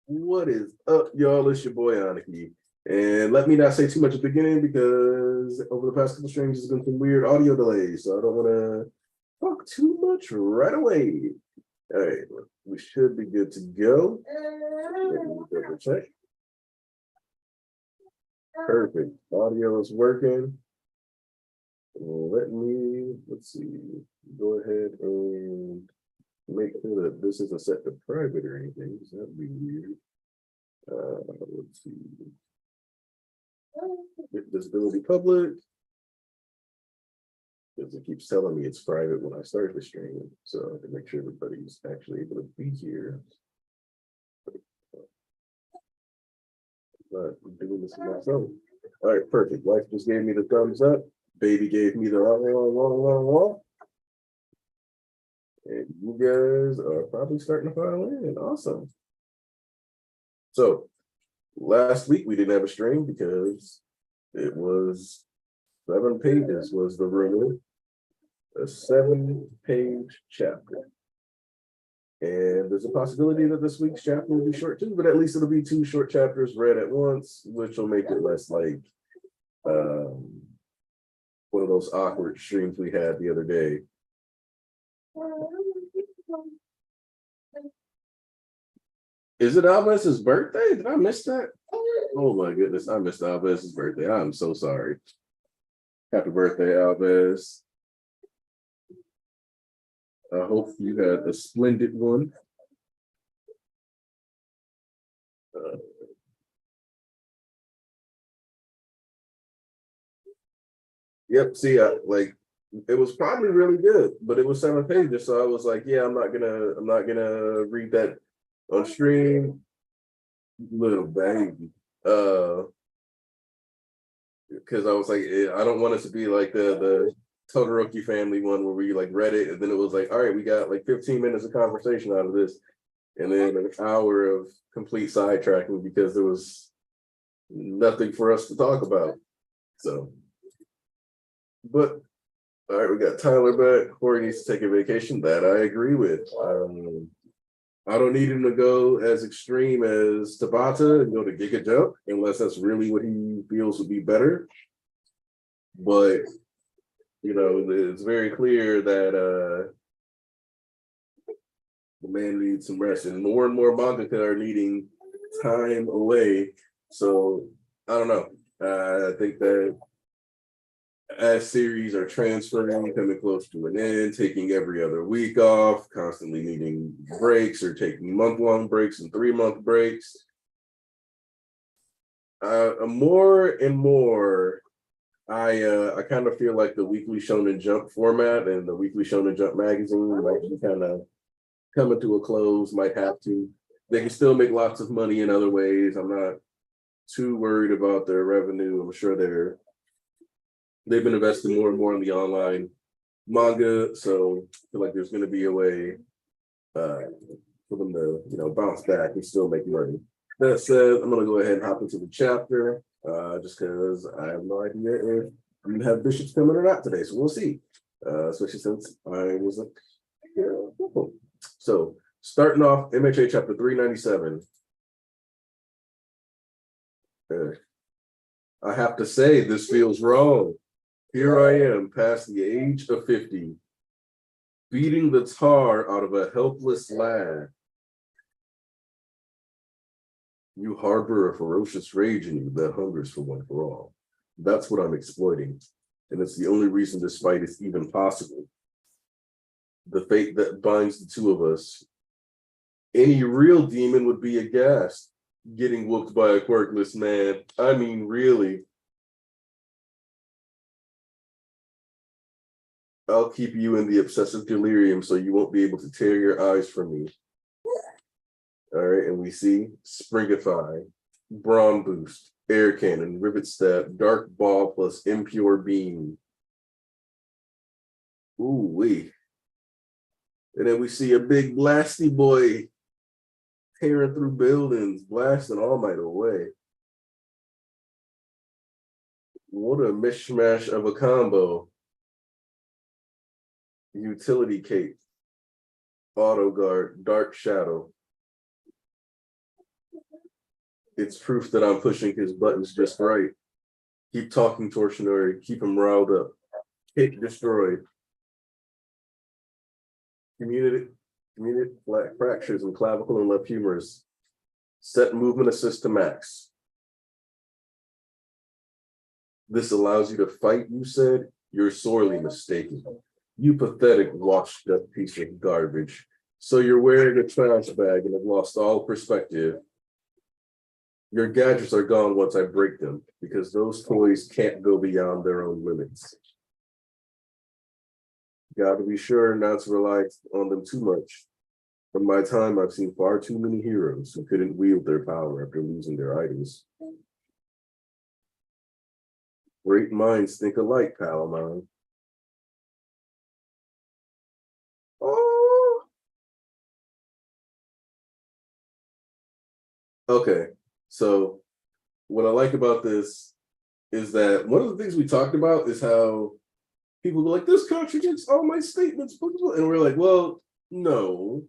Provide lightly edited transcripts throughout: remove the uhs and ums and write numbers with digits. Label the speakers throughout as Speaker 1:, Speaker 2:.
Speaker 1: What is up, y'all? It's your boy Aniki. And let me not say too much at the beginning because over the past couple streams, there's been some weird audio delays. So I don't want to talk too much right away. All right, we should be good to go. Let me double check. Perfect. Audio is working. Let's see, go ahead and make sure that this isn't set to private or anything, because that'd be weird. Let's see. Get visibility public. Because it keeps telling me it's private when I start the stream. So I can make sure everybody's actually able to be here. But I'm doing this myself. All right, perfect. Wife just gave me the thumbs up. Baby gave me the long. And you guys are probably starting to file in. Awesome. So last week we didn't have a stream because it was 7 pages was the rule. A 7-page chapter. And there's a possibility that this week's chapter will be short too, but at least it'll be 2 short chapters read at once, which will make it less like one of those awkward streams we had the other day. Is it Alves's birthday? Did I miss that? Oh my goodness, I missed Alves's birthday. I'm so sorry. Happy birthday, Alves. I hope you had a splendid one. Yep. See, like it was probably really good, but it was 7 pages, so I was like, yeah, I'm not gonna read that on stream. Little baby, because I was like, I don't want it to be like the Todoroki family one where we like read it and then it was like, all right, we got like 15 minutes of conversation out of this, and then an hour of complete sidetracking because there was nothing for us to talk about. So, but all right, we got Tyler back. Corey needs to take a vacation. That I agree with. I don't need him to go as extreme as Tabata and go to Giga Jump unless that's really what he feels would be better. But you know, it's very clear that the man needs some rest, and more mangaka are needing time away. So I don't know. I think that as series are transferring, coming close to an end, taking every other week off, constantly needing breaks or taking month-long breaks and 3-month breaks. More and more, I kind of feel like the Weekly Shonen Jump format and the Weekly Shonen Jump magazine might be kind of coming to a close, might have to. They can still make lots of money in other ways. I'm not too worried about their revenue. I'm sure they've been investing more and more in the online manga, so I feel like there's going to be a way for them to, bounce back and still make money. That said, I'm going to go ahead and hop into the chapter, just because I have no idea if we have bishops coming or not today, so we'll see. Especially since I wasn't here. So, starting off, MHA chapter 397. I have to say, this feels wrong. Here I am, past the age of 50, beating the tar out of a helpless lad. You harbor a ferocious rage in you that hungers for one for all. That's what I'm exploiting, and it's the only reason this fight is even possible. The fate that binds the two of us. Any real demon would be aghast, getting whooped by a quirkless man. I mean, really. I'll keep you in the obsessive delirium so you won't be able to tear your eyes from me. All right, and we see Springify, Brawn Boost, Air Cannon, Rivet Step, Dark Ball plus Impure Beam. Ooh-wee. And then we see a big blasty boy tearing through buildings, blasting All Might away. What a mishmash of a combo. Utility Cape, Auto Guard, Dark Shadow. It's proof that I'm pushing his buttons just right. Keep talking, torsionary. Keep him riled up. Hit destroyed. Community fractures in clavicle and left humerus. Set movement assist to max. This allows you to fight, you said? You're sorely mistaken. You pathetic washed up piece of garbage. So you're wearing a trash bag and have lost all perspective. Your gadgets are gone once I break them, because those toys can't go beyond their own limits. Got to be sure not to rely on them too much. From my time, I've seen far too many heroes who couldn't wield their power after losing their items. Great minds think alike, pal of mine. Oh. Okay, so what I like about this is that one of the things we talked about is how people go like, this contradicts all my statements, and we're like, well, no.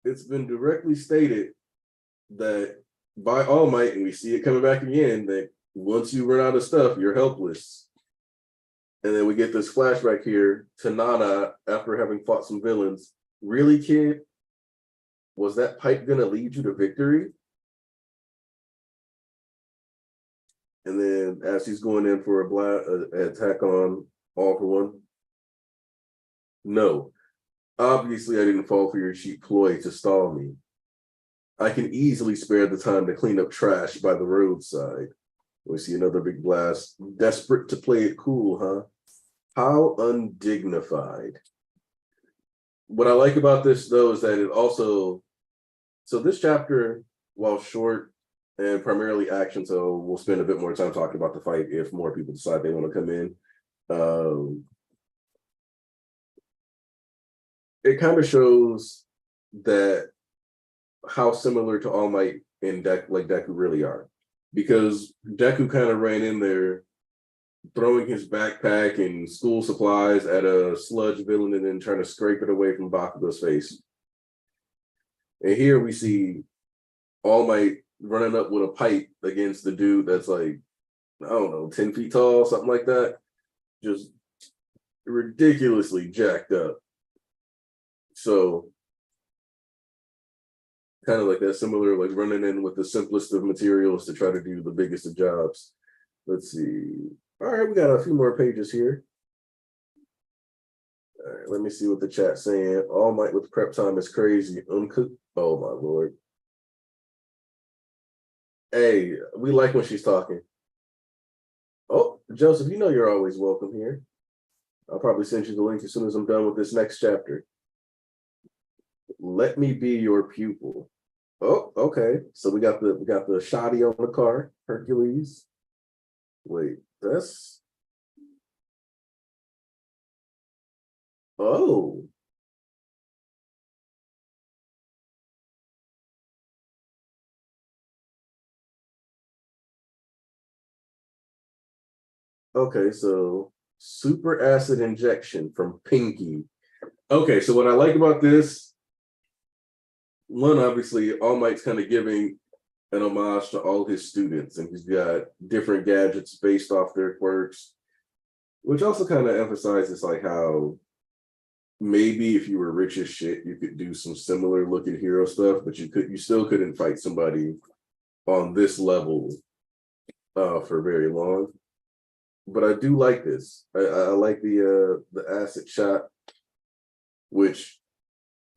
Speaker 1: It's been directly stated that by All Might, and we see it coming back again, that once you run out of stuff, you're helpless. And then we get this flashback here to Nana after having fought some villains. Really, kid? Was that pipe gonna lead you to victory? And then as he's going in for an attack on All for One, no. Obviously, I didn't fall for your cheap ploy to stall me. I can easily spare the time to clean up trash by the roadside. We see another big blast. Desperate to play it cool, huh? How undignified. What I like about this, though, is that it also... So this chapter, while short and primarily action, so we'll spend a bit more time talking about the fight if more people decide they want to come in. It kind of shows that how similar to All Might and Deku really are. Because Deku kind of ran in there throwing his backpack and school supplies at a sludge villain and then trying to scrape it away from Bakugo's face. And here we see All Might running up with a pipe against the dude that's like, I don't know, 10 feet tall, something like that. Just ridiculously jacked up. So kind of like that similar, like running in with the simplest of materials to try to do the biggest of jobs. Let's see. All right, we got a few more pages here. All right, let me see what the chat's saying. All Might with prep time is crazy. Uncooked. Oh my Lord. Hey, we like when she's talking. Oh, Joseph, you know you're always welcome here. I'll probably send you the link as soon as I'm done with this next chapter. Let me be your pupil. Oh, okay. So we got the shoddy on the car, Hercules. Wait, that's... Oh. Okay, so super acid injection from Pinky. Okay, so what I like about this, one, obviously, All Might's kind of giving an homage to all his students, and he's got different gadgets based off their quirks, which also kind of emphasizes like how maybe if you were rich as shit, you could do some similar looking hero stuff, but you still couldn't fight somebody on this level for very long. But I do like this. I like the acid shot, which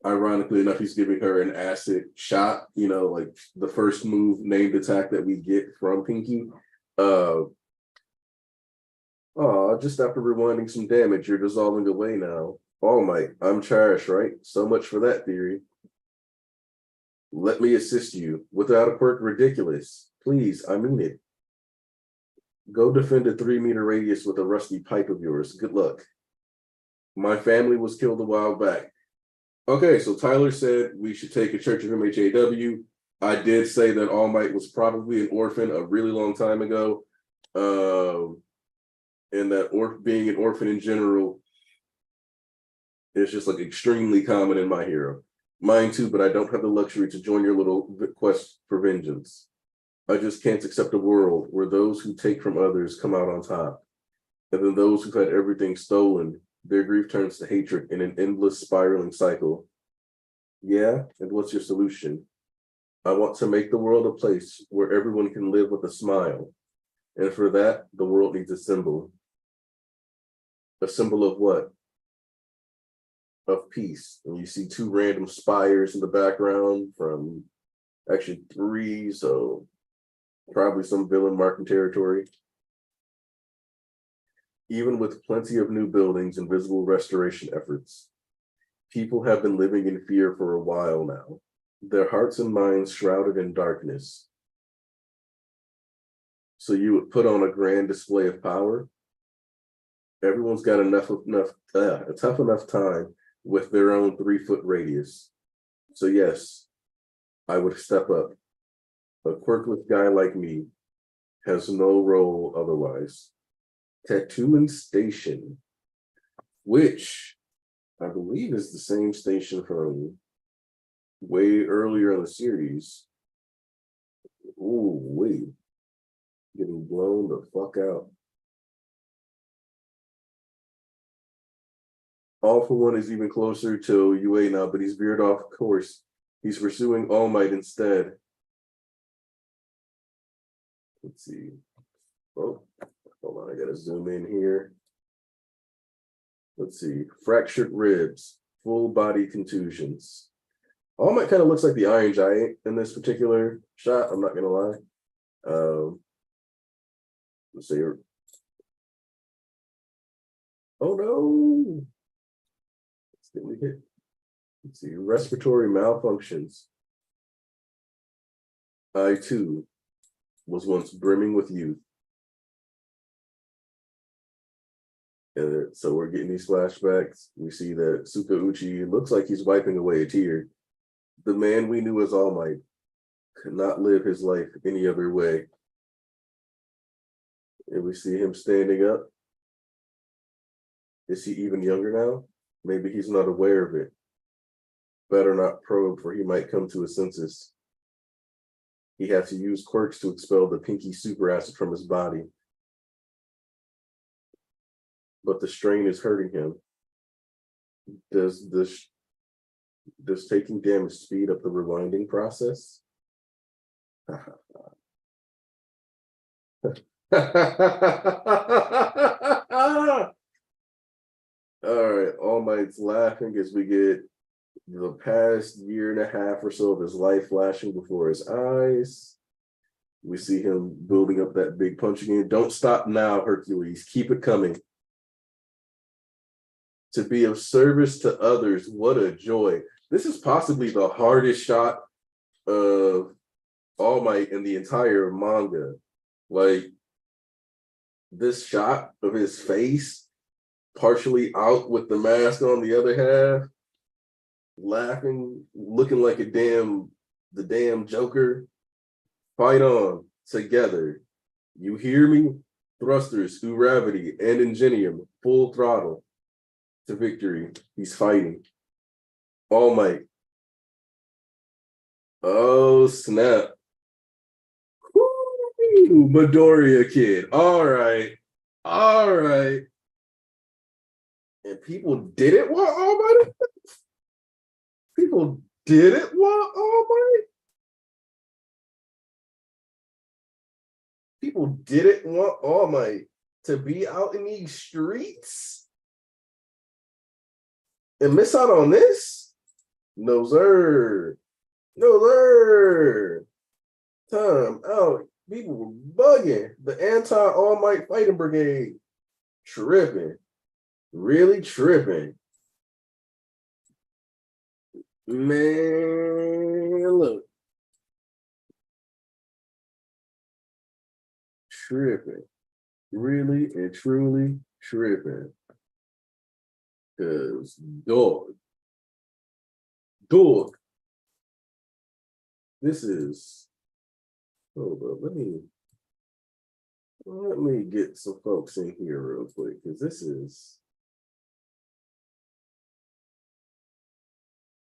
Speaker 1: ironically enough, he's giving her an acid shot, you know, like the first move named attack that we get from Pinky. Just after rewinding some damage, you're dissolving away now. All Might, I'm trash, right? So much for that theory. Let me assist you. Without a quirk, ridiculous. Please, I mean it. Go defend a 3-meter radius with a rusty pipe of yours. Good luck. My family was killed a while back. Okay, so Tyler said we should take a Church of MHAW. I did say that All Might was probably an orphan a really long time ago. And that being an orphan in general is just like extremely common in My Hero. Mine too, but I don't have the luxury to join your little quest for vengeance. I just can't accept a world where those who take from others come out on top, and then those who've had everything stolen, their grief turns to hatred in an endless spiraling cycle. Yeah, and what's your solution? I want to make the world a place where everyone can live with a smile. And for that, the world needs a symbol. A symbol of what? Of peace. And you see two random spires in the background from actually three, so probably some villain marking territory. Even with plenty of new buildings and visible restoration efforts, people have been living in fear for a while now, their hearts and minds shrouded in darkness. So you would put on a grand display of power. Everyone's got a tough enough time with their own 3-foot radius. So yes, I would step up. A quirkless guy like me has no role otherwise. Tattooing Station, which I believe is the same station from way earlier in the series. Ooh, wait. Getting blown the fuck out. All for One is even closer to UA now, but he's veered off course. He's pursuing All Might instead. Let's see. Oh, hold on, I gotta zoom in here. Let's see. Fractured ribs, full body contusions. All Might kind of looks like the Iron Giant in this particular shot, I'm not gonna lie. Let's see. Oh no. Let's see. Respiratory malfunctions. I too was once brimming with youth. And so we're getting these flashbacks. We see that Sukauchi looks like he's wiping away a tear. The man we knew as All Might could not live his life any other way. And we see him standing up. Is he even younger now? Maybe he's not aware of it. Better not probe, for he might come to his senses. He has to use quirks to expel the pinky super acid from his body. But the strain is hurting him. Does taking damage speed up the rewinding process? All right, All Might's laughing as we get the past year and a half or so of his life flashing before his eyes. We see him building up that big punching in. Don't stop now, Hercules. Keep it coming. To be of service to others, what a joy. This is possibly the hardest shot of All Might in the entire manga. Like, this shot of his face, partially out with the mask on the other half, laughing, looking like the damn Joker. Fight on, together. You hear me? Thrusters, gravity, and Ingenium, full throttle to victory. He's fighting. All Might. Oh, snap. Woo! Midoriya Kid. All right. All right. And people didn't want All Might? People didn't want All Might? People didn't want All Might to be out in these streets and miss out on this? No, sir. No, sir. Time out. People were bugging. The anti-All Might Fighting Brigade. Tripping. Really tripping. Man, look. Tripping. Really and truly tripping. Because dog. This is, hold up, let me get some folks in here real quick, because this is,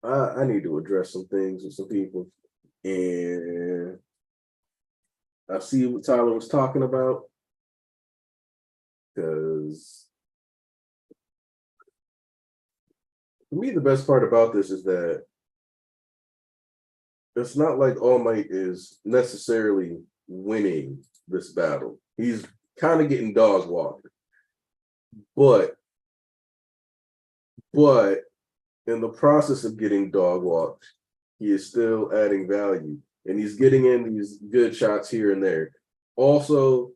Speaker 1: I need to address some things with some people. And I see what Tyler was talking about. Because for me, the best part about this is that it's not like All Might is necessarily winning this battle. He's kind of getting dog walked. But in the process of getting dog walked, he is still adding value. And he's getting in these good shots here and there. Also,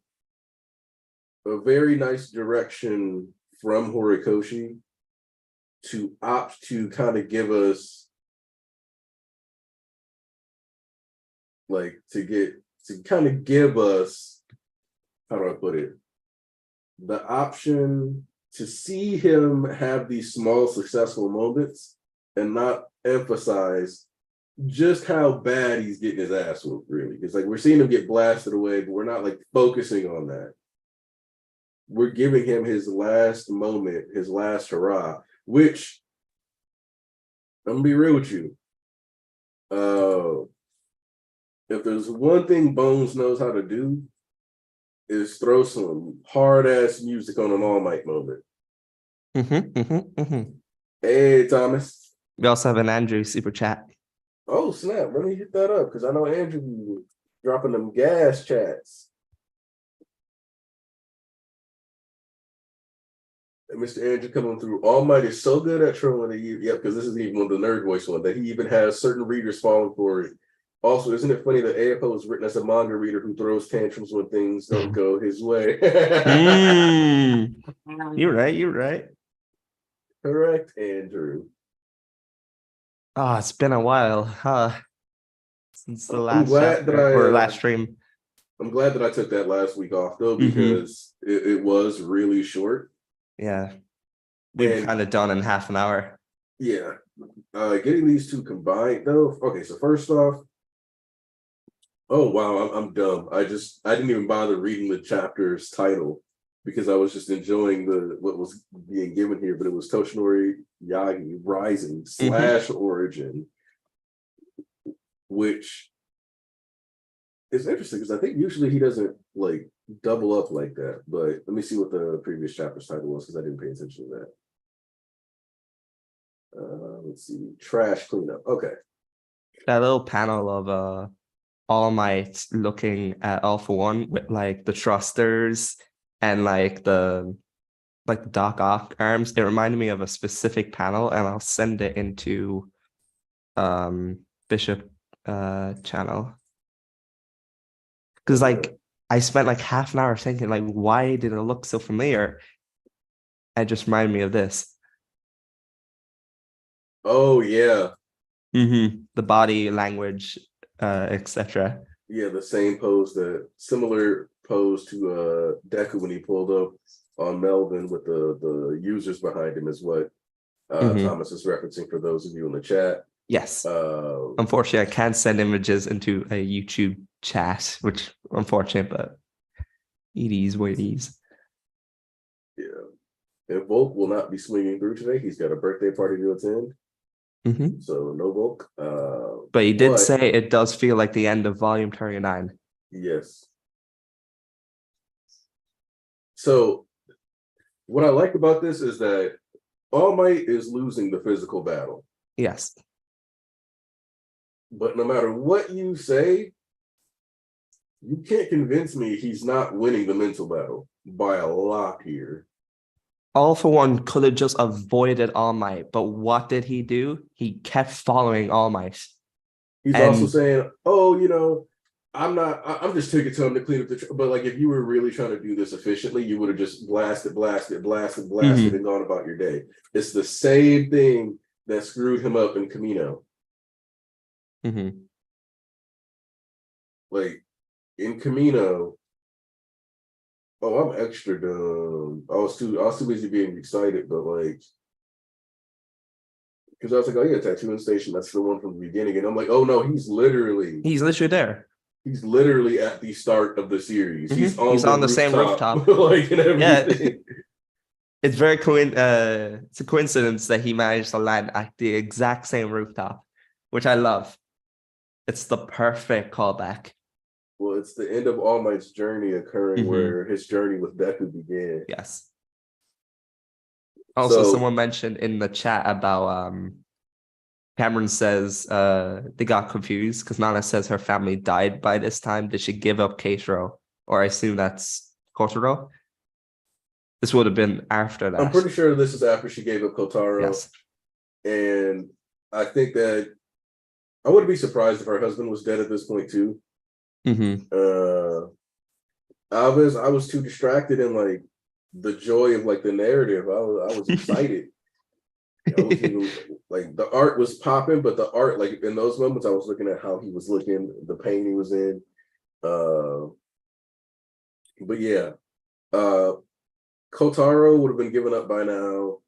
Speaker 1: a very nice direction from Horikoshi to opt to kind of give us how do I put it, the option to see him have these small successful moments and not emphasize just how bad he's getting his ass whooped, really. It's like we're seeing him get blasted away, but we're not like focusing on that. We're giving him his last moment, his last hurrah, which I'm gonna be real with you. If there's one thing Bones knows how to do, is throw some hard ass music on an All Might moment. Hey, Thomas.
Speaker 2: We also have an Andrew super chat.
Speaker 1: Oh, snap. Let me hit that up because I know Andrew dropping them gas chats. And Mr. Andrew coming through. All Might is so good at trolling. Yep, because this is even one of the nerd voice one that he even has certain readers falling for it. Also, isn't it funny that AFO is written as a manga reader who throws tantrums when things don't go his way?
Speaker 2: You're right.
Speaker 1: Correct, Andrew.
Speaker 2: Oh, it's been a while, since the last last stream.
Speaker 1: I'm glad that I took that last week off though, because it was really short.
Speaker 2: Yeah, we've kind of done in half an hour.
Speaker 1: Yeah, getting these two combined though. Okay, so first off, oh wow, I'm dumb. I didn't even bother reading the chapter's title because I was just enjoying what was being given here, but it was Toshinori Yagi Rising / Origin, which is interesting because I think usually he doesn't like double up like that. But let me see what the previous chapter's title was because I didn't pay attention to that. Let's see, trash cleanup. Okay,
Speaker 2: that little panel of All Might looking at All For One with like the thrusters and like the Doc Ock arms. It reminded me of a specific panel, and I'll send it into Bishop channel. Because like I spent like half an hour thinking like, why did it look so familiar? It just reminded me of this.
Speaker 1: Oh yeah.
Speaker 2: The body language, etc.
Speaker 1: Yeah, the same pose, the similar pose to Deku when he pulled up on Melvin with the users behind him is what Thomas is referencing for those of you in the chat.
Speaker 2: Yes. Unfortunately, I can't send images into a YouTube chat, which unfortunate, but it is what it is.
Speaker 1: Yeah. And Volk will not be swinging through today. He's got a birthday party to attend. So no Volk.
Speaker 2: But he did say it does feel like the end of volume 39.
Speaker 1: Yes. So what I like about this is that All Might is losing the physical battle.
Speaker 2: Yes.
Speaker 1: But no matter what you say, you can't convince me he's not winning the mental battle by a lot here.
Speaker 2: All For One could have just avoided All Might, but what did he do? He kept following All Might.
Speaker 1: He's also saying, oh, I'm just taking time to clean up but like if you were really trying to do this efficiently, you would have just blasted and gone about your day. It's the same thing that screwed him up in Camino. Like in Camino, I'm extra dumb. I was too busy being excited, but like, because I was like, oh yeah, Tattooing Station, that's the one from the beginning, and I'm like, oh no, he's literally
Speaker 2: there.
Speaker 1: He's literally at the start of the series. He's on the
Speaker 2: same rooftop,
Speaker 1: like and everything.
Speaker 2: Yeah. It's very it's a coincidence that he managed to land at the exact same rooftop, which I love. It's the perfect callback.
Speaker 1: Well, it's the end of All Might's journey occurring where his journey with Deku began.
Speaker 2: Yes. Also,
Speaker 1: So
Speaker 2: someone mentioned in the chat about Cameron says they got confused because Nana says her family died by this time. Did she give up Keitaro? Or I assume that's Kotaro. This would have been after that.
Speaker 1: I'm pretty sure this is after she gave up Kotaro.
Speaker 2: Yes.
Speaker 1: And I think that I wouldn't be surprised if her husband was dead at this point too. I was too distracted in like the joy of like the narrative. I was excited. I was even, like the art was popping, but the art, like in those moments, I was looking at how he was looking, the pain he was in. But yeah, Kotaro would have been given up by now,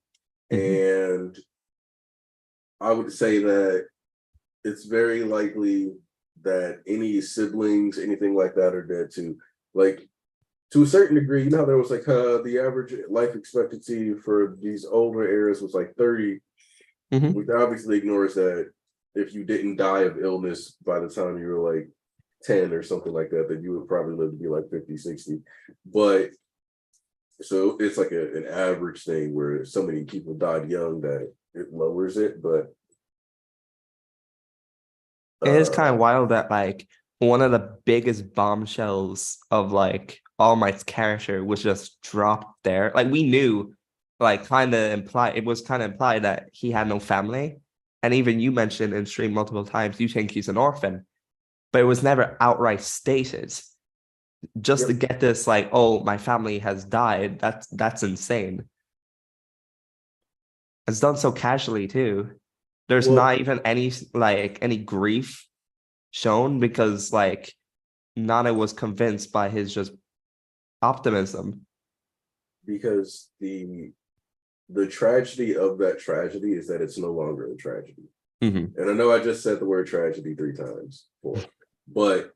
Speaker 1: and I would say that it's very likely that any siblings, anything like that, are dead too. Like to a certain degree, you know how there was like the average life expectancy for these older eras was like 30, which obviously ignores that if you didn't die of illness by the time you were like 10 or something like that, then you would probably live to be like 50, 60. But so it's like an average thing where so many people died young that it lowers it. But
Speaker 2: it is kind of wild that like one of the biggest bombshells of like All Might's character was just dropped there. Like we knew, like kind of implied, it was kind of implied that he had no family. And even you mentioned in stream multiple times, you think he's an orphan, but it was never outright stated. Just to get this, like, oh, my family has died. That's insane. It's done so casually too. There's not even any grief shown because like Nana was convinced by his just optimism.
Speaker 1: Because the tragedy of that tragedy is that it's no longer a tragedy. And I know I just said the word tragedy 3 times before, but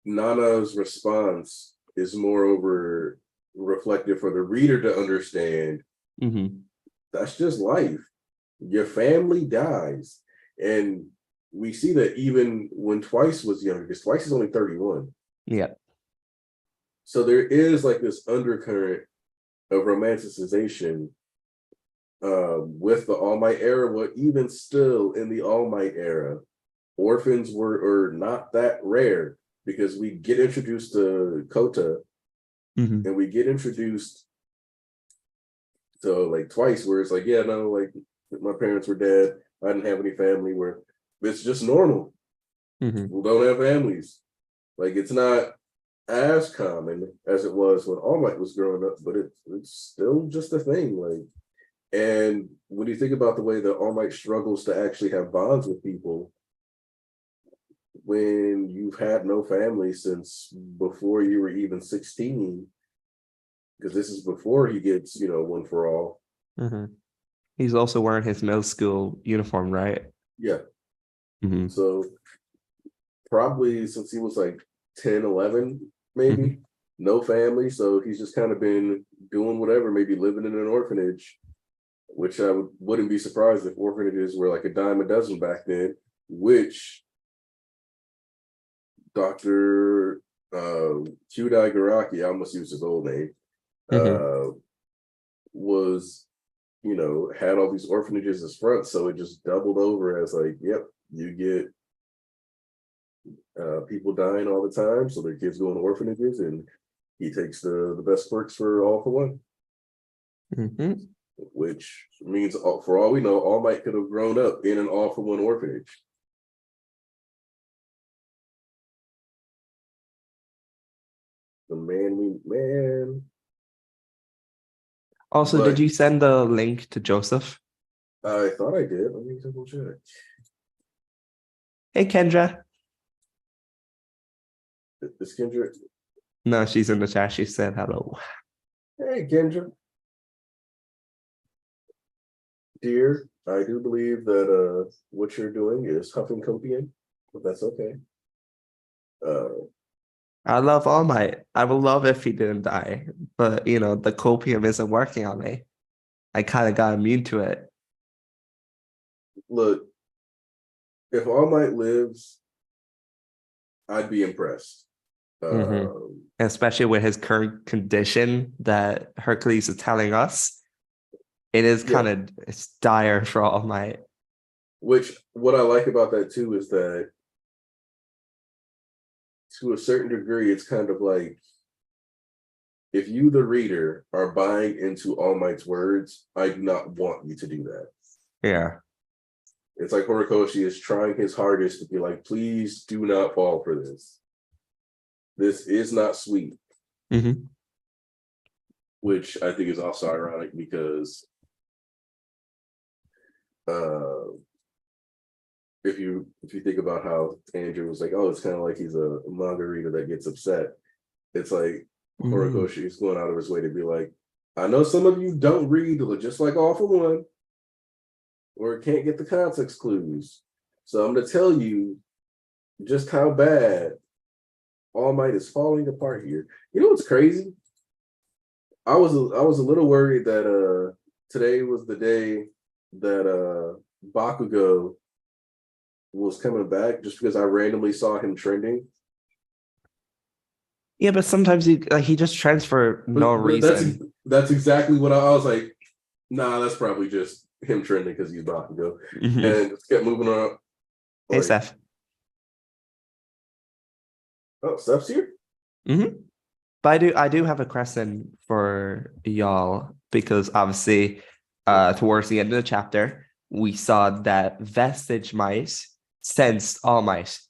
Speaker 1: Nana's response is moreover reflective for the reader to understand. That's just life. Your family dies. And we see that even when Twice was younger, because Twice is only 31.
Speaker 2: Yeah.
Speaker 1: So there is like this undercurrent of romanticization with the All Might era, but even still in the All Might era, orphans were not that rare because we get introduced to Kota and we get introduced to like Twice where it's like, yeah, no, like my parents were dead. I didn't have any family, where it's just normal. People don't have families. Like it's not as common as it was when All Might was growing up, but it's still just a thing. Like, and when you think about the way that All Might struggles to actually have bonds with people, when you've had no family since before you were even 16, because this is before he gets, One for All.
Speaker 2: He's also wearing his middle school uniform, right?
Speaker 1: Yeah. So probably since he was like 10, 11, maybe, no family. So he's just kind of been doing whatever, maybe living in an orphanage, which I wouldn't be surprised if orphanages were like a dime a dozen back then, which Dr. Kyudai Garaki, I almost used his old name, was, had all these orphanages as front. So it just doubled over as like, yep, you get people dying all the time. So their kids go in orphanages and he takes the best perks for All for One. Which means, for all we know, All Might could have grown up in an All for One orphanage. The man.
Speaker 2: Also, did you send the link to Joseph?
Speaker 1: I thought I did. Let me double check.
Speaker 2: Hey, Kendra.
Speaker 1: Is Kendra?
Speaker 2: No, she's in the chat. She said hello.
Speaker 1: Hey, Kendra. Dear, I do believe that what you're doing is huffing copium, but that's okay.
Speaker 2: I love All Might. I would love if he didn't die, but the copium isn't working on me. I kind of got immune to it.
Speaker 1: Look, if All Might lives, I'd be impressed.
Speaker 2: Especially with his current condition that Hercules is telling us. It is kind of it's dire for All Might.
Speaker 1: Which what I like about that too is that to a certain degree, it's kind of like if you, the reader, are buying into All Might's words, I do not want you to do that.
Speaker 2: Yeah.
Speaker 1: It's like Horikoshi is trying his hardest to be like, please do not fall for this. This is not sweet. Which I think is also ironic because if you think about how Andrew was like, oh, it's kind of like he's a manga reader that gets upset. It's like Horikoshi is going out of his way to be like, I know some of you don't read just like All for One, or can't get the context clues. So I'm gonna tell you just how bad All Might is falling apart here. You know what's crazy? I was a little worried that today was the day that Bakugo was coming back just because I randomly saw him trending.
Speaker 2: Yeah, but sometimes he just trends for no reason.
Speaker 1: That's exactly what I was like. Nah, that's probably just him trending because he's Bakugo, and just kept moving on.
Speaker 2: Hey, Steph.
Speaker 1: Oh, Steph's here.
Speaker 2: But I do have a question for y'all because obviously, towards the end of the chapter, we saw that Vestige Might sensed All Might,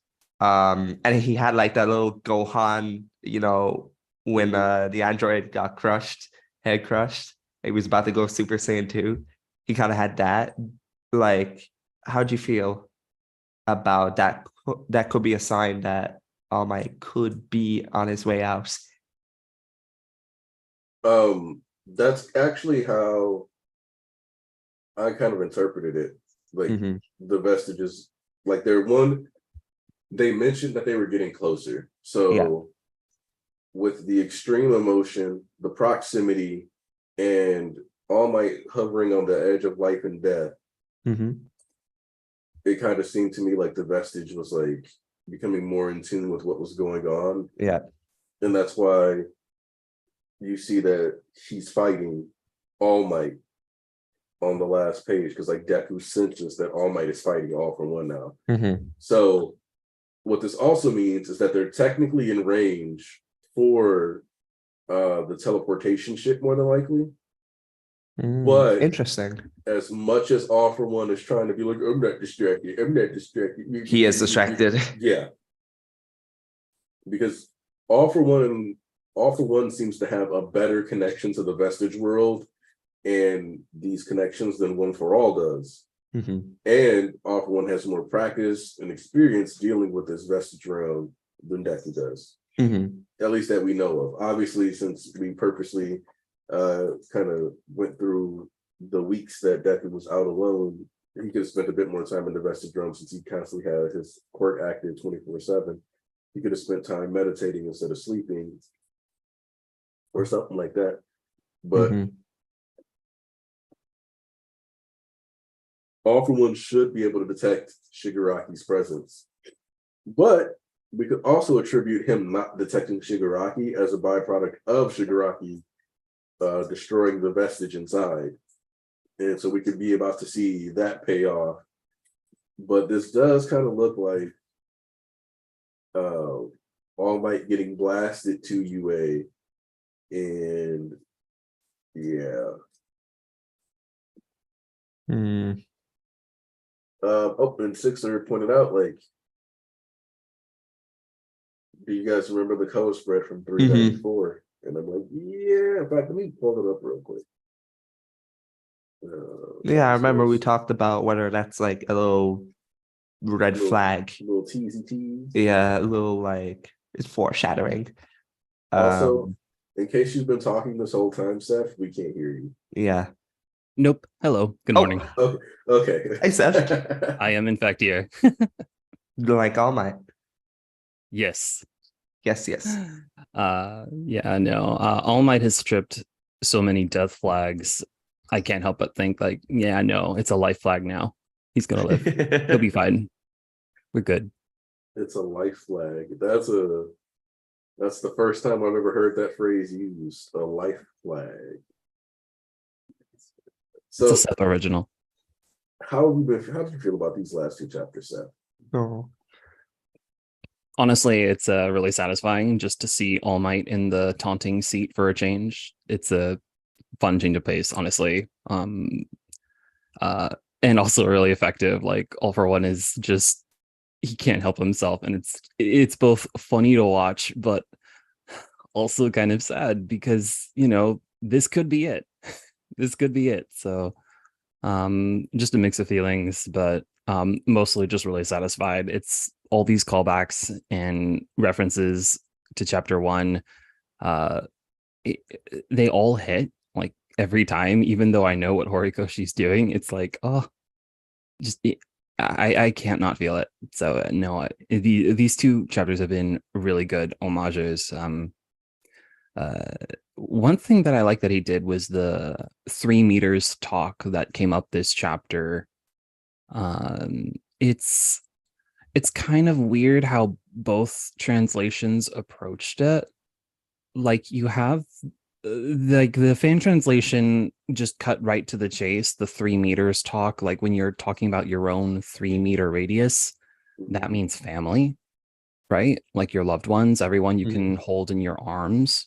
Speaker 2: and he had like that little Gohan, you know, when the android got head crushed, he was about to go Super Saiyan 2. He kind of had that. Like, how'd you feel about that? That could be a sign that All Might could be on his way out.
Speaker 1: That's actually how I kind of interpreted it. Like the vestiges, like they mentioned that they were getting closer. So with the extreme emotion, the proximity, and All Might hovering on the edge of life and death, it kind of seemed to me like the vestige was like becoming more in tune with what was going on.
Speaker 2: Yeah.
Speaker 1: And that's why you see that he's fighting All Might on the last page, because like Deku senses that All Might is fighting All for One now. So what this also means is that they're technically in range for the teleportation ship, more than likely. But
Speaker 2: interesting.
Speaker 1: As much as All for One is trying to be like, I'm not distracted.
Speaker 2: He is distracted.
Speaker 1: Yeah. Because All for One seems to have a better connection to the vestige world and these connections than One for All does. And All for One has more practice and experience dealing with this vestige realm than Deku does. At least that we know of. Obviously, since we purposely kind of went through the weeks that Deku was out alone, he could have spent a bit more time in the vestige realm since he constantly had his quirk active 24/7. He could have spent time meditating instead of sleeping or something like that. But All for One should be able to detect Shigaraki's presence. But we could also attribute him not detecting Shigaraki as a byproduct of Shigaraki destroying the vestige inside. And so we could be about to see that pay off. But this does kind of look like All Might getting blasted to UA. And yeah. And Sixer pointed out, like, do you guys remember the color spread from 394? And I'm like, yeah. In fact, let me pull it up real quick.
Speaker 2: Yeah, I remember we talked about whether that's like a little red flag.
Speaker 1: Little teasy tease.
Speaker 2: Yeah, a little like it's foreshadowing.
Speaker 1: Also, in case you've been talking this whole time, Seth, we can't hear you.
Speaker 2: Yeah.
Speaker 3: Nope. Hello. Good morning.
Speaker 1: Okay.
Speaker 2: Hey, Seth.
Speaker 3: I am in fact here.
Speaker 2: Like All Might.
Speaker 3: Yes.
Speaker 2: Yes.
Speaker 3: Yeah, no. All Might has stripped so many death flags. I can't help but think like, yeah, no, it's a life flag now. He's gonna live. He'll be fine. We're good.
Speaker 1: It's a life flag. That's the first time I've ever heard that phrase used. A life flag.
Speaker 3: It's
Speaker 1: So
Speaker 3: a Seth original.
Speaker 1: how did you feel about these last two chapters, Seth?
Speaker 2: Oh.
Speaker 3: Honestly, it's really satisfying just to see All Might in the taunting seat for a change. It's a fun change of pace, honestly. And also really effective. Like All for One is just, he can't help himself, and it's both funny to watch, but also kind of sad because this could be it. This could be it. So just a mix of feelings, but mostly just really satisfied. It's all these callbacks and references to chapter one. They all hit like every time, even though I know what Horikoshi's doing. It's like, oh, just I can't not feel it. So no, these two chapters have been really good homages. One thing that I like that he did was the 3 meters talk that came up this chapter. It's kind of weird how both translations approached it. Like you have like the fan translation just cut right to the chase, the 3 meters talk. Like when you're talking about your own 3 meter radius, that means family, right? Like your loved ones, everyone you can hold in your arms.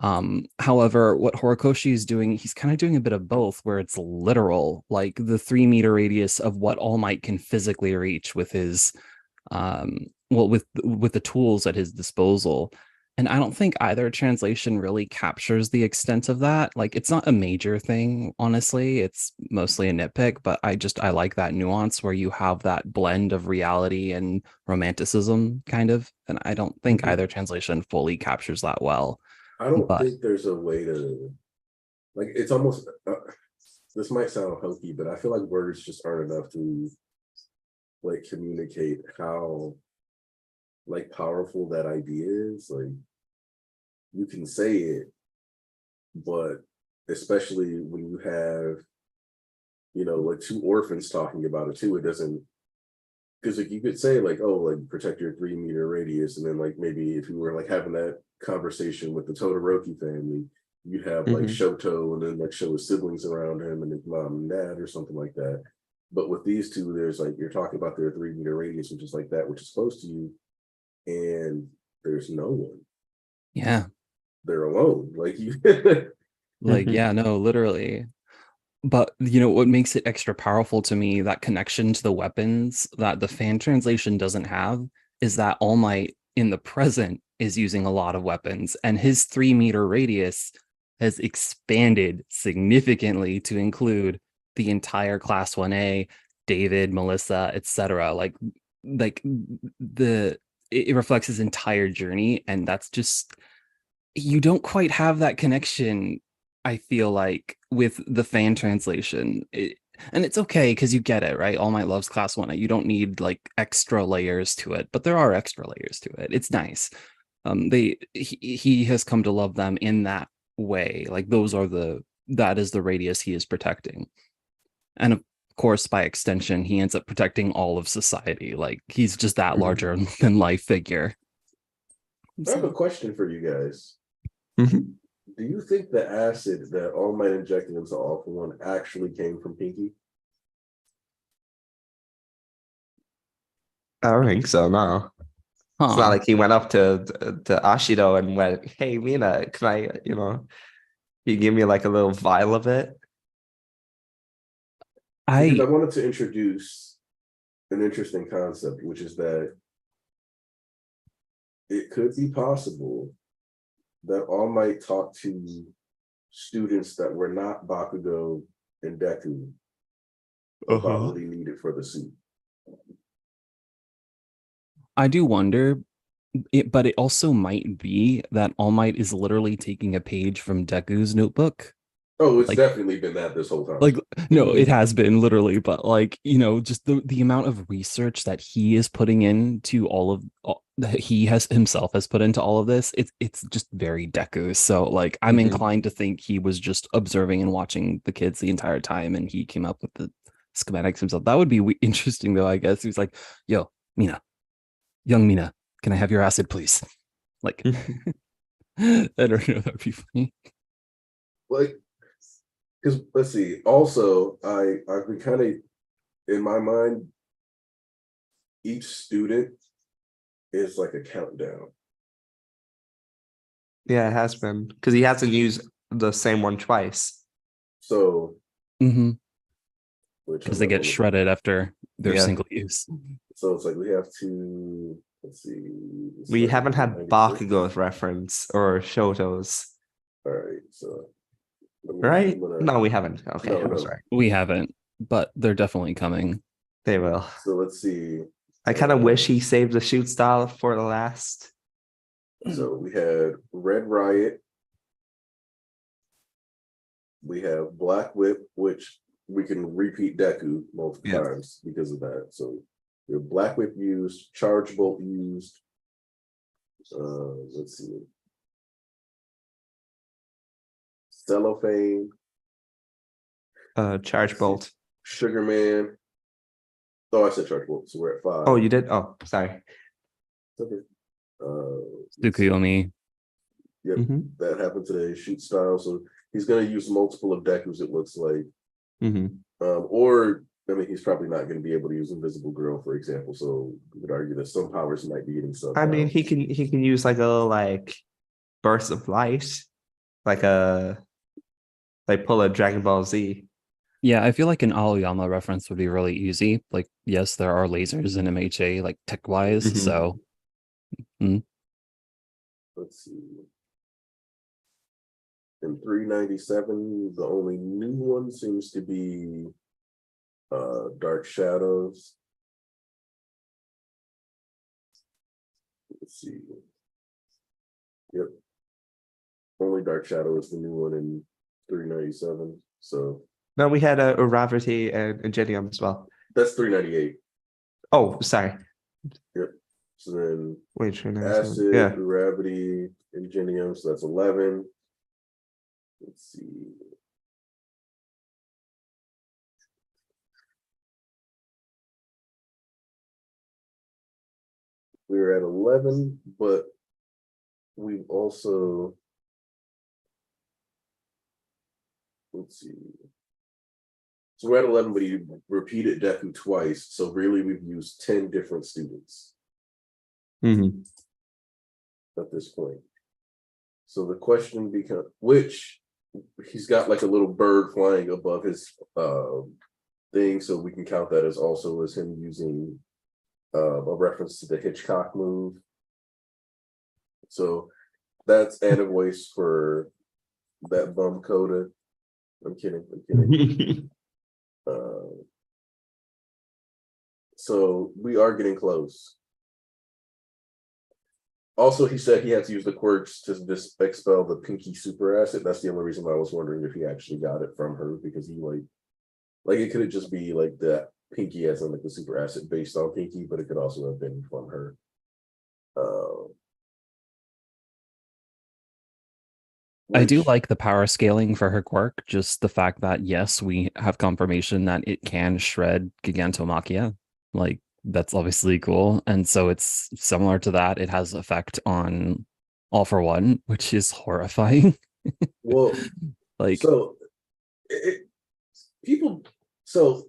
Speaker 3: However, what Horikoshi is doing, he's kind of doing a bit of both, where it's literal, like the 3 meter radius of what All Might can physically reach with his with the tools at his disposal. And I don't think either translation really captures the extent of that. Like it's not a major thing, honestly. It's mostly a nitpick, but I like that nuance where you have that blend of reality and romanticism kind of. And I don't think either translation fully captures that well.
Speaker 1: I don't
Speaker 3: But
Speaker 1: think there's a way to, like, it's almost, this might sound hokey, but I feel like words just aren't enough to, like, communicate how, like, powerful that idea is. Like, you can say it, but especially when you have, like two orphans talking about it too, it doesn't, because like you could say like, oh, like protect your 3 meter radius, and then like maybe if you were like having that conversation with the Todoroki family, you'd have like Shoto and then like show his siblings around him and his mom and dad or something like that. But with these two, there's like you're talking about their 3 meter radius, which is like that, which is close to you, and there's no one.
Speaker 3: yeah,
Speaker 1: They're alone. Like you
Speaker 3: like, yeah, no, literally. But what makes it extra powerful to me, that connection to the weapons that the fan translation doesn't have, is that All Might in the present is using a lot of weapons, and his 3 meter radius has expanded significantly to include the entire class 1A, David, Melissa, etc. Like it reflects his entire journey, and that's just, you don't quite have that connection, I feel like, with the fan translation. And it's okay because you get it, right? All Might loves class 1. You don't need like extra layers to it, but there are extra layers to it. It's nice. He has come to love them in that way. Like that is the radius he is protecting. And of course, by extension, he ends up protecting all of society. Like he's just that larger than life figure.
Speaker 1: I have a question for you guys. Do you think the acid that All Might injected into All for One actually came from Pinky?
Speaker 2: I don't think so, no. It's not like he went up to Ashido and went, "Hey, Mina, can I, you give me like a little vial of it?"
Speaker 1: Because I wanted to introduce an interesting concept, which is that it could be possible that All Might talk to students that were not Bakugo and Deku about what he needed for the suit.
Speaker 3: I do wonder, but it also might be that All Might is literally taking a page from Deku's notebook.
Speaker 1: Oh, it's definitely been that this whole time.
Speaker 3: Like, no, it has been literally, but like, just the amount of research that he is putting into that he himself has put into all of this, it's just very Deku. So like, I'm inclined to think he was just observing and watching the kids the entire time, and he came up with the schematics himself. That would be interesting, though. I guess he was like, "Yo, Mina, young Mina, can I have your acid, please? Like, I don't know. That'd be funny.
Speaker 1: Like, because let's see. Also, I've been kind of in my mind. Each student is like a countdown.
Speaker 2: Yeah, it has been because he hasn't used the same one twice.
Speaker 1: So,
Speaker 3: Mm-hmm.
Speaker 1: which
Speaker 3: Because they get shredded after their
Speaker 2: Yeah.
Speaker 3: single use.
Speaker 1: So it's like we have to. Let's see.
Speaker 2: We haven't had
Speaker 1: 96.
Speaker 2: Bakugo's reference or Shoto's,
Speaker 1: All right. So.
Speaker 2: right?
Speaker 1: I'm gonna-
Speaker 2: No, we haven't. Okay,
Speaker 1: No,
Speaker 2: I was
Speaker 1: no.
Speaker 2: right.
Speaker 3: We haven't, but they're definitely coming.
Speaker 2: They will.
Speaker 1: So let's see.
Speaker 2: I kind of wish he saved the shoot style for the last.
Speaker 1: So we had Red Riot. We have Black Whip, which we can repeat Deku multiple
Speaker 2: Yeah.
Speaker 1: times because of that. So we have Black Whip used, Charge Bolt used. Let's see. Cellophane,
Speaker 2: Charge bolt.
Speaker 1: Sugar Man. Oh, I said Charge Bolt, so we're at 5.
Speaker 2: Oh, you did? Oh, sorry.
Speaker 1: Okay.
Speaker 3: Tsukuyomi.
Speaker 1: Yep,
Speaker 2: Mhm.
Speaker 1: that happened today. Shoot style. So he's going to use multiple of Dekus, it looks like. Or, I mean, he's probably not going to be able to use Invisible Girl, for example. So we could argue that some powers might be getting subbed
Speaker 2: I mean,
Speaker 1: out.
Speaker 2: he can use like a little like burst of light, like pull a Dragon Ball Z.
Speaker 3: Yeah, I feel like an Aoyama reference would be really easy. Like, yes, there are lasers in MHA, like tech-wise.
Speaker 2: Mhm.
Speaker 3: So,
Speaker 1: Let's see. In 397, the only new one seems to be Dark Shadows. Let's see. Yep. Only Dark Shadow is the new one in 397. So
Speaker 2: No, we had a Uravity and Ingenium as well.
Speaker 1: that's 398.
Speaker 2: Oh, sorry.
Speaker 1: Yep. So then
Speaker 2: Wait, 397.
Speaker 1: Acid,
Speaker 2: Yeah.
Speaker 1: Gravity, Ingenium, so that's 11. Let's see. We were at 11, but we've also, let's see. So we're at 11, but he repeated Deku twice. So really, we've used 10 different students
Speaker 2: Mhm.
Speaker 1: at this point. So the question becomes, which he's got like a little bird flying above his thing, so we can count that as also as him using a reference to the Hitchcock move. So that's and a voice for that bum coda. I'm kidding. So we are getting close. Also, he said he had to use the quirks to just expel the Pinky super acid. That's the only reason why I was wondering if he actually got it from her, because he like it could just be like that Pinky as in like the super acid based on Pinky, but it could also have been from her.
Speaker 3: I do
Speaker 1: Which-
Speaker 3: like the power scaling for her quirk. Just the fact that, yes, we have confirmation that it can shred Gigantomachia. Like, that's obviously cool. And so it's similar to that. It has effect on All for One, which is horrifying.
Speaker 1: Well,
Speaker 3: Like,
Speaker 1: so people. So,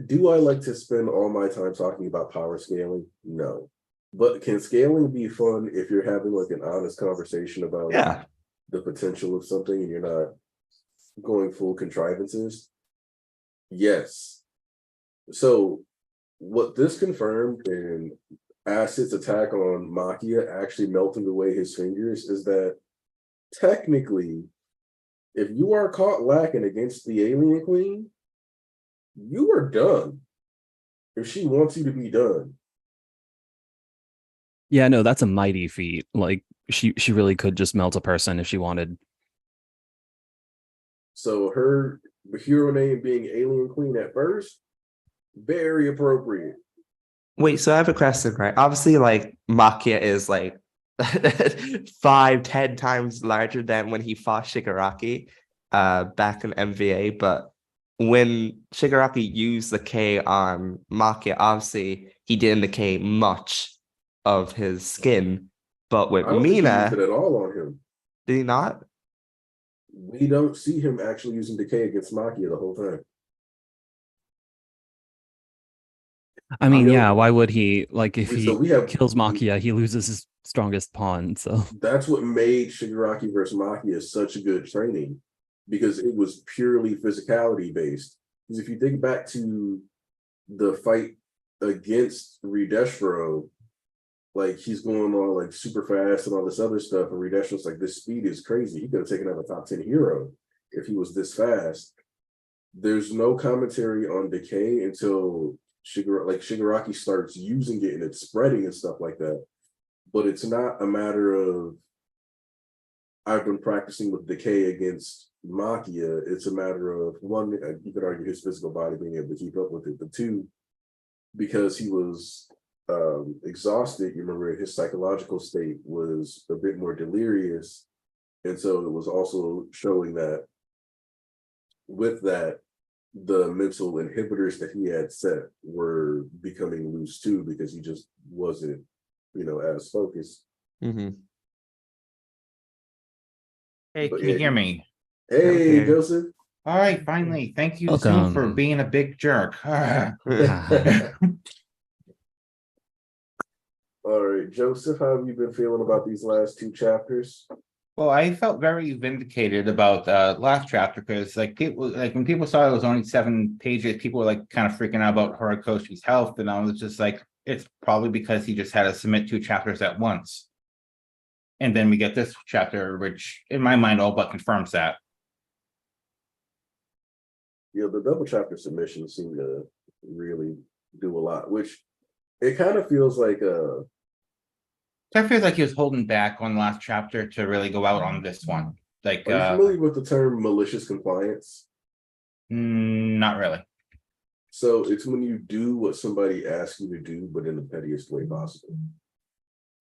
Speaker 1: do I like to spend all my time talking about power scaling? No, but can scaling be fun if you're having like an honest conversation about
Speaker 2: Yeah.
Speaker 1: the potential of something and you're not going full contrivances? Yes. So, what this confirmed in Acid's attack on Machia actually melting away his fingers is that technically, if you are caught lacking against the Alien Queen, you are done. If she wants you to be done.
Speaker 3: yeah, no, that's a mighty feat. Like, she really could just melt a person if she wanted.
Speaker 1: So her hero name being Alien Queen at first, very appropriate.
Speaker 2: Wait, so I have a question, right? Obviously, like Makia is like 5-10 times larger than when he fought Shigaraki back in MVA, but when Shigaraki used the K on Makia, obviously he didn't decay much. of his skin. But with
Speaker 1: I don't think he used it
Speaker 2: Mina,
Speaker 1: at all on him.
Speaker 2: did he not?
Speaker 1: We don't see him actually using decay against Makia the whole time.
Speaker 3: I mean,
Speaker 1: know-
Speaker 3: yeah, why would he? Like, if
Speaker 1: So
Speaker 3: he
Speaker 1: we have
Speaker 3: kills Makia, he loses his strongest pawn. So
Speaker 1: that's what made Shigaraki versus Makia such a good training, because it was purely physicality based. Because if you think back to the fight against Redeshro, like he's going all like super fast and all this other stuff, and Redeshro's like, this speed is crazy. He could have taken out a top 10 hero if he was this fast. There's no commentary on decay until Shigaraki starts using it and it's spreading and stuff like that. But it's not a matter of I've been practicing with decay against Makia. It's a matter of one, you could argue his physical body being able to keep up with it, but two, because he was exhausted, you remember his psychological state was a bit more delirious. And so it was also showing that with that, the mental inhibitors that he had set were becoming loose too, because he just wasn't, as focused.
Speaker 2: Mm-hmm.
Speaker 4: Hey,
Speaker 1: But
Speaker 4: can you
Speaker 1: yeah,
Speaker 4: hear me?
Speaker 1: Hey,
Speaker 2: Okay.
Speaker 1: Joseph.
Speaker 4: All right, finally. Thank you, Zoom,
Speaker 3: Welcome.
Speaker 4: for being a big jerk.
Speaker 1: All right, Joseph, how have you been feeling about these last two chapters?
Speaker 4: Well, I felt very vindicated about last chapter because when people saw it was only 7 pages, people were like kind of freaking out about Horikoshi's health, and I was just like, it's probably because he just had to submit 2 chapters at once. And then we get this chapter, which in my mind all but confirms that.
Speaker 1: The double chapter submissions seem to really do a lot, which it kind of feels like
Speaker 4: So I feel like he was holding back on the last chapter to really go out on this one. Like,
Speaker 1: are you familiar with the term malicious compliance?
Speaker 4: not really.
Speaker 1: So it's when you do what somebody asks you to do, but in the pettiest way possible.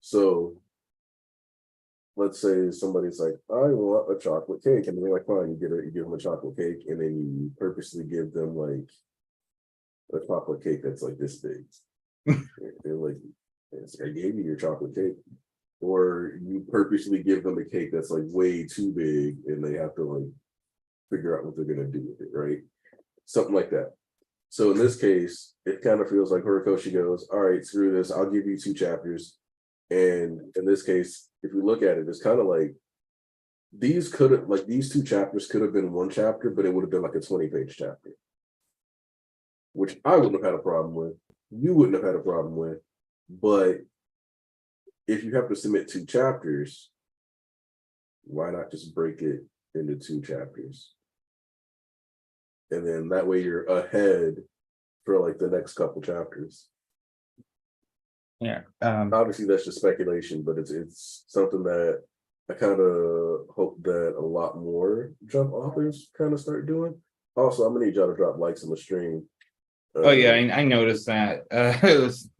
Speaker 1: So let's say somebody's like, I want a chocolate cake, and they're like, fine, you give them a chocolate cake, and then you purposely give them like a chocolate cake that's like this big. They're like, I gave you your chocolate cake. Or you purposely give them a cake that's like way too big, and they have to like figure out what they're gonna do with it, right? Something like that. So in this case, it kind of feels like Horikoshi goes, all right, screw this, I'll give you 2 chapters. And in this case, if we look at it, it's kind of like these 2 chapters could have been 1 chapter, but it would have been like a 20-page chapter, which I wouldn't have had a problem with. You wouldn't have had a problem with. But if you have to submit 2 chapters, why not just break it into 2 chapters? And then that way you're ahead for like the next couple chapters.
Speaker 4: Yeah.
Speaker 1: Obviously that's just speculation, but it's something that I kind of hope that a lot more Jump authors kind of start doing. Also, I'm gonna need y'all to drop likes on the stream.
Speaker 4: Oh yeah, I noticed that. It was,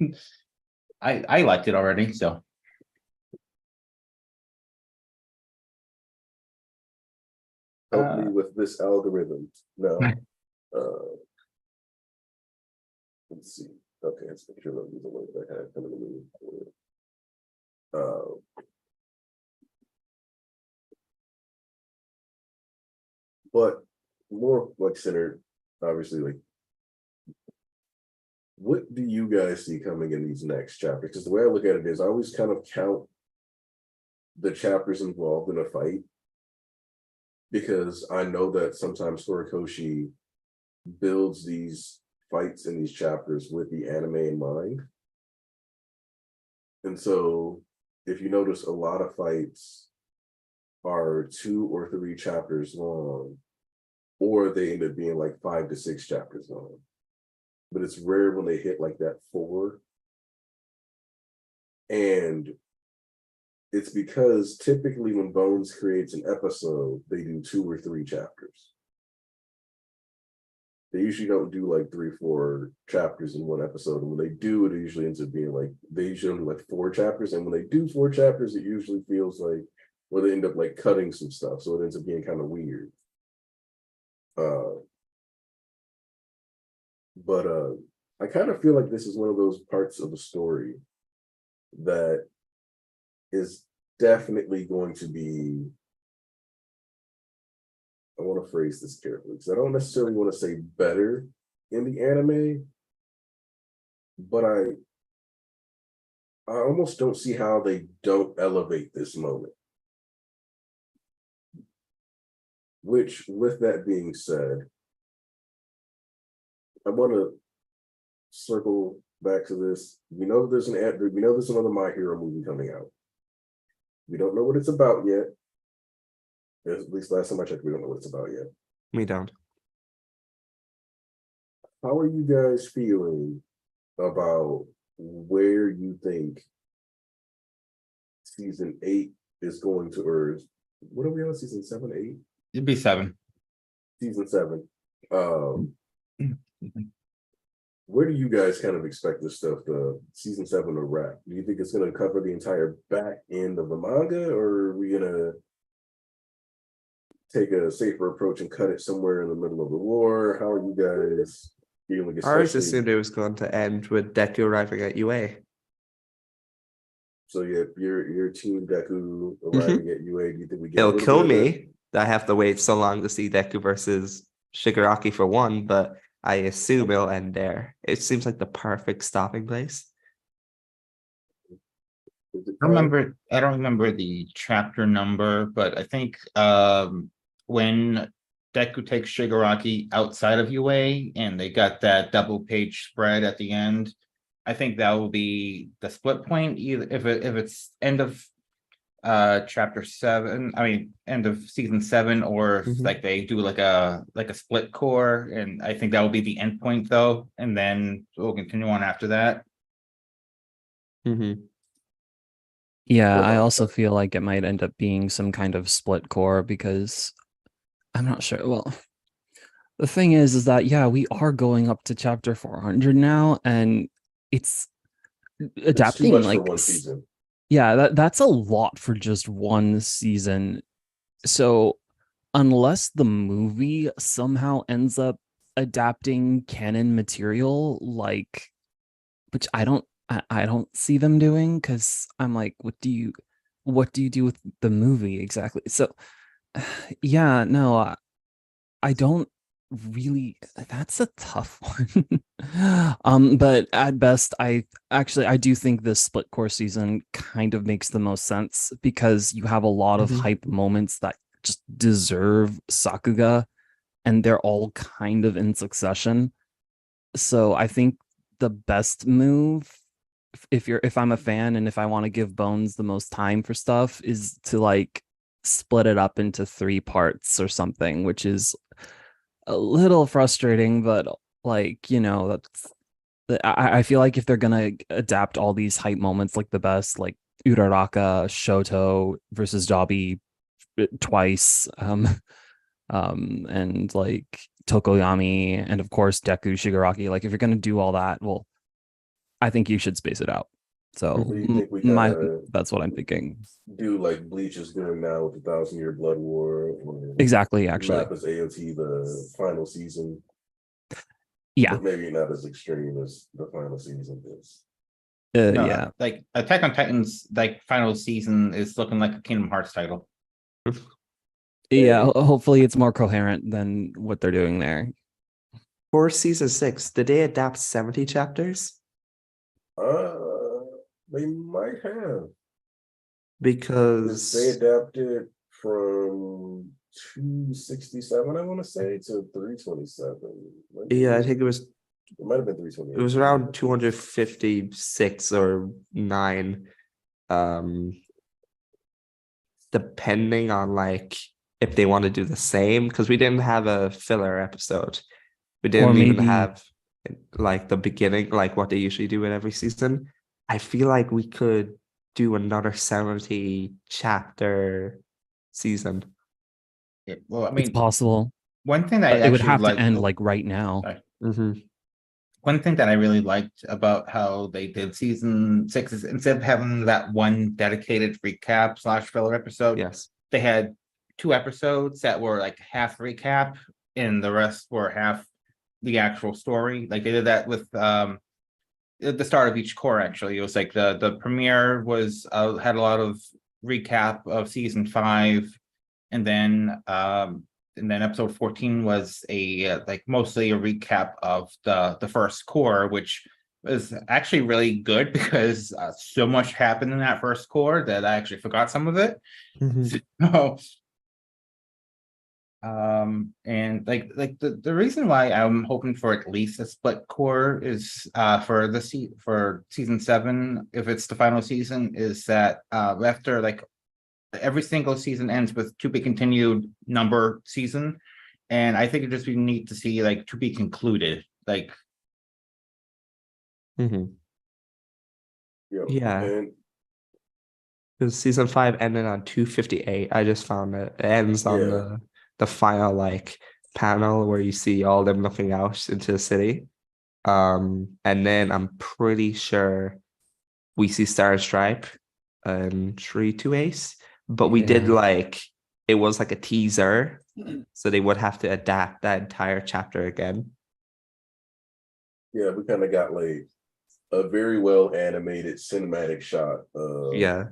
Speaker 4: I liked it already, so.
Speaker 1: Help me with this algorithm. No. Let's see. Okay, let's make sure that these are ones I had coming to me. But more like centered, obviously, like what do you guys see coming in these next chapters? Because the way I look at it is I always kind of count the chapters involved in a fight, because I know that sometimes Horikoshi builds these fights in these chapters with the anime in mind. And so if you notice, a lot of fights are 2 or 3 chapters long, or they end up being like 5 to 6 chapters long. But it's rare when they hit like that 4. And it's because typically when Bones creates an episode, they do 2 or 3 chapters. They usually don't do like 3, 4 chapters in one episode. And when they do, it usually ends up being like, they usually do like 4 chapters. And when they do 4 chapters, it usually feels like, well, they end up like cutting some stuff. So it ends up being kind of weird. But I kind of feel like this is one of those parts of the story that is definitely going to be, I want to phrase this carefully because I don't necessarily want to say better in the anime, but I almost don't see how they don't elevate this moment. Which, with that being said, I want to circle back to this. We know there's another My Hero movie coming out. We don't know what it's about yet. At least last time I checked, we don't know what it's about yet.
Speaker 2: We don't.
Speaker 1: How are you guys feeling about where you think season 8 is going to, or what are we on, season 7, 8?
Speaker 4: It'd be 7.
Speaker 1: Season 7. Where do you guys kind of expect this stuff, the season 7 to wrap? Do you think it's going to cover the entire back end of the manga, or are we going to take a safer approach and cut it somewhere in the middle of the war? How are you guys feeling?
Speaker 2: I always assumed it was going to end with Deku arriving at UA.
Speaker 1: So yeah, your team Deku arriving at UA. Do you think we get?
Speaker 2: It'll kill me that I have to wait so long to see Deku versus Shigaraki for one, but I assume it'll end there. It seems like the perfect stopping place.
Speaker 4: I don't remember the chapter number, but I think when Deku takes Shigaraki outside of UA and they got that double page spread at the end, I think that will be the split point. Either if it's end of chapter 7, I mean end of season 7, or if, like they do like a split core, and I think that will be the end point though, and then we'll continue on after that.
Speaker 3: Yeah, I also feel like it might end up being some kind of split core because I'm not sure. Well, the thing is that, yeah, we are going up to chapter 400 now, and it's adapting
Speaker 1: much
Speaker 3: like
Speaker 1: for one season.
Speaker 3: Yeah, that's a lot for just one season. So unless the movie somehow ends up adapting canon material, like, which I don't see them doing, because I'm like, what do you do with the movie exactly? So yeah, no, I don't really, that's a tough one. But at best, I do think this split core season kind of makes the most sense, because you have a lot of hype moments that just deserve Sakuga, and they're all kind of in succession. So I think the best move, if I'm a fan and if I want to give Bones the most time for stuff, is to like split it up into 3 parts or something, which is a little frustrating, but like, I feel like if they're gonna adapt all these hype moments, like the best, like Uraraka Shoto versus Dabi twice, and like Tokoyami, and of course Deku Shigaraki, like if you're gonna do all that, well, I think you should space it out. So
Speaker 1: Do you think we
Speaker 3: that's what I'm thinking.
Speaker 1: Do like Bleach is doing now with the 1,000-Year Blood War?
Speaker 3: Exactly, actually.
Speaker 1: Map as AOT the final season.
Speaker 3: Yeah.
Speaker 1: But maybe not as extreme as the final season is.
Speaker 4: No,
Speaker 3: Yeah.
Speaker 4: like Attack on Titan's like final season is looking like a Kingdom Hearts title.
Speaker 3: Yeah, hopefully it's more coherent than what they're doing there.
Speaker 2: For season 6, did they adapt 70 chapters?
Speaker 1: They might have.
Speaker 2: Because
Speaker 1: they adapted from 267, I want to say, to 327.
Speaker 2: Yeah, I think it
Speaker 1: might have been 328.
Speaker 2: It was around 256 or 9. Depending on like if they want to do the same, because we didn't have a filler episode. We didn't even have like the beginning, like what they usually do in every season. I feel like we could do another 70 chapter season.
Speaker 4: Yeah, well, I mean,
Speaker 3: it's possible.
Speaker 4: One thing that
Speaker 3: it would have to end like right now.
Speaker 4: One thing that I really liked about how they did season 6 is instead of having that one dedicated recap / filler episode,
Speaker 2: yes,
Speaker 4: they had 2 episodes that were like half recap and the rest were half the actual story. Like they did that with at the start of each core. Actually, it was like the premiere was had a lot of recap of season 5, and then episode 14 was a like mostly a recap of the first core, which was actually really good because so much happened in that first core that I actually forgot some of it. So, and like the reason why I'm hoping for at least a split core is for for season 7, if it's the final season, is that after like every single season ends with to be continued number season, and I think it just be neat to see like to be concluded, like
Speaker 2: Yeah.
Speaker 1: And
Speaker 2: Because season 5 ended on 258. I just found it. It ends on
Speaker 1: Yeah.
Speaker 2: the final like panel where you see all them looking out into the city. And then I'm pretty sure we see Star Stripe and 3 Ace. But we did
Speaker 3: Yeah.
Speaker 2: like it was like a teaser. So they would have to adapt that entire chapter again.
Speaker 1: yeah, we kind of got like a very well animated cinematic shot of
Speaker 2: Yeah.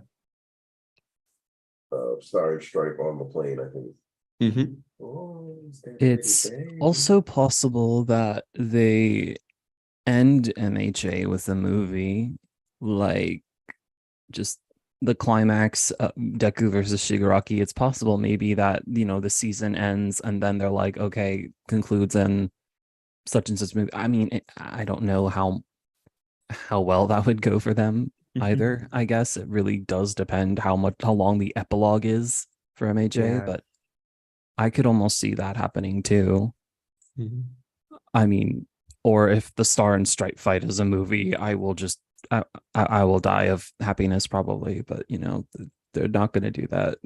Speaker 1: Star Stripe on the plane, I think.
Speaker 2: Mm-hmm.
Speaker 1: Oh, is that
Speaker 3: It's
Speaker 1: everything?
Speaker 3: also possible that they end MHA with a movie, like just the climax, Deku versus Shigaraki. It's possible maybe that, you know, the season ends and then they're like, okay, concludes in such and such movie. I mean, I don't know how well that would go for them either. I guess it really does depend how long the epilogue is for MHA,
Speaker 2: Yeah.
Speaker 3: but I could almost see that happening too.
Speaker 2: Mhm.
Speaker 3: I mean, or if the Star and Stripe fight is a movie, I will just I will die of happiness probably, but you know, they're not going to do that.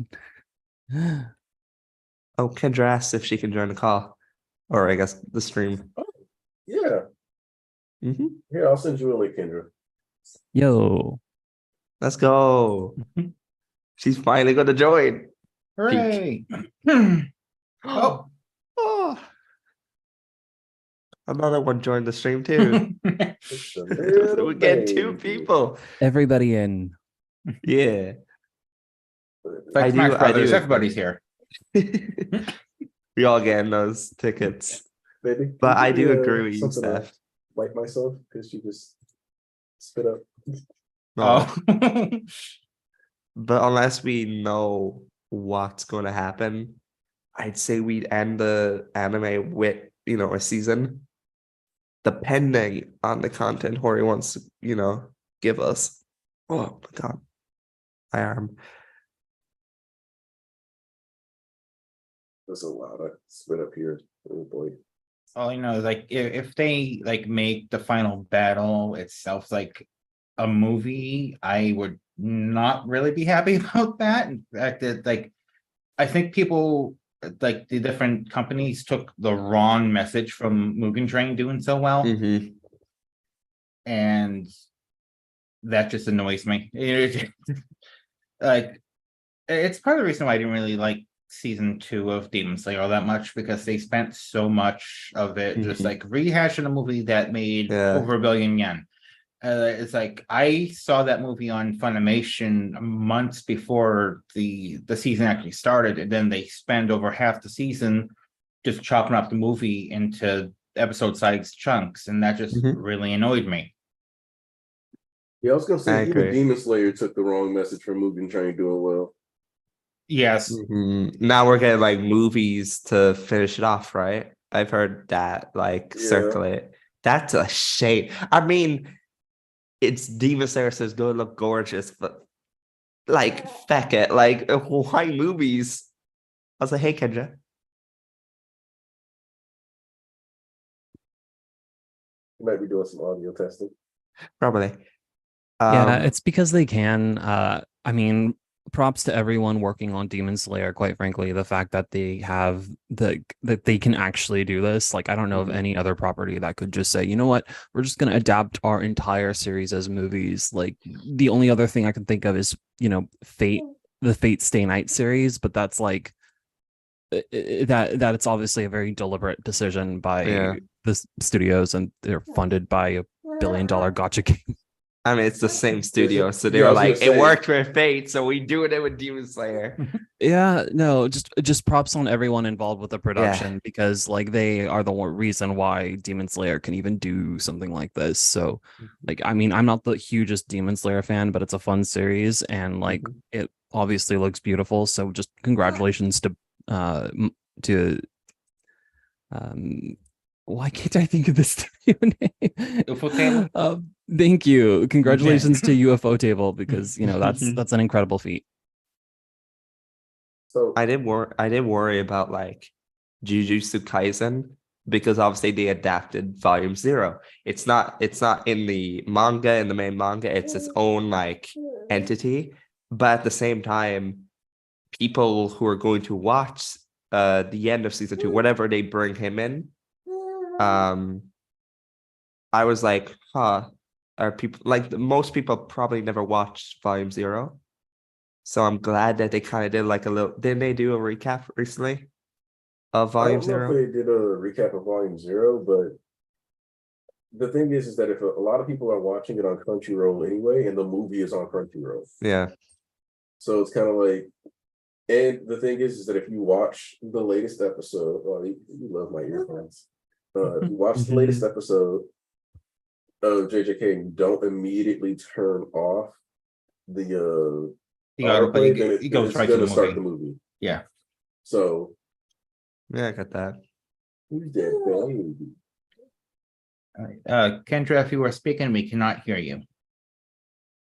Speaker 2: Oh, Kendra asked if she can join the call, or I guess the stream.
Speaker 1: Yeah.
Speaker 2: Mm-hmm.
Speaker 1: Here, I'll send you a link, Kendra.
Speaker 3: Yo,
Speaker 2: Let's go. She's finally going to join.
Speaker 4: hooray! Oh.
Speaker 2: Oh. Another one joined the stream too.
Speaker 1: It's a little
Speaker 2: We get 2
Speaker 1: baby.
Speaker 2: people.
Speaker 3: everybody in.
Speaker 2: Yeah.
Speaker 4: Like
Speaker 2: I
Speaker 4: Smash
Speaker 2: do
Speaker 4: Brothers,
Speaker 2: agree.
Speaker 4: everybody's here.
Speaker 2: We all getting those tickets.
Speaker 1: Baby,
Speaker 2: But
Speaker 1: can
Speaker 2: I
Speaker 1: you
Speaker 2: do
Speaker 1: give me,
Speaker 2: agree with you,
Speaker 1: something to
Speaker 2: Steph.
Speaker 1: wipe myself because you just spit up.
Speaker 2: No.
Speaker 4: Oh.
Speaker 2: But unless we know what's going to happen, I'd say we'd end the anime with, you know, a season, depending on the content Hori wants to, you know, give us. Oh my God. My arm.
Speaker 1: There's a lot of spit up here. Oh boy.
Speaker 4: Oh, you know, like if they like make the final battle itself like a movie, I would not really be happy about that. In fact, like I think people like the different companies took the wrong message from Mugen Train doing so well,
Speaker 2: Mm-hmm.
Speaker 4: and that just annoys me. Like it's part of the reason why I didn't really like season 2 of Demon Slayer all that much, because they spent so much of it just
Speaker 2: Mhm.
Speaker 4: like rehashing a movie that made
Speaker 2: Yeah.
Speaker 4: over 1 billion yen. It's like I saw that movie on Funimation months before the season actually started, and then they spend over half the season just chopping up the movie into episode-sized chunks, and that just
Speaker 2: Mhm.
Speaker 4: really annoyed me.
Speaker 1: Yeah, I was gonna
Speaker 2: I
Speaker 1: say even
Speaker 2: agree.
Speaker 1: Demon Slayer took the wrong message from Mugen Train doing well.
Speaker 4: Yes,
Speaker 2: Mhm. Now we're getting like movies to finish it off, right? I've heard that like
Speaker 1: Yeah.
Speaker 2: circulate. That's a shame. I mean, it's Demon Slayer, so it's gonna look gorgeous, but like feck it, like why movies? I was like, hey Kendra.
Speaker 1: You might be doing some audio testing.
Speaker 2: Probably.
Speaker 3: Yeah, it's because they can. I mean, props to everyone working on Demon Slayer, quite frankly. The fact that they have that they can actually do this. Like, I don't know of
Speaker 2: Mhm.
Speaker 3: any other property that could just say, you know what, we're just gonna adapt our entire series as movies. Like, the only other thing I can think of is, you know, the Fate Stay Night series, but that's like that it's obviously a very deliberate decision by
Speaker 2: Yeah.
Speaker 3: the studios, and they're funded by billion-dollar gotcha game.
Speaker 2: I mean, it's the same studio, so they
Speaker 1: Yeah, I
Speaker 2: were
Speaker 1: was gonna
Speaker 2: like,
Speaker 1: say.
Speaker 2: it worked with Fate, so we doing it with Demon Slayer.
Speaker 3: Yeah, no, just props on everyone involved with the production because like they are the reason why Demon Slayer can even do something like this. So like, I mean, I'm not the hugest Demon Slayer fan, but it's a fun series and like it obviously looks beautiful. So just congratulations to to why can't I think of this studio name?
Speaker 4: UFO Table?
Speaker 3: Thank you. Congratulations to UFO Table because you know that's an incredible feat.
Speaker 1: So
Speaker 2: I did worry about like Jujutsu Kaisen because obviously they adapted Volume 0. It's not in the manga, in the main manga, it's its own like entity. But at the same time, people who are going to watch the end of season 2, whatever they bring him in, I was like, are people like most people probably never watched Volume 0. So I'm glad that they kind of did like a little. Didn't they do a recap recently of
Speaker 1: I
Speaker 2: Volume
Speaker 1: don't know
Speaker 2: 0?
Speaker 1: if they did a recap of Volume 0, but the thing is that if a lot of people are watching it on Crunchyroll anyway, and the movie is on Crunchyroll,
Speaker 2: Yeah.
Speaker 1: so it's kind of like. And the thing is that if you watch the latest episode, well, you love my earphones. If you watch the latest episode of JJK and you don't immediately turn off the autoplay, then
Speaker 4: it goes
Speaker 1: it's
Speaker 4: right to
Speaker 1: gonna
Speaker 4: the
Speaker 1: start the
Speaker 4: movie.
Speaker 1: movie.
Speaker 4: Yeah.
Speaker 1: So
Speaker 2: Yeah, I got that.
Speaker 1: who's that baby?
Speaker 4: Kendra, if you were speaking, we cannot hear you.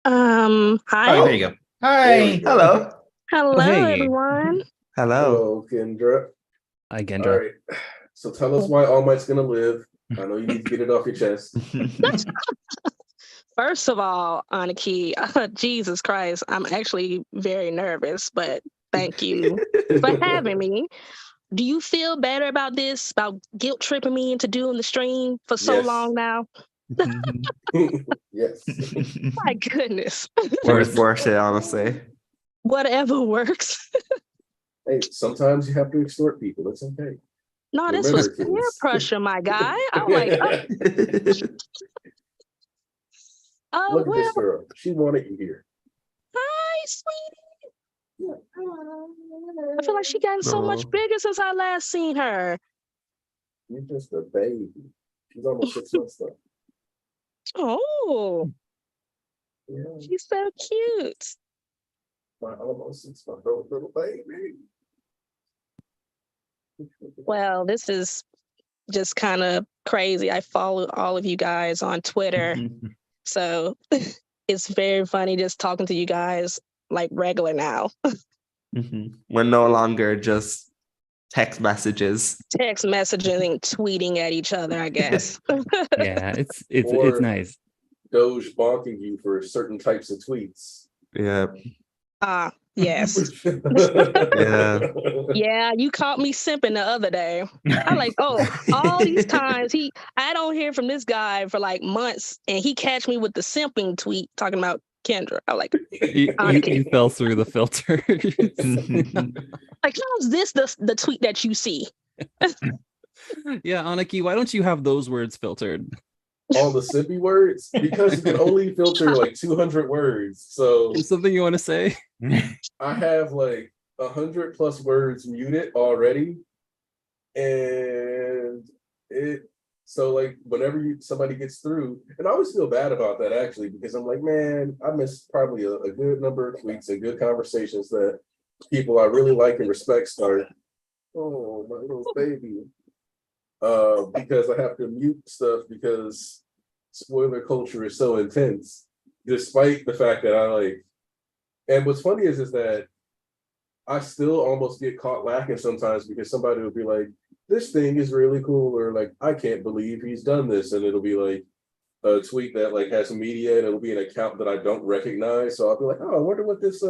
Speaker 5: Hi.
Speaker 4: Oh, there you go.
Speaker 1: There we
Speaker 4: Hi.
Speaker 1: go.
Speaker 2: Hello.
Speaker 5: Hello,
Speaker 3: Hey.
Speaker 5: everyone.
Speaker 2: Hello.
Speaker 1: Hello, Kendra.
Speaker 3: Hi,
Speaker 1: All
Speaker 3: Gendra.
Speaker 1: right. So tell us why All Might's gonna live. I know you need to get it off your chest.
Speaker 5: First of all, Aniki, Jesus Christ, I'm actually very nervous, but thank you for having me. Do you feel better about this, about guilt tripping me into doing the stream for so
Speaker 1: Yes.
Speaker 5: long now?
Speaker 1: Yes.
Speaker 5: My goodness.
Speaker 2: Worth it, honestly.
Speaker 5: Whatever works.
Speaker 1: Hey, sometimes you have to extort people. It's okay.
Speaker 5: No, this was
Speaker 1: Remember,
Speaker 5: peer
Speaker 1: kids.
Speaker 5: pressure, my guy. I'm like,
Speaker 1: Look at this
Speaker 5: well,
Speaker 1: girl. She wanted you here.
Speaker 5: hi, sweetie. I feel like she gotten so much
Speaker 2: No.
Speaker 5: bigger since I last seen her.
Speaker 1: You're just a baby. She's almost 6 months though.
Speaker 5: Oh,
Speaker 1: Yeah,
Speaker 5: she's so cute.
Speaker 1: my almost 6 month old little baby.
Speaker 5: Well, this is just kind of crazy. I follow all of you guys on Twitter. So it's very funny just talking to you guys like regular now.
Speaker 2: We're no longer just text messages.
Speaker 5: Text messaging and tweeting at each other, I guess.
Speaker 3: Yeah, it's
Speaker 1: Or-
Speaker 3: nice.
Speaker 1: Doge bonking you for certain types of tweets.
Speaker 2: Yeah.
Speaker 5: Yes.
Speaker 2: Yeah.
Speaker 5: Yeah, you caught me simping the other day. I'm like, oh, all these times I don't hear from this guy for like months, and he catch me with the simping tweet talking about Kendra. I'm like,
Speaker 3: You fell through the filter.
Speaker 5: like how's this the tweet that you see?
Speaker 3: Yeah, Aniki, why don't you have those words filtered?
Speaker 1: All the simpy words, because you can only filter like 200 words. So
Speaker 3: Something you want to say?
Speaker 1: I have like 100 plus words muted already. And so like whenever somebody gets through, and I always feel bad about that actually, because I'm like, man, I missed probably a good number of tweets and good conversations that people I really like and respect start. Oh, my little baby. Because I have to mute stuff because spoiler culture is so intense, despite the fact that I like. And what's funny is that I still almost get caught lacking sometimes because somebody will be like, this thing is really cool, or like, I can't believe he's done this. And it'll be like a tweet that like has media and it'll be an account that I don't recognize. So I'll be like, oh, I wonder what this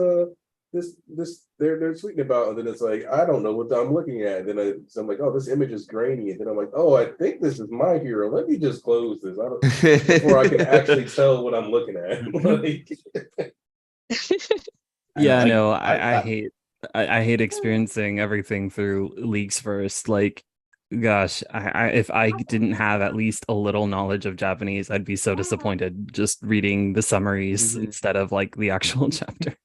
Speaker 1: they're tweeting about. And then it's like, I don't know what I'm looking at. And then I'm like, oh, this image is grainy. And then I'm like, oh, I think this is my hero. Let me just close this. Before I can actually tell what I'm looking at. Like,
Speaker 3: Yeah,
Speaker 4: Like,
Speaker 3: no, I hate experiencing everything through leaks first. Like Gosh, if I didn't have at least a little knowledge of Japanese, I'd be so disappointed just reading the summaries
Speaker 2: Mhm.
Speaker 3: instead of like the actual chapter.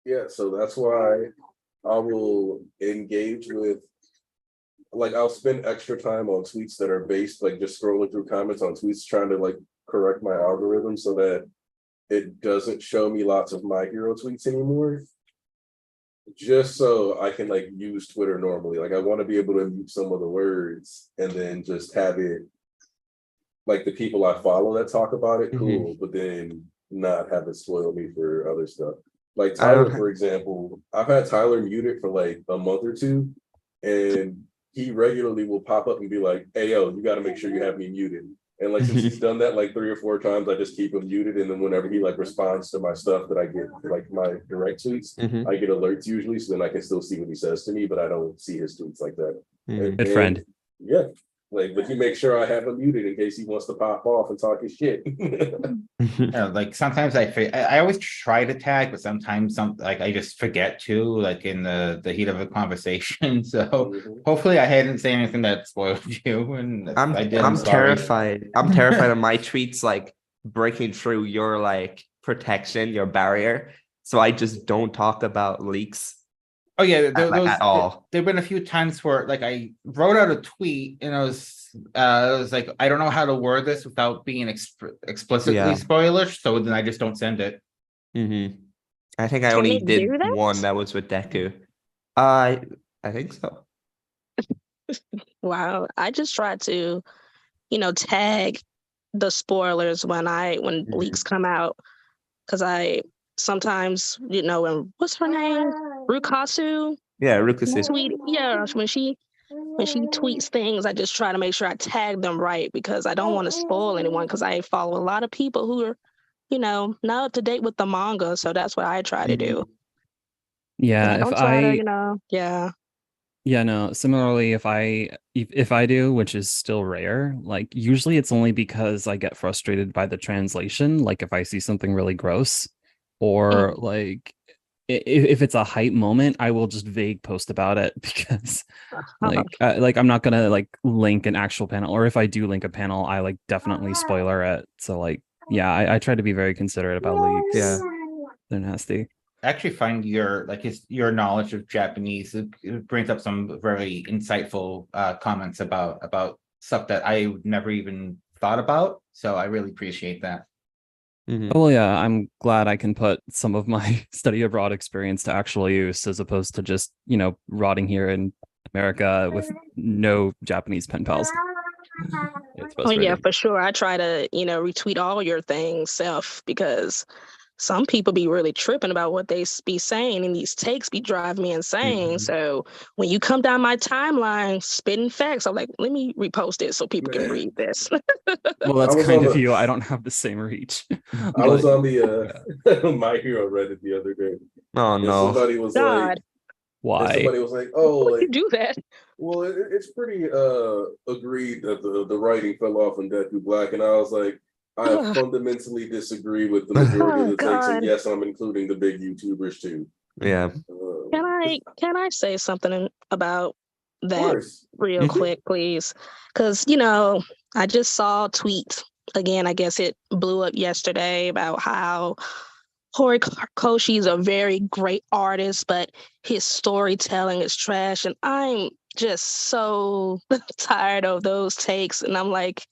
Speaker 1: Yeah, so that's why I will engage with, like, I'll spend extra time on tweets that are based, like just scrolling through comments on tweets, trying to like correct my algorithm so that it doesn't show me lots of My Hero tweets anymore. Just so I can like use Twitter normally. Like I want to be able to mute some of the words and then just have it like the people I follow that talk about it, cool, but then not have it spoil me for other stuff. Like
Speaker 2: I don't
Speaker 1: Tyler, for example, I've had Tyler muted for like a month or two, and he regularly will pop up and be like, "Hey, yo, you got to make sure you have me muted." And like since he's done that like 3 or 4 times, I just keep him muted. And then whenever he like responds to my stuff that I get, like my direct tweets,
Speaker 2: Mhm.
Speaker 1: I get alerts usually, so then I can still see what he says to me, but I don't see his tweets like that.
Speaker 2: Mhm.
Speaker 3: Good friend.
Speaker 1: Yeah. Like, but he makes sure I have him muted in case he wants to pop off and talk his shit.
Speaker 4: Like sometimes I always try to tag, but sometimes like I just forget to, like in the heat of a conversation. So
Speaker 1: Mhm.
Speaker 4: hopefully I hadn't said anything that spoiled you, and if I did, I'm
Speaker 2: I'm
Speaker 4: sorry.
Speaker 2: terrified. I'm terrified of my tweets like breaking through your like protection, your barrier. So I just don't talk about leaks
Speaker 4: Oh yeah,
Speaker 2: at all.
Speaker 4: there've been a few times where like I wrote out a tweet and it was like, I don't know how to word this without being explicitly
Speaker 2: Yeah.
Speaker 4: spoilerish, so then I just don't send it.
Speaker 2: I think I
Speaker 5: Can
Speaker 2: only
Speaker 5: it
Speaker 2: did
Speaker 5: do that?
Speaker 2: one that was with Deku. I think so.
Speaker 5: Wow. I just try to, tag the spoilers when leaks come out. Cause I sometimes, and what's her name? Rukasu
Speaker 2: Yeah, Rukusu.
Speaker 5: tweet. Yeah, when she tweets things, I just try to make sure I tag them right because I don't want to spoil anyone because I follow a lot of people who are, not up to date with the manga. So that's what I try to do.
Speaker 3: Yeah,
Speaker 5: I
Speaker 3: if
Speaker 5: don't try
Speaker 3: I
Speaker 5: to, yeah.
Speaker 3: Yeah, no, similarly, if I do, which is still rare, like usually it's only because I get frustrated by the translation, like if I see something really gross, or like if it's a hype moment, I will just vague post about it because like I'm not gonna like link an actual panel, or if I do link a panel, I like definitely spoiler it. So like yeah, I try to be very considerate about leaks.
Speaker 2: Yeah.
Speaker 3: They're nasty.
Speaker 4: I actually find your knowledge of Japanese, it brings up some very insightful comments about stuff that I would never even thought about. So I really appreciate that.
Speaker 3: Oh, well, yeah, I'm glad I can put some of my study abroad experience to actual use as opposed to just, rotting here in America with no Japanese pen pals. It's
Speaker 5: Oh yeah,
Speaker 3: frustrating.
Speaker 5: for sure. I try to, retweet all your things self because some people be really tripping about what they be saying, and these takes be driving me insane.
Speaker 2: Mhm.
Speaker 5: So when you come down my timeline spitting facts, I'm like, let me repost it so people can read this.
Speaker 3: Well, that's kind of you. I don't have the same reach.
Speaker 1: I was
Speaker 3: But
Speaker 1: on the My Hero Reddit the other day,
Speaker 2: Oh
Speaker 1: and
Speaker 2: no.
Speaker 1: somebody was like,
Speaker 5: God,
Speaker 3: why?
Speaker 1: "Oh,
Speaker 5: would you
Speaker 1: like,
Speaker 5: do that?
Speaker 1: well, it's pretty agreed that the writing fell off in Deku Black," and I was like, "I
Speaker 5: Ugh.
Speaker 1: fundamentally disagree with the majority of
Speaker 5: Oh
Speaker 1: the takes, and
Speaker 5: God.
Speaker 1: yes, I'm including the big YouTubers too."
Speaker 2: Yeah.
Speaker 5: Can I say something about
Speaker 1: Of
Speaker 5: that
Speaker 1: course.
Speaker 5: real
Speaker 2: Mhm.
Speaker 5: quick, please? Because I just saw a tweet again. I guess it blew up yesterday about how Horikoshi is a very great artist, but his storytelling is trash, and I'm just so tired of those takes. And I'm like,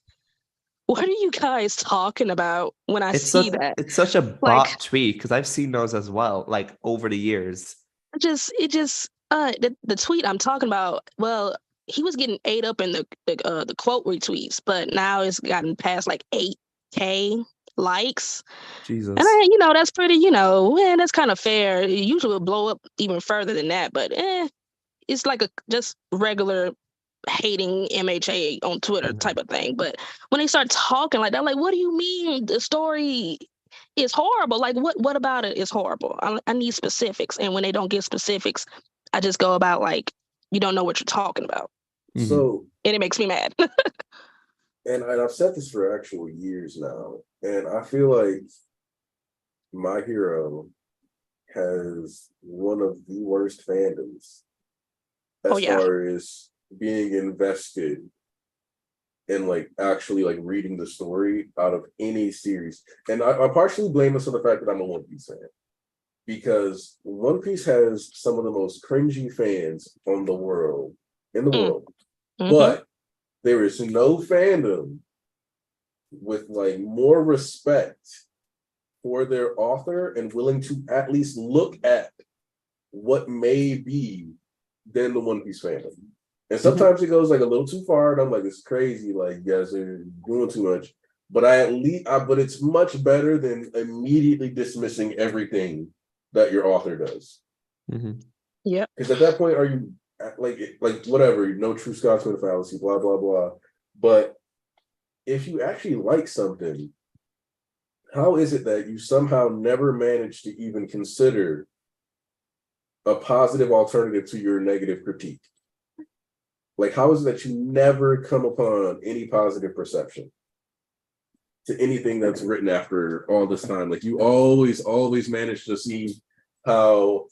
Speaker 5: what are you guys talking about when I see that?
Speaker 2: It's such a
Speaker 5: Like,
Speaker 2: bot tweet because I've seen those as well, like over the years.
Speaker 5: the tweet I'm talking about, well, he was getting ate up in the quote retweets, but now it's gotten past like 8K likes. And
Speaker 2: Jesus.
Speaker 5: that's pretty, that's kind of fair. It usually will blow up even further than that, but it's like a just regular hating MHA on Twitter
Speaker 2: Mhm.
Speaker 5: type of thing. But when they start talking like that, I'm like, what do you mean the story is horrible? Like, what about it is horrible? I need specifics. And when they don't give specifics, I just go about like, you don't know what you're talking about.
Speaker 2: Mhm.
Speaker 1: So,
Speaker 5: And it makes me mad.
Speaker 1: and I've said this for actual years now, and I feel like My Hero has one of the worst fandoms
Speaker 5: Oh,
Speaker 1: as
Speaker 5: yeah.
Speaker 1: far as being invested in like actually like reading the story out of any series. And I partially blame this on the fact that I'm a One Piece fan. Because One Piece has some of the most cringy fans in the world.
Speaker 5: Mhm.
Speaker 1: But there is no fandom with like more respect for their author and willing to at least look at what may be than the One Piece fandom. And sometimes it goes like a little too far, and I'm like, it's crazy, like you guys are doing too much. But but it's much better than immediately dismissing everything that your author does.
Speaker 5: Yeah.
Speaker 1: Because at that point, are you like whatever, no true Scotsman fallacy, blah blah blah. But if you actually like something, how is it that you somehow never managed to even consider a positive alternative to your negative critique? Like, how is it that you never come upon any positive perception to anything that's written after all this time? Like, you always manage to see how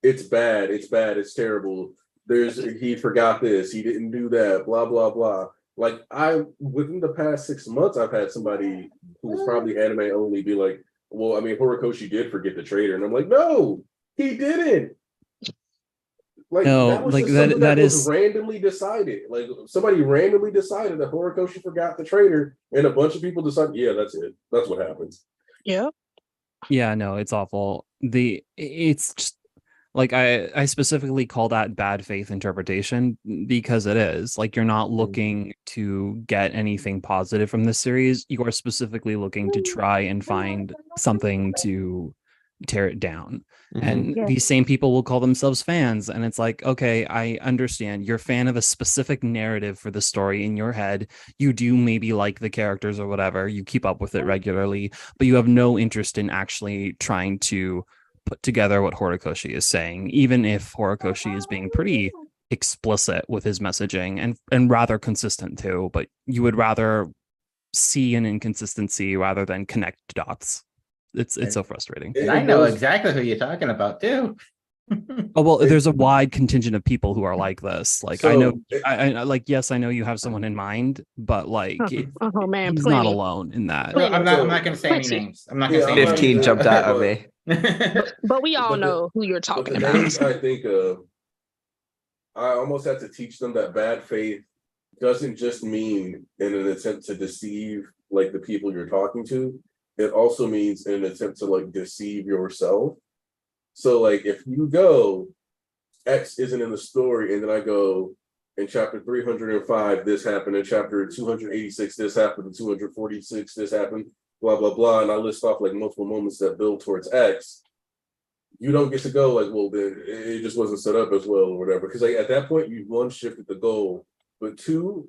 Speaker 1: it's bad, it's terrible. He forgot this, he didn't do that, blah, blah, blah. Like, within the past 6 months, I've had somebody who's probably anime only be like, well, I mean, Horikoshi did forget the traitor. And I'm like, no, he didn't. Like,
Speaker 3: No,
Speaker 1: that was
Speaker 3: like
Speaker 1: just something
Speaker 3: that
Speaker 1: was
Speaker 3: is
Speaker 1: randomly decided. Like, somebody randomly decided that Horikoshi forgot the traitor, and a bunch of people decided, yeah, that's it. That's what happens.
Speaker 5: Yeah.
Speaker 3: yeah, no, it's awful. It's just like I specifically call that bad faith interpretation because it is like you're not looking to get anything positive from this series. You are specifically looking to try and find something to tear it down. And
Speaker 5: Yeah.
Speaker 3: these same people will call themselves fans. And it's like, okay, I understand you're a fan of a specific narrative for the story in your head. You do maybe like the characters or whatever. You keep up with it regularly, but you have no interest in actually trying to put together what Horikoshi is saying, even if Horikoshi is being pretty explicit with his messaging and rather consistent too. But you would rather see an inconsistency rather than connect dots. It's so frustrating.
Speaker 1: It
Speaker 4: I know
Speaker 1: goes-
Speaker 4: exactly who you're talking about too.
Speaker 3: Oh well, there's a wide contingent of people who are like this. Like I know,
Speaker 1: So,
Speaker 3: I like yes, I know you have someone in mind, but like
Speaker 5: Oh man,
Speaker 3: he's not
Speaker 5: plenty.
Speaker 3: alone in that.
Speaker 5: Plenty.
Speaker 4: I'm not going to say any
Speaker 5: Plenty.
Speaker 4: names. I'm not going to
Speaker 1: Yeah,
Speaker 4: say
Speaker 1: I'm not
Speaker 4: any
Speaker 2: 15
Speaker 4: names.
Speaker 2: jumped out at me.
Speaker 5: But we all
Speaker 1: But the-
Speaker 5: know who you're
Speaker 1: But
Speaker 5: talking
Speaker 1: the
Speaker 5: about.
Speaker 1: names I think of, I almost have to teach them that bad faith doesn't just mean in an attempt to deceive like the people you're talking to. It also means in an attempt to like deceive yourself. So like if you go, X isn't in the story, and then I go in chapter 305, this happened, in chapter 286, this happened, in 246, this happened, blah, blah, blah. And I list off like multiple moments that build towards X. You don't get to go like, well, then it just wasn't set up as well or whatever. Because like at that point, you've one shifted the goal, but two,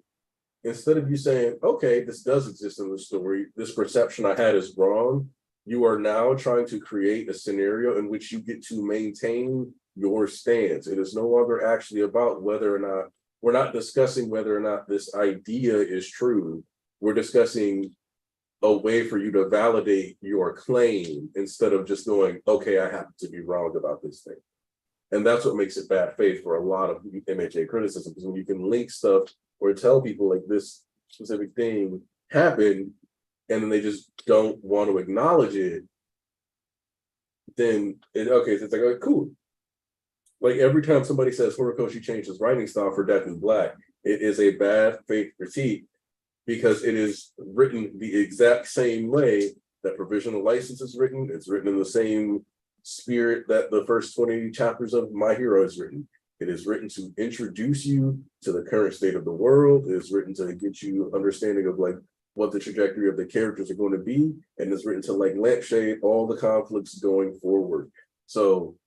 Speaker 1: instead of you saying, okay, this does exist in the story, this perception I had is wrong, you are now trying to create a scenario in which you get to maintain your stance. It is no longer actually about whether or not, we're not discussing whether or not this idea is true. We're discussing a way for you to validate your claim instead of just going, okay, I happen to be wrong about this thing. And that's what makes it bad faith for a lot of MHA criticism, because when you can link stuff or tell people like this specific thing happened, and then they just don't want to acknowledge it, then it's like, oh, cool. Like every time somebody says Horikoshi changed his writing style for Deku Black, it is a bad faith critique because it is written the exact same way that Provisional License is written. It's written in the same spirit that the first 20 chapters of My Hero is written. It is written to introduce you to the current state of the world. It is written to get you understanding of like what the trajectory of the characters are going to be. And it's written to like lampshade all the conflicts going forward. So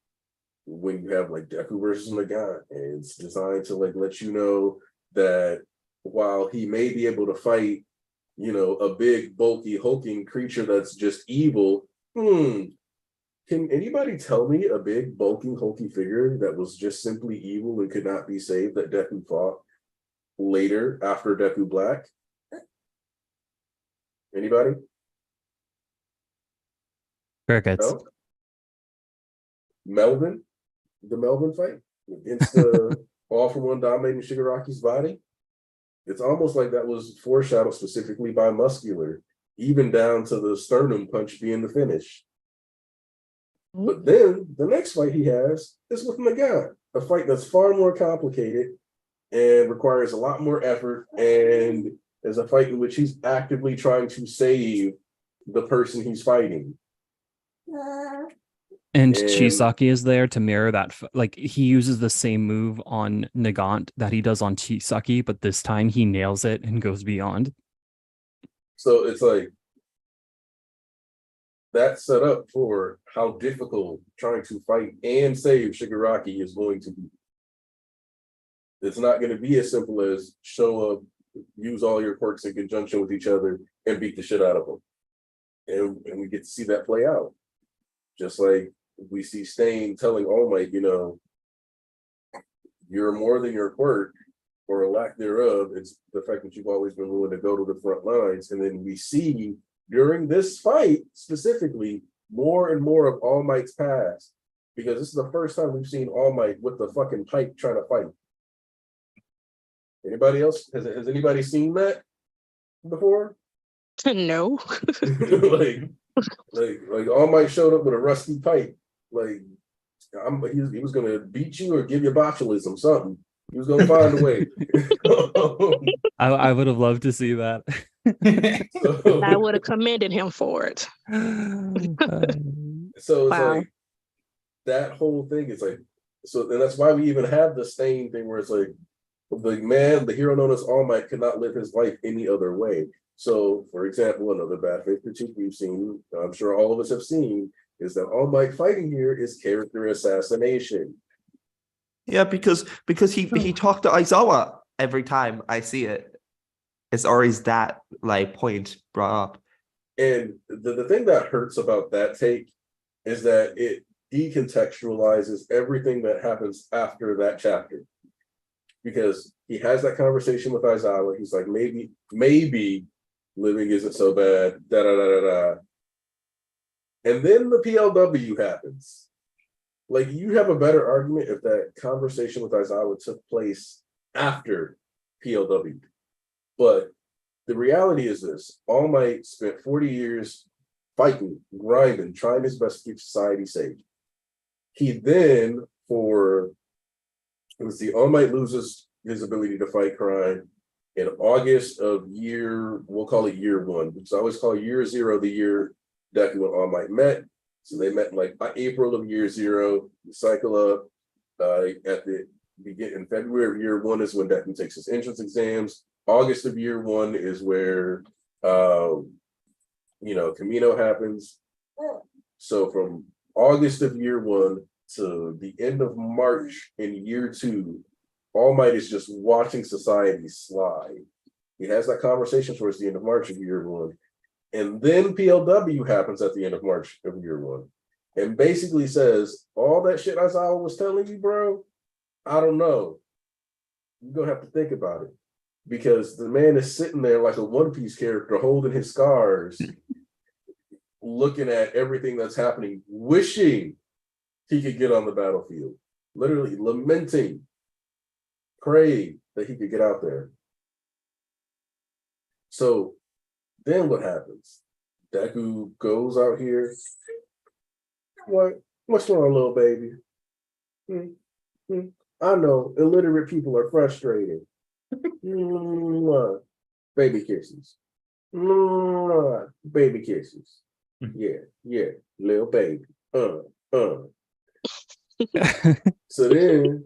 Speaker 1: when you have like Deku versus Nagant, and it's designed to like let you know that while he may be able to fight, you know, a big, bulky, hulking creature that's just evil, can anybody tell me a big, bulking, hulky figure that was just simply evil and could not be saved that Deku fought later after Deku Black? Anybody?
Speaker 3: Crickets.
Speaker 1: No? Melvin? The Melvin fight against the All for One dominating Shigaraki's body. It's almost like that was foreshadowed specifically by Muscular, even down to the sternum punch being the finish. But then the next fight he has is with Nagant, a fight that's far more complicated and requires a lot more effort, and is a fight in which he's actively trying to save the person he's fighting.
Speaker 3: And Chisaki is there to mirror that. Like, he uses the same move on Nagant that he does on Chisaki, but this time he nails it and goes beyond.
Speaker 1: So it's like that's set up for how difficult trying to fight and save Shigaraki is going to be. It's not going to be as simple as show up, use all your quirks in conjunction with each other, and beat the shit out of them. And we get to see that play out. Just like we see Stain telling All Might, you know, you're more than your quirk, or a lack thereof. It's the fact that you've always been willing to go to the front lines. And then we see during this fight specifically more and more of All Might's past, because this is the first time we've seen All Might with the fucking pipe trying to fight. Anybody else? Has anybody seen that before?
Speaker 5: No.
Speaker 1: like All Might showed up with a rusty pipe. Like he was gonna beat you or give you botulism, something. He was gonna find a way.
Speaker 3: I would have loved to see that.
Speaker 5: I would have commended him for it.
Speaker 1: So it's
Speaker 5: Wow.
Speaker 1: like that whole thing is like, so, and that's why we even have the Stain thing where it's like the hero known as All Might could not live his life any other way. So, for example, another bad faith critique we've seen, I'm sure all of us have seen, is that All Might fighting here is character assassination.
Speaker 2: Yeah, because he talked to Aizawa every time I see it. It's always that like point brought up.
Speaker 1: And the thing that hurts about that take is that it decontextualizes everything that happens after that chapter. Because he has that conversation with Aizawa. He's like, maybe living isn't so bad, da da da da da. And then the PLW happens. Like, you have a better argument if that conversation with Aizawa took place after PLW. But the reality is this: All Might spent 40 years fighting, grinding, trying his best to keep society safe. He then, All Might loses his ability to fight crime in August of we'll call it year one, because I always call year zero the year Deku and All Might met. So they met like by April of year zero, cycle up. At the in February of year one is when Deku takes his entrance exams. August of year one is where Camino happens. So from August of year one to the end of March in year two, All Might is just watching society slide. He has that conversation towards the end of March of year one. And then PLW happens at the end of March of year one. And basically says, all that shit Aizawa was telling you, bro, I don't know. You're going to have to think about it. Because the man is sitting there like a One Piece character holding his scars, looking at everything that's happening, wishing he could get on the battlefield, literally lamenting, praying that he could get out there. So then what happens? Deku goes out here. What's wrong, little baby? I know illiterate people are frustrated. Baby kisses. Baby kisses. Yeah, little baby. So then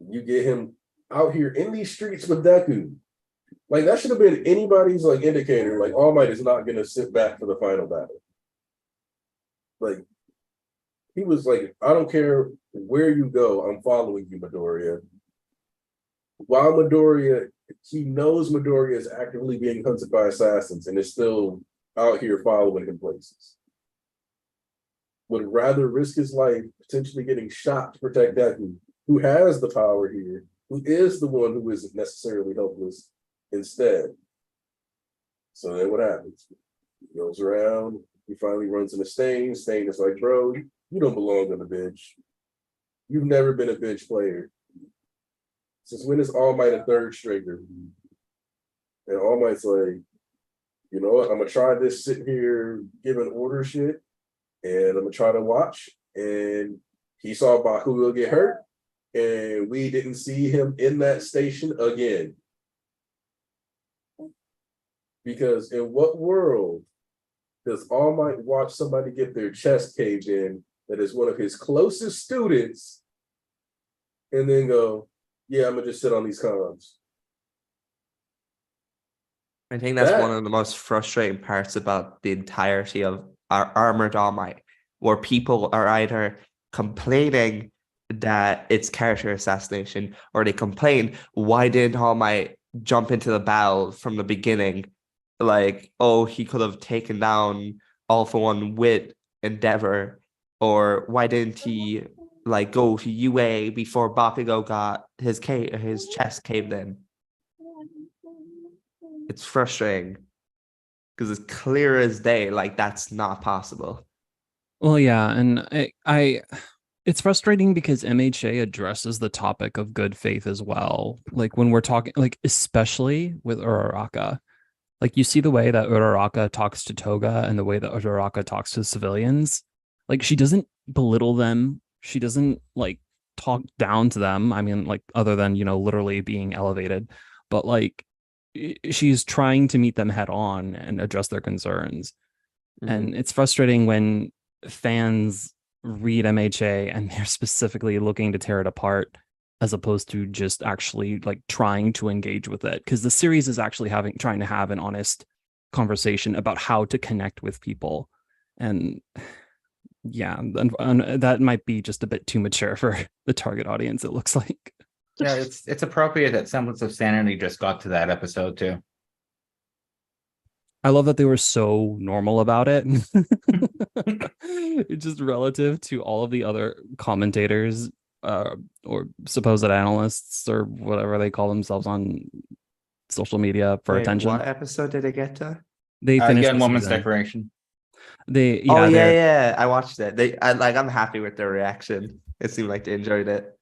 Speaker 1: you get him out here in these streets with Deku. Like, that should have been anybody's like indicator. Like, All Might is not gonna sit back for the final battle. Like, he was like, I don't care where you go, I'm following you, Midoriya. While Midoriya, he knows Midoriya is actively being hunted by assassins and is still out here following him places. Would rather risk his life potentially getting shot to protect Deku, who has the power here, who is the one who isn't necessarily helpless, instead. So then what happens? He goes around, he finally runs into Stain. Stain is like, bro, you don't belong on the bench. you've never been a bench player. Since when is All Might a third stringer? And All Might's like, you know what? I'm gonna try this sitting here giving order shit, and I'm gonna try to watch. And he saw Bakugo get hurt, and we didn't see him in that station again. Because in what world does All Might watch somebody get their chest caved in that is one of his closest students, and then go, yeah, I'm gonna just sit on these comms?
Speaker 2: I think that's one of the most frustrating parts about the entirety of our Armored All Might, where people are either complaining that it's character assassination, or they complain, why didn't All Might jump into the battle from the beginning? Like, oh, he could have taken down All for One with Endeavor, or why didn't he like go to UA before Bakugo got his chest caved in? It's frustrating because it's clear as day, like that's not possible.
Speaker 3: Well, yeah, and I it's frustrating because MHA addresses the topic of good faith as well. Like when we're talking, like especially with Uraraka, like you see the way that Uraraka talks to Toga and the way that Uraraka talks to civilians. Like she doesn't belittle them. She doesn't like talk down to them. I mean, like other than, you know, literally being elevated, but like she's trying to meet them head on and address their concerns. And it's frustrating when fans read MHA and they're specifically looking to tear it apart as opposed to just actually like trying to engage with it, because the series is actually trying to have an honest conversation about how to connect with people. And yeah, and that might be just a bit too mature for the target audience, it looks like.
Speaker 4: Yeah, it's appropriate that Semblance of Sanity just got to that episode too.
Speaker 3: I love that they were so normal about it. It's just relative to all of the other commentators or supposed analysts or whatever they call themselves on social media for attention.
Speaker 2: What episode did it get to?
Speaker 3: They finished
Speaker 4: Young
Speaker 3: the
Speaker 4: Woman's
Speaker 3: season.
Speaker 4: Declaration.
Speaker 2: I watched it. I'm happy with their reaction. It seemed like they enjoyed it.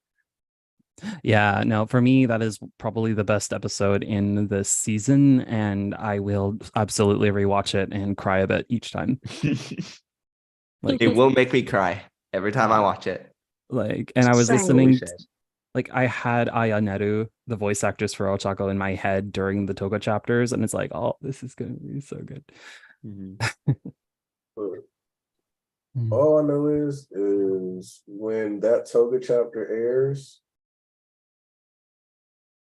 Speaker 3: Yeah, no, for me, that is probably the best episode in this season, and I will absolutely rewatch it and cry a bit each time. Like
Speaker 2: It will make me cry every time I watch it.
Speaker 3: Like, and I was
Speaker 5: Same.
Speaker 3: listening, like I had Aya Neru, the voice actress for Ochako, in my head during the Toga chapters, and it's like, oh, this is gonna be so good.
Speaker 1: All I know is when that Toga chapter airs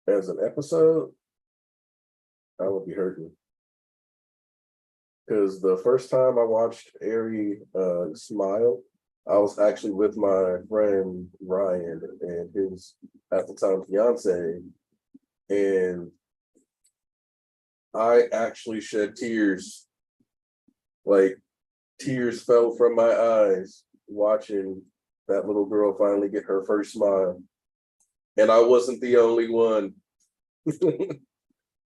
Speaker 1: as an episode, I will be hurting. Because the first time I watched Eri smile, I was actually with my friend Ryan and his, at the time, fiance, and I actually shed tears. Like, tears fell from my eyes watching that little girl finally get her first smile. And I wasn't the only one.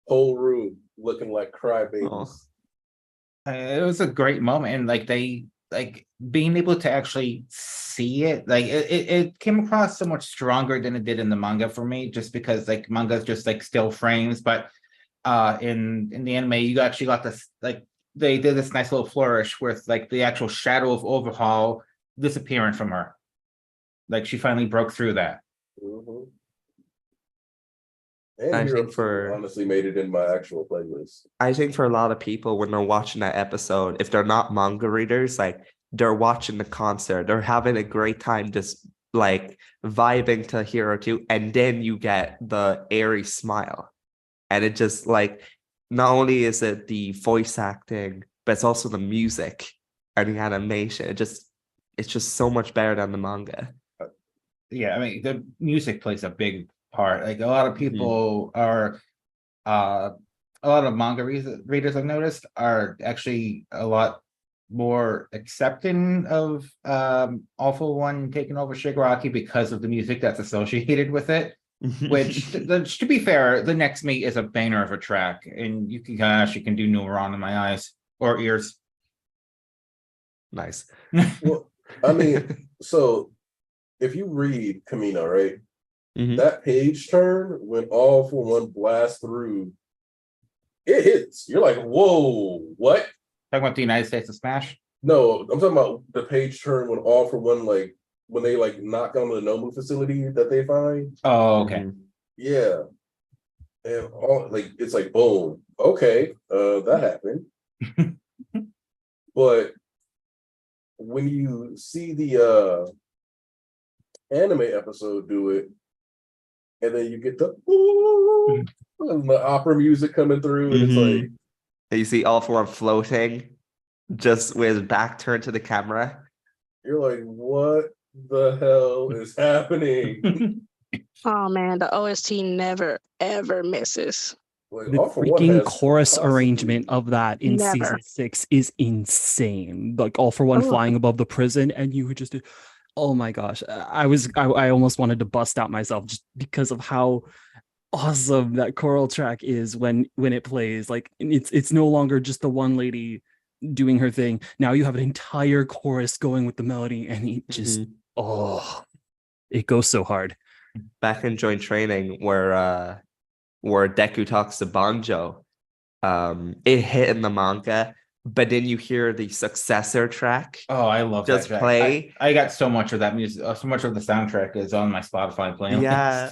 Speaker 1: Whole room looking like crybabies.
Speaker 4: It was a great moment, and like they like being able to actually see it, like it came across so much stronger than it did in the manga for me, just because like manga is just like still frames, but in the anime you actually got this, like they did this nice little flourish with like the actual shadow of Overhaul disappearing from her. Like she finally broke through that.
Speaker 1: And
Speaker 2: I
Speaker 1: Hero
Speaker 2: think for
Speaker 1: honestly made it in my actual playlist.
Speaker 2: I think for a lot of people, when they're watching that episode, if they're not manga readers, like they're watching the concert, they're having a great time just like vibing to Hero 2, and then you get the airy smile. And it just like, not only is it the voice acting, but it's also the music and the animation. It's just so much better than the manga.
Speaker 4: Yeah, I mean the music plays a big part. Like a lot of people are a lot of manga readers I've noticed are actually a lot more accepting of Awful One taking over Shigaraki because of the music that's associated with it. Which to be fair, the next meet is a banger of a track, and you can actually can do Neuron in my eyes or ears.
Speaker 2: Nice.
Speaker 1: Well, I mean, so if you read Kamino, right,
Speaker 2: Mhm.
Speaker 1: that page turn when All for One blasts through, it hits. You're like, whoa, what?
Speaker 4: Talking about the United States of Smash.
Speaker 1: No, I'm talking about the page turn when All for One, like when they like knock on the Nomu facility that they find.
Speaker 4: Oh, okay.
Speaker 2: Mhm.
Speaker 1: Yeah. And all like it's like boom. Okay, that happened. But when you see the anime episode do it, and then you get the ooh, and the opera music coming through, and it's
Speaker 2: Mhm.
Speaker 1: like
Speaker 2: And you see All for One floating, just with his back turned to the camera.
Speaker 1: you're like, what the hell is happening?
Speaker 5: Oh man, the OST never ever misses.
Speaker 1: Like
Speaker 3: The
Speaker 1: All for One
Speaker 3: freaking
Speaker 1: has
Speaker 3: chorus
Speaker 1: possibly
Speaker 3: arrangement of that in
Speaker 5: Never.
Speaker 3: season 6 is insane. Like All for One
Speaker 5: Oh.
Speaker 3: flying above the prison, and you would just, oh my gosh, I almost wanted to bust out myself just because of how awesome that choral track is when it plays. Like it's no longer just the one lady doing her thing. Now you have an entire chorus going with the melody, and it just
Speaker 2: Mhm.
Speaker 3: it goes so hard.
Speaker 2: Back in Joint Training, where Deku talks to Banjo, it hit in the manga, but then you hear the successor track
Speaker 4: Oh, I love
Speaker 2: just
Speaker 4: that track.
Speaker 2: play.
Speaker 4: I got so much of that music. So much of the soundtrack is on my Spotify playlist.
Speaker 2: Yeah.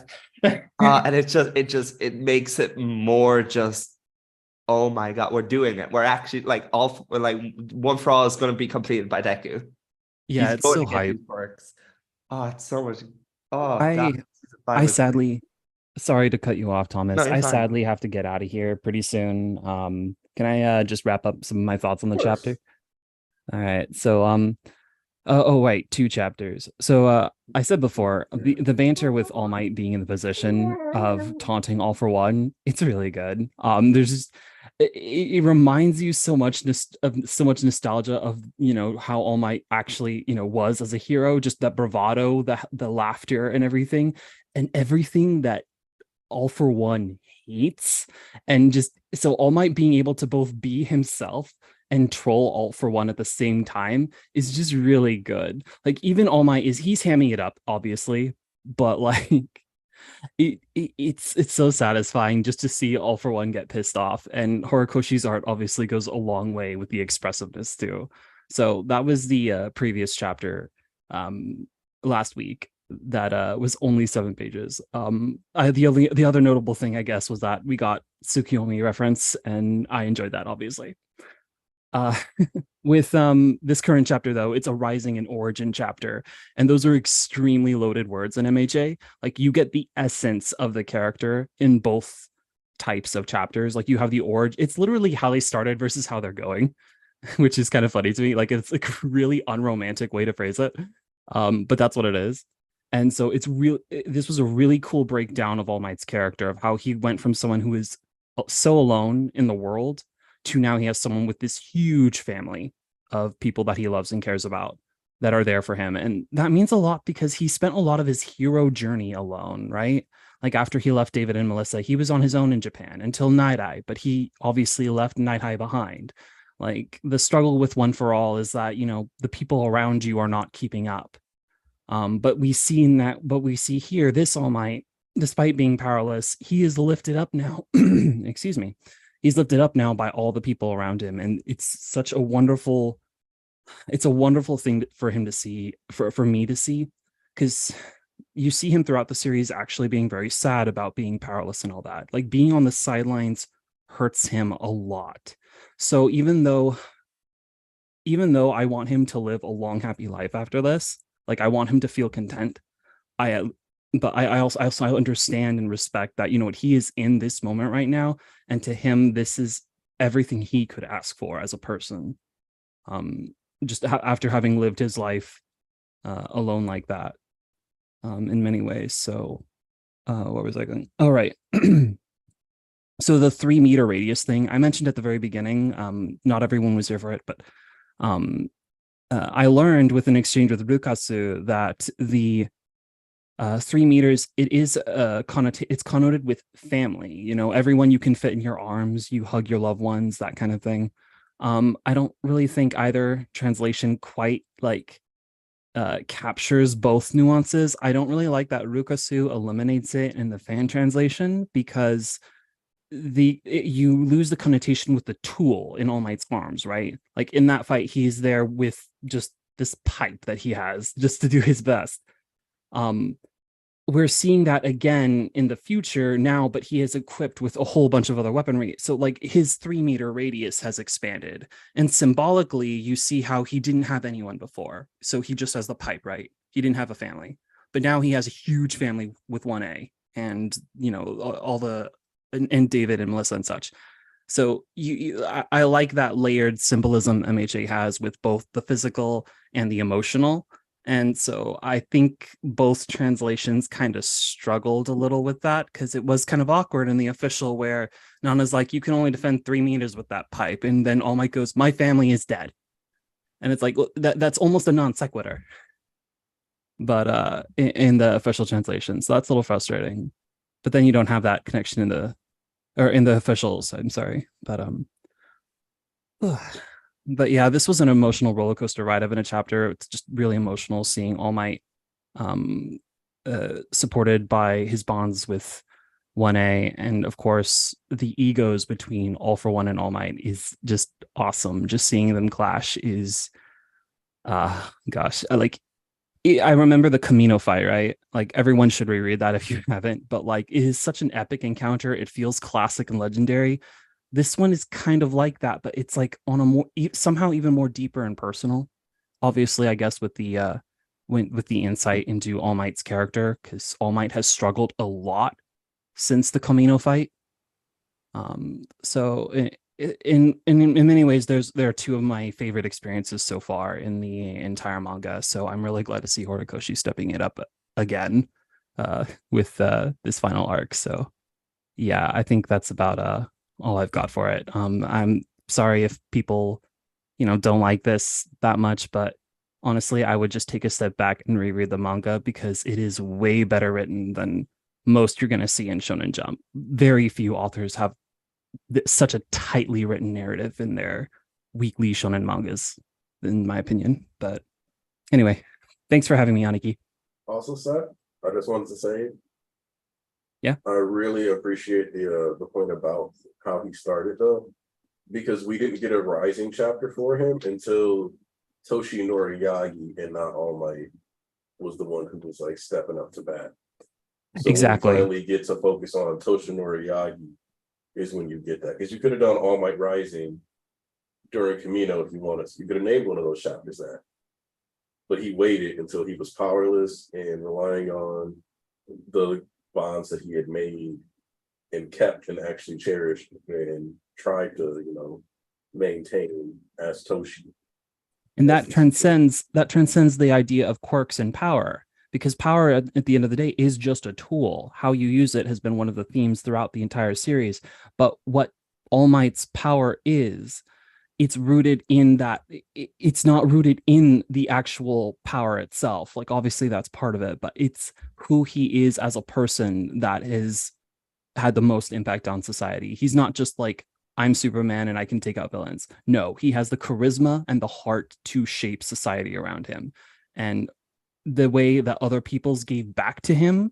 Speaker 2: And it makes it more just, oh my god, we're doing it. We're actually like One for All is going to be completed by Deku.
Speaker 3: Yeah,
Speaker 2: He's
Speaker 3: it's
Speaker 2: going
Speaker 3: so
Speaker 2: to get
Speaker 3: hype.
Speaker 2: these works. Oh, it's so much. Oh
Speaker 3: I
Speaker 2: god, season 5
Speaker 3: I
Speaker 2: is great.
Speaker 3: sadly, sorry to cut you off, Thomas.
Speaker 2: No, you're
Speaker 3: I
Speaker 2: fine.
Speaker 3: sadly have to get out of here pretty soon. Can I just wrap up some of my thoughts on the
Speaker 1: Of course.
Speaker 3: chapter? All right. So oh wait, 2 chapters. So I said before, the banter with All Might being in the position of taunting All for One, it's really good. There's just it reminds you so much of so much nostalgia of, you know, how All Might actually, you know, was as a hero, just that bravado, the laughter and everything that All for One hates. And just so All Might being able to both be himself and troll All for One at the same time is just really good. Like even All Might he's hamming it up, obviously, but like it's so satisfying just to see All for One get pissed off. And Horikoshi's art obviously goes a long way with the expressiveness too. So that was the previous chapter last week that was only 7 pages. The other notable thing, I guess, was that we got Tsukiyomi reference, and I enjoyed that, obviously. Uh, with this current chapter, though, it's a rising and origin chapter, and those are extremely loaded words in MHA. Like you get the essence of the character in both types of chapters. Like you have the origin; it's literally how they started versus how they're going, which is kind of funny to me. Like it's like a really unromantic way to phrase it, but that's what it is. And so it's real. This was a really cool breakdown of All Might's character, of how he went from someone who is so alone in the world to now he has someone with this huge family of people that he loves and cares about that are there for him. And that means a lot because he spent a lot of his hero journey alone, right? Like after he left David and Melissa, he was on his own in Japan until Night Eye, but he obviously left Night Eye behind. Like the struggle with One for All is that, you know, the people around you are not keeping up. But we see here, this All Might, despite being powerless, he is lifted up now. Excuse me. He's lifted up now by all the people around him. And it's a wonderful thing for him to see, for me to see, because you see him throughout the series actually being very sad about being powerless and all that. Like being on the sidelines hurts him a lot. So even though I want him to live a long, happy life after this, like I want him to feel content. But I also understand and respect that, you know what, he is in this moment right now, and to him this is everything he could ask for as a person. Just after having lived his life alone like that, in many ways. So, what was I going? Oh, right. So the 3-meter radius thing I mentioned at the very beginning. Not everyone was here for it, but I learned with an exchange with Rukatsu that the 3 meters, it's connoted with family. You know, everyone you can fit in your arms, you hug your loved ones, that kind of thing. I don't really think either translation quite like captures both nuances. I don't really like that Rukasu eliminates it in the fan translation because you lose the connotation with the tool in All Might's arms, right? Like in that fight, he's there with just this pipe that he has just to do his best. We're seeing that again in the future now, but he is equipped with a whole bunch of other weaponry. So like his 3-meter radius has expanded, and symbolically you see how he didn't have anyone before. So he just has the pipe, right? He didn't have a family, but now he has a huge family with 1A and, you know, all the, and David and Melissa and such. So I like that layered symbolism MHA has with both the physical and the emotional. And so I think both translations kind of struggled a little with that because it was kind of awkward in the official where Nana's like, you can only defend 3 meters with that pipe. And then All Might goes, my family is dead. And it's like, well, that's almost a non sequitur. But in the official translation. So that's a little frustrating. But then you don't have that connection in the officials. I'm sorry. But yeah, this was an emotional roller coaster ride. I've been a chapter. It's just really emotional seeing All Might supported by his bonds with 1A. And of course, the egos between All for One and All Might is just awesome. Just seeing them clash is, gosh, I remember the Camino fight, right? Like everyone should reread that if you haven't, but like it is such an epic encounter. It feels classic and legendary. This one is kind of like that, but it's like on a more somehow even more deeper and personal. Obviously, I guess with the insight into All Might's character, because All Might has struggled a lot since the Camino fight. So in many ways, there are 2 of my favorite experiences so far in the entire manga. So I'm really glad to see Horikoshi stepping it up again with this final arc. So yeah, I think that's about all I've got for it. I'm sorry if people, you know, don't like this that much, but honestly, I would just take a step back and reread the manga because it is way better written than most you're going to see in Shonen Jump. Very few authors have such a tightly written narrative in their weekly shonen mangas, in my opinion. But anyway, thanks for having me, Aniki.
Speaker 1: Also, Seth, I just wanted to say,
Speaker 3: yeah,
Speaker 1: I really appreciate the point about how he started though, because we didn't get a rising chapter for him until Toshi Noriyagi and not All Might was the one who was like stepping up to bat. So
Speaker 3: exactly.
Speaker 1: when we finally get to focus on Toshi Noriyagi is when you get that, because you could have done All Might Rising during Camino if you wanted to. You could have named one of those chapters that, but he waited until he was powerless and relying on the bonds that he had made and kept and actually cherished and tried to, you know, maintain as Toshi.
Speaker 3: And that transcends the idea of quirks and power, because power at the end of the day is just a tool. How you use it has been one of the themes throughout the entire series. But what All Might's power is, it's rooted in that. It's not rooted in the actual power itself. Like obviously that's part of it, but it's who he is as a person that has had the most impact on society. He's not just like, I'm Superman and I can take out villains. No, he has the charisma and the heart to shape society around him. And the way that other people's gave back to him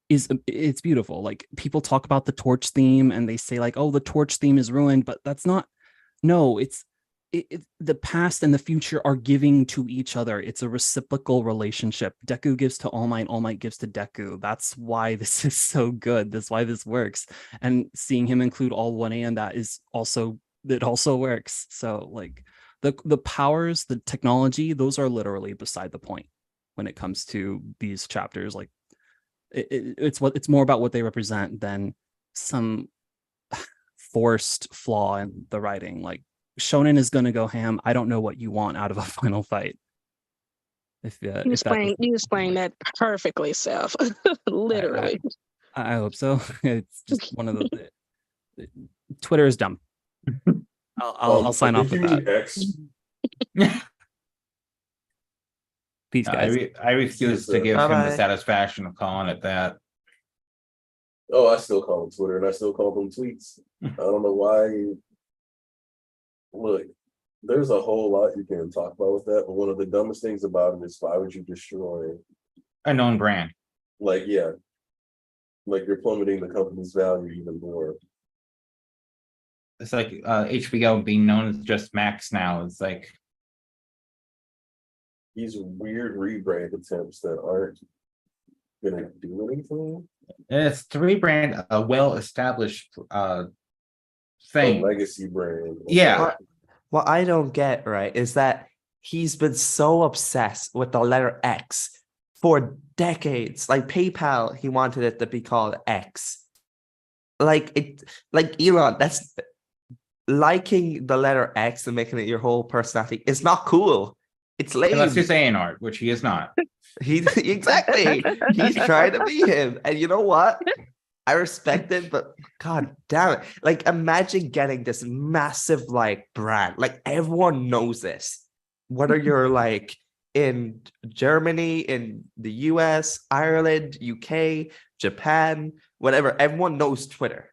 Speaker 3: it's beautiful. Like people talk about the Torch theme and they say like, oh, the Torch theme is ruined, but that's not, no, it's the past and the future are giving to each other. It's a reciprocal relationship. Deku gives to All Might gives to Deku. That's why this is so good. That's why this works. And seeing him include all 1A in that is also, it also works. So like the powers, the technology, those are literally beside the point when it comes to these chapters. Like it's more about what they represent than some forced flaw in the writing. Like Shonen is going to go ham. I don't know what you want out of a final fight.
Speaker 5: You explained that perfectly, Seth. Literally.
Speaker 3: I hope so. It's just one of the Twitter is dumb. I'll sign off with that.
Speaker 1: X?
Speaker 3: Peace, guys.
Speaker 4: I refuse to give him
Speaker 2: Bye-bye.
Speaker 4: the satisfaction of calling it that.
Speaker 1: Oh, I still call them Twitter and I still call them tweets. I don't know why. Look, There's a whole lot you can talk about with that, but one of the dumbest things about it is why would you destroy,
Speaker 4: A known brand.
Speaker 1: like, yeah, like you're plummeting the company's value even more.
Speaker 4: It's like HBO being known as just Max now. It's like
Speaker 1: These weird rebrand attempts that aren't gonna do anything.
Speaker 4: it's to rebrand a well-established
Speaker 1: A
Speaker 4: thing.
Speaker 1: legacy brand.
Speaker 4: Yeah.
Speaker 2: What I don't get, right, is that he's been so obsessed with the letter X for decades. Like PayPal, he wanted it to be called X. Like Elon, that's liking the letter X and making it your whole personality is not cool. It's lame.
Speaker 4: Unless you're saying art, which he is not.
Speaker 2: Exactly. He's trying to be him. And you know what? I respect it, but god damn it. Like imagine getting this massive like brand. Like everyone knows this. Whether you're like in Germany, in the US, Ireland, UK, Japan, whatever, everyone knows Twitter.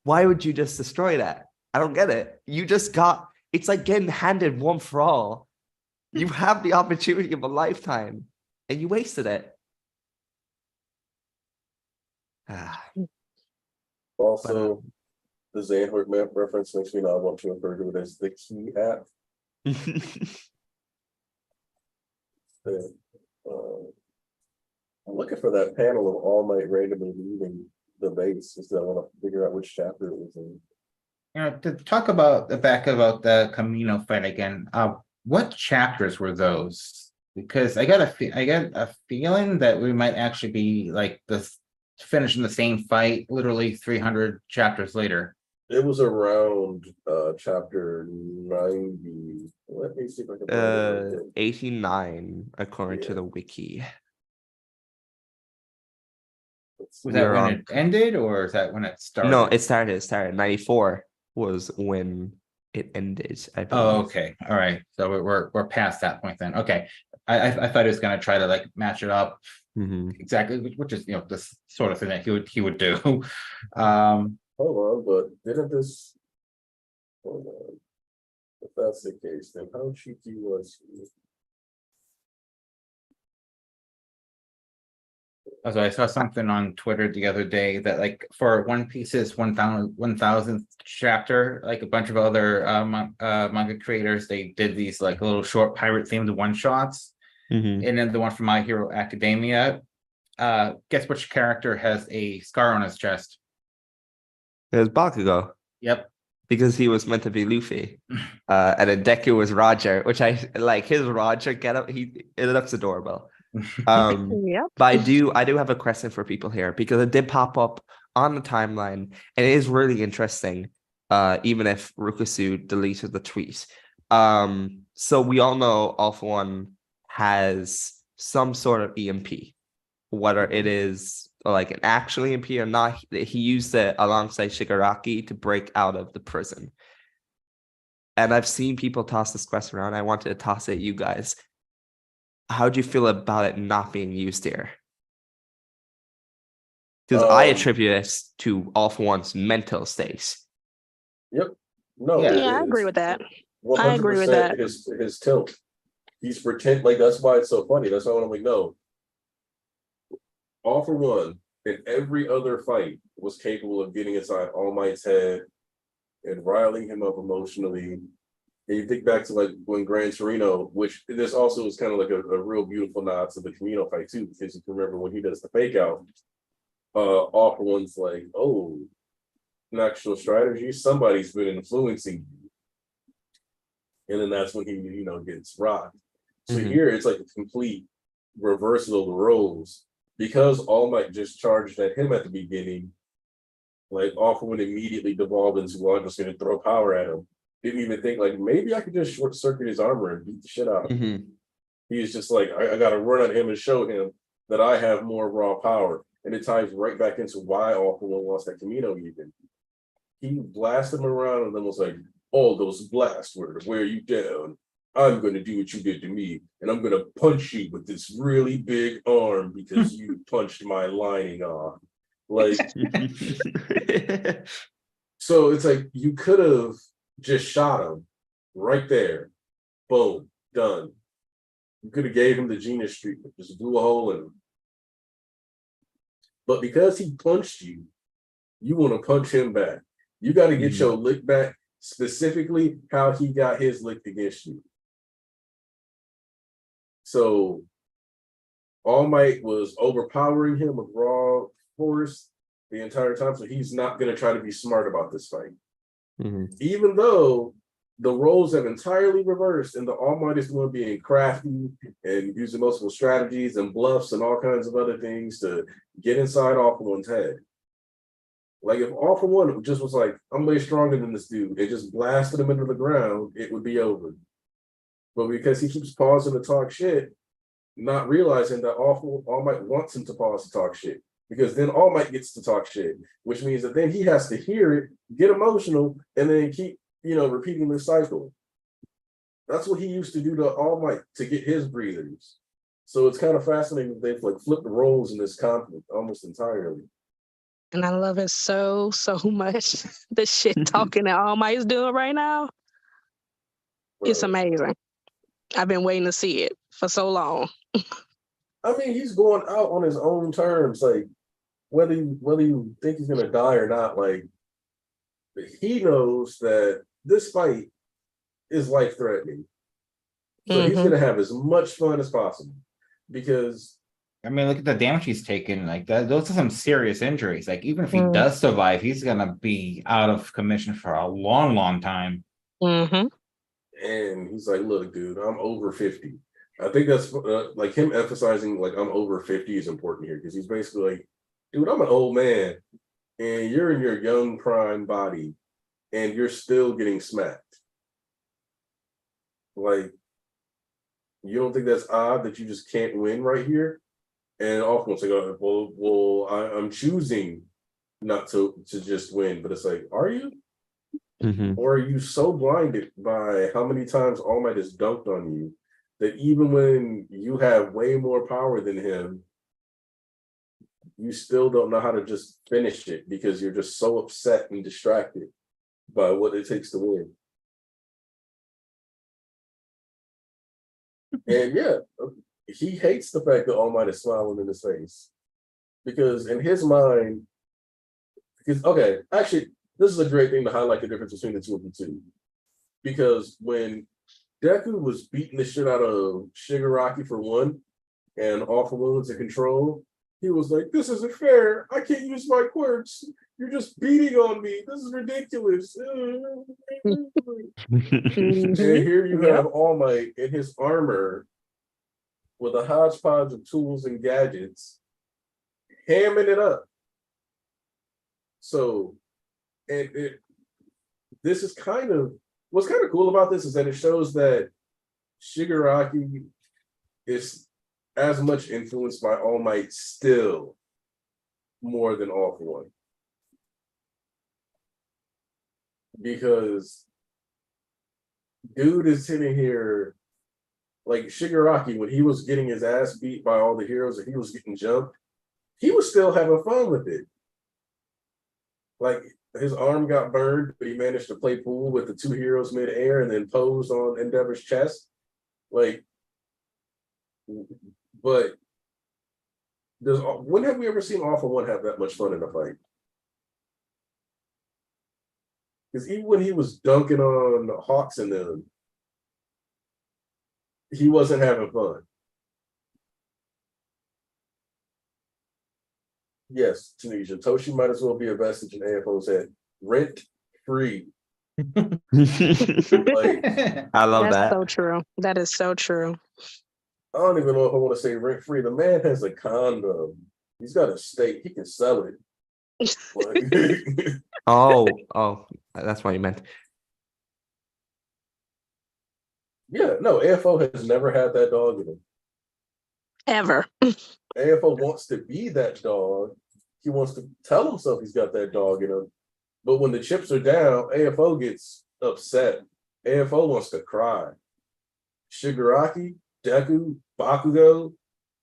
Speaker 2: Why would you just destroy that? I don't get it. You just got, it's like getting handed one for all. You have the opportunity of a lifetime and you wasted it.
Speaker 1: Also, the Zandvoort map reference makes me not want to refer to it as the key app. I'm looking for that panel of All Might randomly leaving the base because I want to figure out which chapter it was in.
Speaker 4: You know, to talk about the Camino fight again, what chapters were those? Because I got a feeling that we might actually be like finishing the same fight literally 300 chapters later.
Speaker 1: It was around chapter 90. Let me see if I can find it.
Speaker 2: 89 according to the wiki.
Speaker 4: Was that when it ended, or is that when it started?
Speaker 2: No, it started. 94 was when it ended, I believe.
Speaker 4: Oh, okay. All right. So we're past that point then. Okay. I thought he was gonna try to like match it up exactly, which is this sort of thing that he would do.
Speaker 1: Hold on, but didn't this? Hold on. If that's the case, then how cheeky was he?
Speaker 4: So I saw something on Twitter the other day that like for One Piece's 1000th chapter, like a bunch of other manga creators, they did these like little short pirate themed one shots. And then the one from My Hero Academia, guess which character has a scar on his chest?
Speaker 2: It was Bakugo.
Speaker 4: Yep.
Speaker 2: Because he was meant to be Luffy. And then Deku was Roger, which I like his Roger getup. It looks adorable.
Speaker 5: Yep.
Speaker 2: But I do have a question for people here because it did pop up on the timeline and it is really interesting, even if Rukusu deleted the tweet. So we all know Alpha One has some sort of EMP, whether it is like an actual EMP or not. He used it alongside Shigaraki to break out of the prison. And I've seen people toss this question around. I wanted to toss it at you guys. How do you feel about it not being used here? Because I attribute this to Alpha One's mental state.
Speaker 1: Yep. No.
Speaker 5: Yeah, I agree with that.
Speaker 1: 100%
Speaker 5: I agree with that.
Speaker 1: His tilt. He's pretend like that's why it's so funny. That's why I'm like, no. All for One in every other fight was capable of getting inside All Might's head and riling him up emotionally. And you think back to like when Gran Torino, which this also is kind of like a real beautiful nod to the Camino fight too, because you can remember when he does the fake out, All for One's like, oh, an actual strategy, somebody's been influencing you. And then that's when he, gets rocked. So here it's like a complete reversal of the roles. Because All Might just charged at him at the beginning, like All for One immediately devolved into, well, I'm just going to throw power at him. Didn't even think like maybe I could just short circuit his armor and beat the shit out of him. He's just like, I got to run at him and show him that I have more raw power. And it ties right back into why All for One lost that Camino even. He blasted him around and then was like, all those blasts were to wear you down. I'm going to do what you did to me. And I'm going to punch you with this really big arm because you punched my lining off. Like, so it's like, you could have just shot him right there. Boom, done. You could have gave him the genius treatment, just blew a hole in him. But because he punched you, you want to punch him back. You got to get your lick back specifically how he got his lick against you. So All Might was overpowering him with raw force the entire time, so he's not going to try to be smart about this fight. Even though the roles have entirely reversed and the All Might is going to be crafty and using multiple strategies and bluffs and all kinds of other things to get inside All For One's head. Like if All For One just was like, I'm way stronger than this dude, it just blasted him into the ground, it would be over. But because he keeps pausing to talk shit, not realizing that All Might wants him to pause to talk shit, because then All Might gets to talk shit, which means that then he has to hear it, get emotional, and then keep, repeating the cycle. That's what he used to do to All Might to get his breathers. So it's kind of fascinating that they've like flipped the roles in this conflict almost entirely.
Speaker 5: And I love it so much. The shit talking that All Might is doing right now. It's amazing. I've been waiting to see it for so long.
Speaker 1: I mean, he's going out on his own terms, like whether you think he's gonna die or not, like he knows that this fight is life-threatening. So he's gonna have as much fun as possible. Because
Speaker 4: I mean, look at the damage he's taken. Like that, those are some serious injuries. Like even if he does survive, he's gonna be out of commission for a long time.
Speaker 1: And he's like, look, dude, I'm over 50. I think that's like him emphasizing like I'm over 50 is important here, because he's basically like, dude, I'm an old man and you're in your young prime body and you're still getting smacked. Like, you don't think that's odd that you just can't win right here? And often it's like, oh, well, I'm choosing not to just win, but it's like, are you? Or are you so blinded by how many times All Might has dunked on you that even when you have way more power than him, you still don't know how to just finish it because you're just so upset and distracted by what it takes to win? And yeah, he hates the fact that All Might is smiling in his face, because in his mind, actually, this is a great thing to highlight the difference between the two of the two. Because when Deku was beating the shit out of Shigaraki for one, and All For One was in control, he was like, this isn't fair. I can't use my quirks. You're just beating on me. This is ridiculous. And here you have All Might in his armor with a hodgepodge of tools and gadgets, hamming it up. So, this is what's kind of cool about this is that it shows that Shigaraki is as much influenced by All Might still more than All For One. Because dude is sitting here like Shigaraki, when he was getting his ass beat by all the heroes and he was getting jumped, he was still having fun with it. Like his arm got burned, but he managed to play pool with the two heroes mid-air and then pose on Endeavor's chest. Like, but when have we ever seen All For One have that much fun in a fight? Because even when he was dunking on Hawks and them, he wasn't having fun. Yes, Tunisia. Toshi might as well be a vestige in AFO's head. Rent free.
Speaker 2: I love
Speaker 5: That's
Speaker 2: that.
Speaker 5: so true. That is so true.
Speaker 1: I don't even know if I want to say rent free. The man has a condo. He's got a stake. He can sell it.
Speaker 2: Oh, that's what you meant.
Speaker 1: Yeah, no, AFO has never had that dog in him.
Speaker 5: Ever.
Speaker 1: AFO wants to be that dog. He wants to tell himself he's got that dog in him. But when the chips are down, AFO gets upset. AFO wants to cry. Shigaraki, Deku, Bakugo,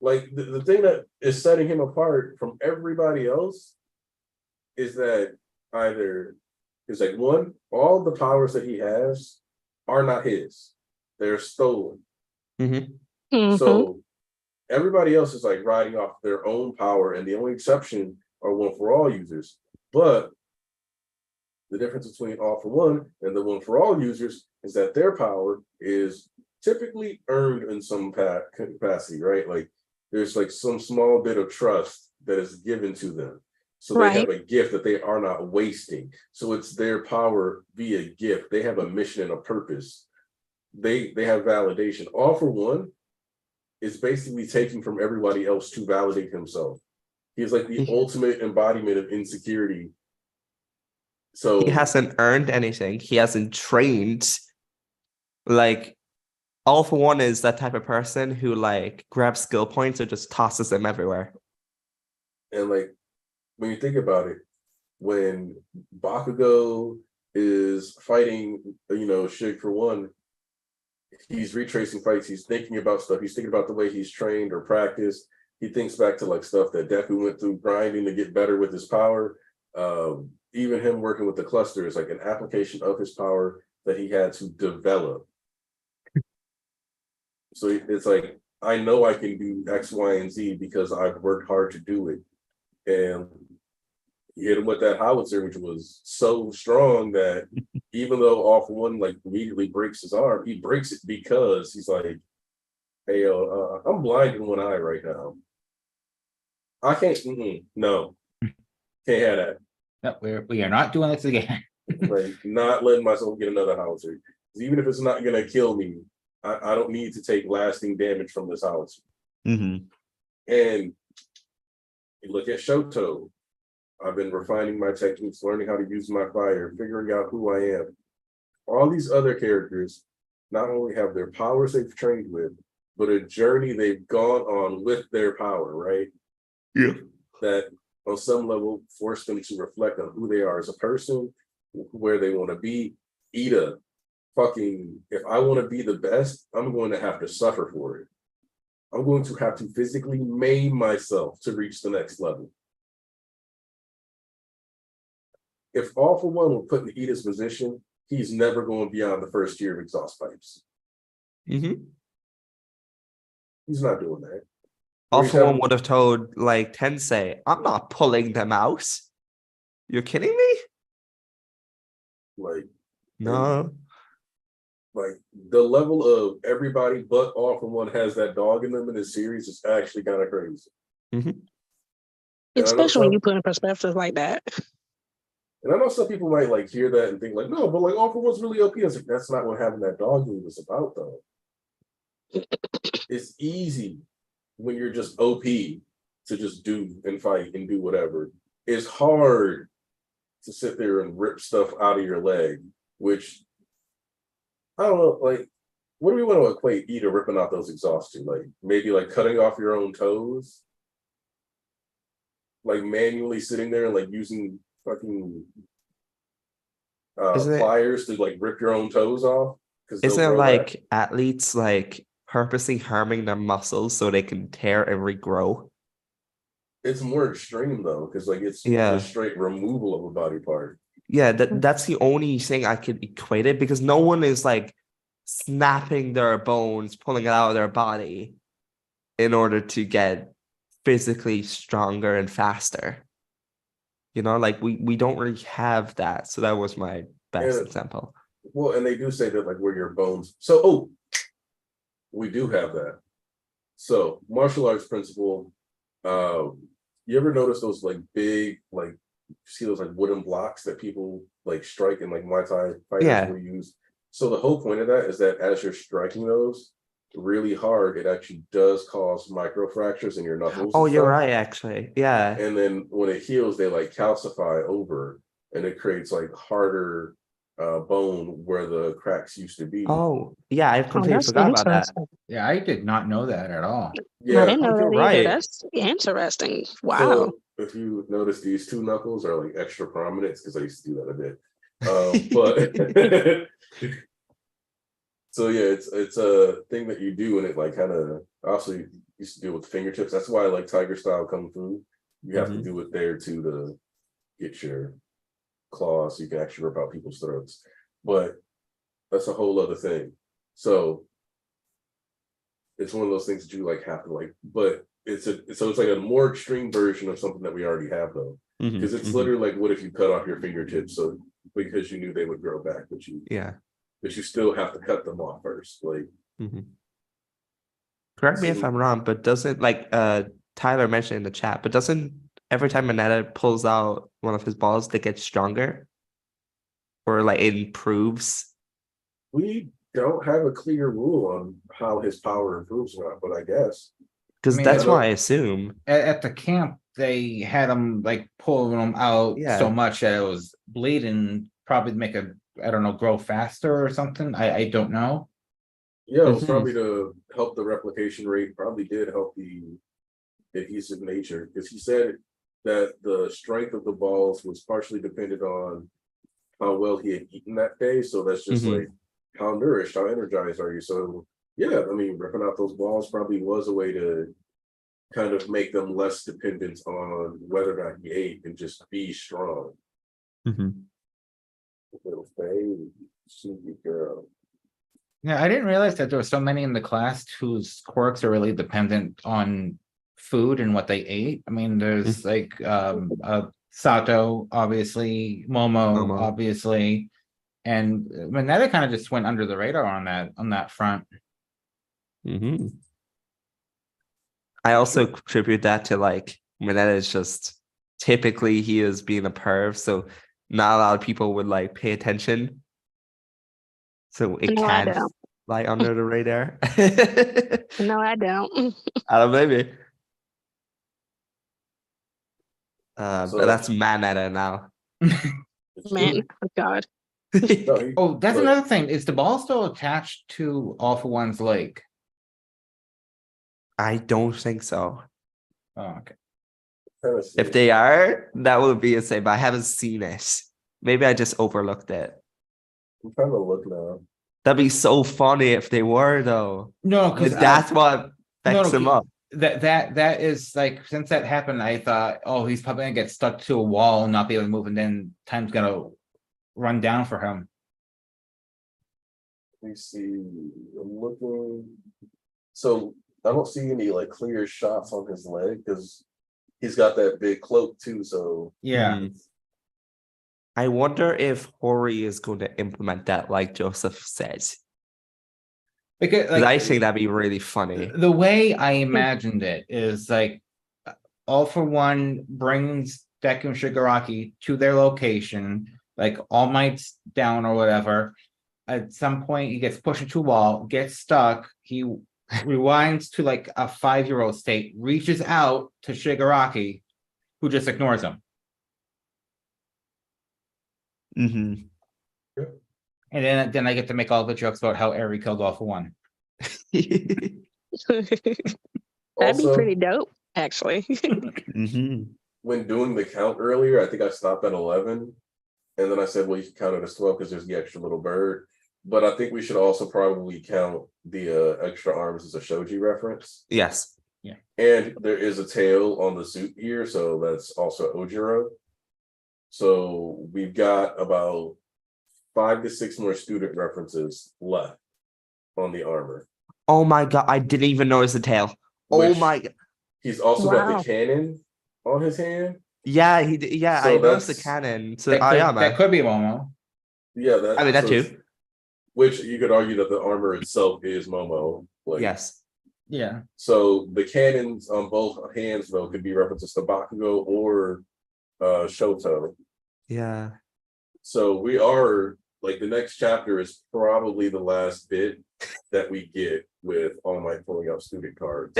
Speaker 1: like the thing that is setting him apart from everybody else is that either it's like, one, all the powers that he has are not his. They're stolen.
Speaker 2: Mm-hmm.
Speaker 1: So everybody else is like riding off their own power, and the only exception are one for all users. But the difference between all for one and the one for all users is that their power is typically earned in some capacity, right? Like there's like some small bit of trust that is given to them. So they have a gift that they are not wasting. So it's their power via gift. They have a mission and a purpose. They have validation. All for one is basically taking from everybody else to validate himself. He's like the ultimate embodiment of insecurity. So
Speaker 2: he hasn't earned anything. He hasn't trained. Like, All for One is that type of person who like grabs skill points and just tosses them everywhere.
Speaker 1: And like, when you think about it, when Bakugo is fighting, Shig for one, he's retracing fights. He's thinking about stuff. He's thinking about the way he's trained or practiced. He thinks back to like stuff that Deku went through grinding to get better with his power. Even him working with the cluster is like an application of his power that he had to develop. So it's like, I know I can do X, Y, and Z because I've worked hard to do it. And he hit him with that howitzer, which was so strong that even though All for One like immediately breaks his arm, he breaks it because he's like, hey, I'm blind in one eye right now. I can't, no, can't have that.
Speaker 4: No, we are not doing this again.
Speaker 1: Like, not letting myself get another howitzer. Even if it's not gonna kill me, I don't need to take lasting damage from this howitzer.
Speaker 2: Mm-hmm.
Speaker 1: And you look at Shoto. I've been refining my techniques, learning how to use my fire, figuring out who I am. All these other characters not only have their powers they've trained with, but a journey they've gone on with their power, right?
Speaker 2: Yeah.
Speaker 1: That on some level force them to reflect on who they are as a person, where they want to be. Ida, if I want to be the best, I'm going to have to suffer for it. I'm going to have to physically maim myself to reach the next level. If All for One were put in Ida's position, he's never going beyond the first tier of exhaust pipes.
Speaker 2: Mm-hmm.
Speaker 1: He's not doing that.
Speaker 2: All for One would have told like Tensei, I'm not pulling them out. You're kidding me?
Speaker 1: Like,
Speaker 2: No.
Speaker 1: like the level of everybody but All for One has that dog in them in this series is actually kind of crazy.
Speaker 2: Mm-hmm.
Speaker 5: Especially when you put in perspective like that.
Speaker 1: And I know some people might like hear that and think like, no, but like All for One's really OP. I was like, that's not what having that dog in was about, though. It's easy when you're just OP to just do and fight and do whatever. It's hard to sit there and rip stuff out of your leg, which I don't know, like, what do we want to equate Ida ripping out those exhausts to? Like, maybe like cutting off your own toes? Like manually sitting there and like using fucking pliers to like rip your own toes off?
Speaker 2: Isn't it like athletes like purposely harming their muscles so they can tear and regrow?
Speaker 1: It's more extreme though, because like it's a straight removal of a body part.
Speaker 2: Yeah, that's the only thing I could equate it, because no one is like snapping their bones, pulling it out of their body in order to get physically stronger and faster. Like we don't really have that. So that was my best example.
Speaker 1: Well, and they do say that like where your bones. So, we do have that. So martial arts principle. You ever notice those like big, like see those like wooden blocks that people like strike and like Muay Thai fighters will use? So the whole point of that is that as you're striking those really hard, it actually does cause micro fractures in your knuckles.
Speaker 2: Oh, you're right, actually. Yeah.
Speaker 1: And then when it heals, they like calcify over, and it creates like harder bone where the cracks used to be.
Speaker 2: Oh, yeah, I completely forgot about that.
Speaker 4: Yeah, I did not know that at all.
Speaker 1: Yeah,
Speaker 5: I didn't know that either.
Speaker 2: Right.
Speaker 5: That's interesting. Wow.
Speaker 1: So if you notice, these two knuckles are like extra prominent because I used to do that a bit. But so yeah, it's a thing that you do, and it like kind of also used to deal with fingertips. That's why I like Tiger style Kung Fu. You have to do it there too to get your claws so you can actually rip out people's throats. But That's a whole other thing. So it's one of those things that you like have to like, but it's like a more extreme version of something that we already have though.
Speaker 2: Mhm,
Speaker 1: Because it's
Speaker 2: mhm.
Speaker 1: literally like, what if you cut off your fingertips so because you knew they would grow back, but you still have to cut them off first. Like
Speaker 2: Mhm. Correct me if I'm wrong, but doesn't like Tyler mentioned in the chat, but doesn't every time Mineta pulls out one of his balls, they get stronger? Or like it improves?
Speaker 1: we don't have a clear rule on how his power improves or not, but I guess.
Speaker 2: Because
Speaker 4: mean,
Speaker 2: that's
Speaker 1: I
Speaker 2: what I
Speaker 1: don't-
Speaker 2: assume.
Speaker 4: At the camp, they had him like pulling them out
Speaker 2: Yeah.
Speaker 4: so much that it was bleeding, probably to make a, I don't know, grow faster or something. I don't know.
Speaker 1: Yeah, it was
Speaker 2: Mhm.
Speaker 1: probably to help the replication rate, probably did help the adhesive nature, because he said that the strength of the balls was partially dependent on how well he had eaten that day. So that's just
Speaker 2: Mhm.
Speaker 1: like how nourished, how energized are you? So yeah, I mean, ripping out those balls probably was a way to kind of make them less dependent on whether or not he ate and just be strong.
Speaker 2: Mhm.
Speaker 1: Little baby, sweet girl.
Speaker 4: Yeah, I didn't realize that there were so many in the class whose quirks are really dependent on food and what they ate. I mean, there's like Sato, obviously, Momo,
Speaker 2: Momo.
Speaker 4: obviously, and Mineta kind of just went under the radar on that front.
Speaker 2: Mhm. I also attribute that to like Mineta is just typically he is being a perv, so not a lot of people would like pay attention. So it
Speaker 5: No, I
Speaker 2: can
Speaker 5: don't.
Speaker 2: fly under the radar.
Speaker 5: No, I don't.
Speaker 2: I don't blame you.
Speaker 1: So-
Speaker 2: But that's man meta now.
Speaker 1: It's
Speaker 5: Man,
Speaker 1: true.
Speaker 5: oh God.
Speaker 1: No, he-
Speaker 4: Oh, that's
Speaker 1: but-
Speaker 4: another thing. Is the ball still attached to All for One's leg?
Speaker 2: I don't think so.
Speaker 4: Oh, okay.
Speaker 1: kinda see
Speaker 2: If
Speaker 1: it.
Speaker 2: they are, that would be insane, but I haven't seen it. Maybe I just overlooked it.
Speaker 1: I'm trying to look now.
Speaker 2: That'd be so funny if they were though.
Speaker 4: No, because
Speaker 2: That's what backs him up.
Speaker 4: that is like, since that happened, I thought, oh, he's probably gonna get stuck to a wall and not be able to move, and then time's gonna run down for him.
Speaker 1: Let me see. I'm looking. So I don't see any like clear shots on his leg because he's got that big cloak too. So
Speaker 4: Yeah.
Speaker 2: Mhm. I wonder if Hori is going to implement that like Joseph says.
Speaker 4: Because
Speaker 2: Because I
Speaker 4: like
Speaker 2: think that'd be really funny.
Speaker 4: the way I imagined it is like All for One brings Deku and Shigaraki to their location, like All Might's down or whatever. At some point, he gets pushed into a wall, gets stuck. He rewinds to like a 5-year-old state, reaches out to Shigaraki, who just ignores him.
Speaker 2: Mhm.
Speaker 4: And then I get to make all the jokes about how Eri killed All for One.
Speaker 5: That'd
Speaker 1: also,
Speaker 5: be pretty dope, actually.
Speaker 2: Mhm.
Speaker 1: when doing the count earlier, I think I stopped at 11, and then I said, well, you can count it as 12 because there's the extra little bird. But I think we should also probably count the extra arms as a shoji reference.
Speaker 2: Yes.
Speaker 1: And there is a tail on the suit here, so that's also Ojiro. So we've got about 5 to 6 more student references left on the armor.
Speaker 2: Oh my god, I didn't even notice the tail. Oh
Speaker 1: Which-
Speaker 2: my god.
Speaker 1: He's also got
Speaker 5: Wow.
Speaker 1: the cannon on his hand.
Speaker 2: Yeah,
Speaker 1: So
Speaker 2: I noticed the
Speaker 1: that's-
Speaker 2: cannon. So
Speaker 4: That
Speaker 2: Ayama.
Speaker 4: could be Momo.
Speaker 1: Yeah, that,
Speaker 2: I mean that
Speaker 1: so-
Speaker 2: too.
Speaker 1: Which you could argue that the armor itself is Momo. Like,
Speaker 2: Yes.
Speaker 4: Yeah.
Speaker 1: So the cannons on both hands though could be references to Bakugo or Shoto.
Speaker 2: Yeah.
Speaker 1: So we are like the next chapter is probably the last bit that we get with All Might pulling out student cards.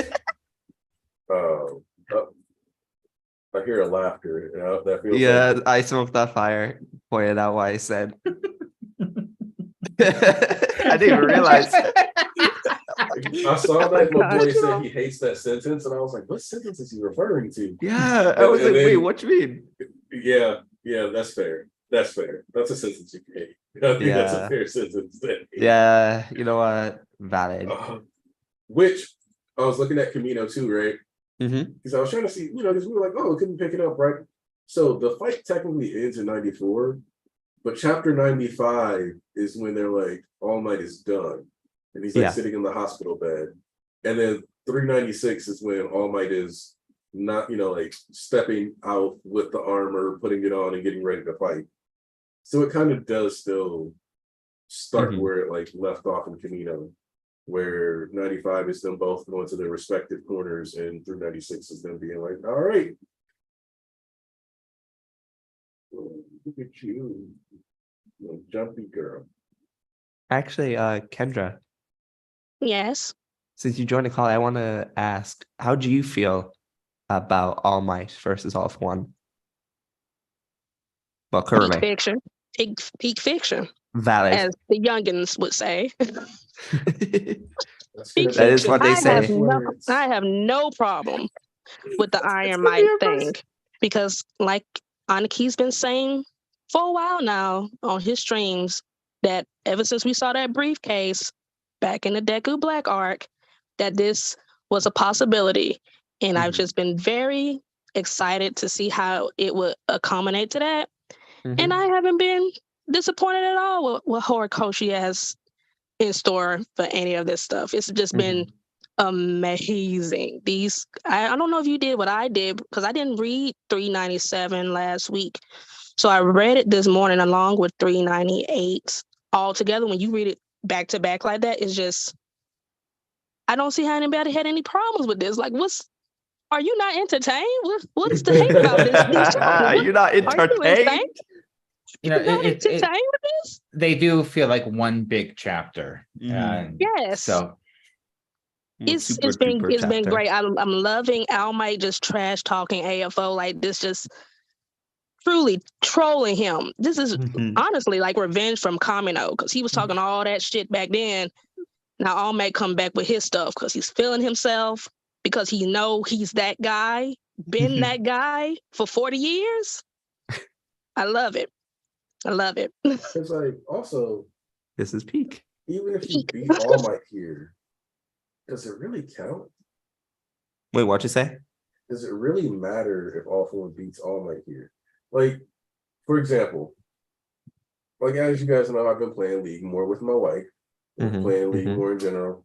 Speaker 1: I hear a laughter. That feels
Speaker 2: Yeah,
Speaker 1: like
Speaker 2: I smoked that fire. Pointed out what I said. I didn't even realize.
Speaker 1: I saw that my boy
Speaker 5: Gosh.
Speaker 1: said he hates that sentence, and I was like, what sentence is he referring to?
Speaker 2: Yeah, I was
Speaker 1: And
Speaker 2: like,
Speaker 1: then-
Speaker 2: wait, what you mean?
Speaker 1: Yeah, that's fair. That's fair. That's a sentence you can hate. I think that's a
Speaker 2: Yeah.
Speaker 1: fair sentence.
Speaker 2: Yeah, you know what? Valid.
Speaker 1: Which I was looking at Camino too, right?
Speaker 2: Mm-hmm.
Speaker 1: Because I was trying to see, because we were like, oh, we couldn't pick it up, right? So the fight technically ends in 94, But chapter 95 is when they're like, All Might is done. And he's like
Speaker 2: Yeah.
Speaker 1: sitting in the hospital bed. And then 396 is when All Might is not, like stepping out with the armor, putting it on and getting ready to fight. So it kind of does still start where it like left off in Camino, where 95 is them both going to their respective corners and 396 is them being like, all right. Look at you, jumpy girl.
Speaker 2: Actually, Kendra,
Speaker 5: Yes.
Speaker 2: since you joined the call, I want to ask, how do you feel about All Might versus All for One? Well,
Speaker 5: Peak
Speaker 2: currently,
Speaker 5: fiction. Peak fiction,
Speaker 2: valid.
Speaker 5: as the youngins would say.
Speaker 1: That's
Speaker 5: Peak
Speaker 2: That is
Speaker 5: fiction.
Speaker 2: what they say.
Speaker 5: I have no problem with the Iron Might thing, because like Aniki's been saying for a while now on his streams, that ever since we saw that briefcase back in the Deku Black arc, that this was a possibility. And I've just been very excited to see how it would accommodate to that. And I haven't been disappointed at all with what Horikoshi has in store for any of this stuff. It's just been amazing. I don't know if you did what I did, because I didn't read 397 last week. So I read it this morning along with 398 all together. When you read it back to back like that, it's just, I don't see how anybody had any problems with this. Like, are you not entertained? What is the hate about this? These chapters?
Speaker 2: You're not
Speaker 5: Are you insane?
Speaker 2: entertained?
Speaker 4: You know,
Speaker 5: You're not entertained with this?
Speaker 4: they do feel like one big chapter.
Speaker 5: Yes.
Speaker 4: So
Speaker 5: It's been great. I'm loving All Might just trash talking AFO like this, just truly trolling him. This is honestly like revenge from Kamino, because he was talking all that shit back then. Now All Might come back with his stuff because he's feeling himself, because he know he's that guy, been that guy for 40 years. I love it. I love it.
Speaker 1: It's like, also,
Speaker 2: This is peak.
Speaker 1: even if you beat All Might here, does it really count?
Speaker 2: Wait, what'd you say?
Speaker 1: Does it really matter if All For One beats All Might here? Like, for example, like as you guys know, I've been playing League more with my wife, playing League more in general,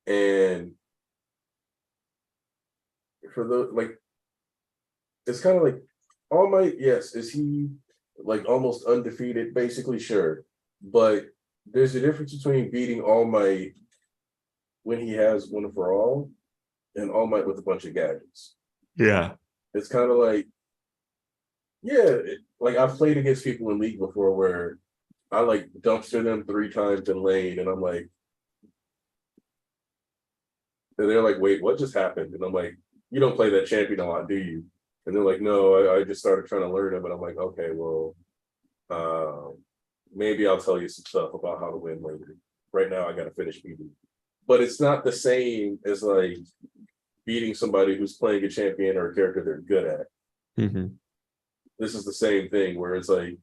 Speaker 1: and for the like, it's kind of like All Might. Yes, is he like almost undefeated? Basically, sure, but there's a difference between beating All Might when he has One for All and All Might with a bunch of gadgets.
Speaker 2: Yeah.
Speaker 1: It's kind of like, yeah, like I've played against people in League before where I like dumpster them 3 times in lane, and I'm like, and they're like, wait, what just happened? And I'm like, you don't play that champion a lot, do you? And they're like, no, I just started trying to learn him. And I'm like, okay, well, maybe I'll tell you some stuff about how to win later. Right now, I got to finish beating. But it's not the same as like beating somebody who's playing a champion or a character they're good at. This is the same thing where it's like,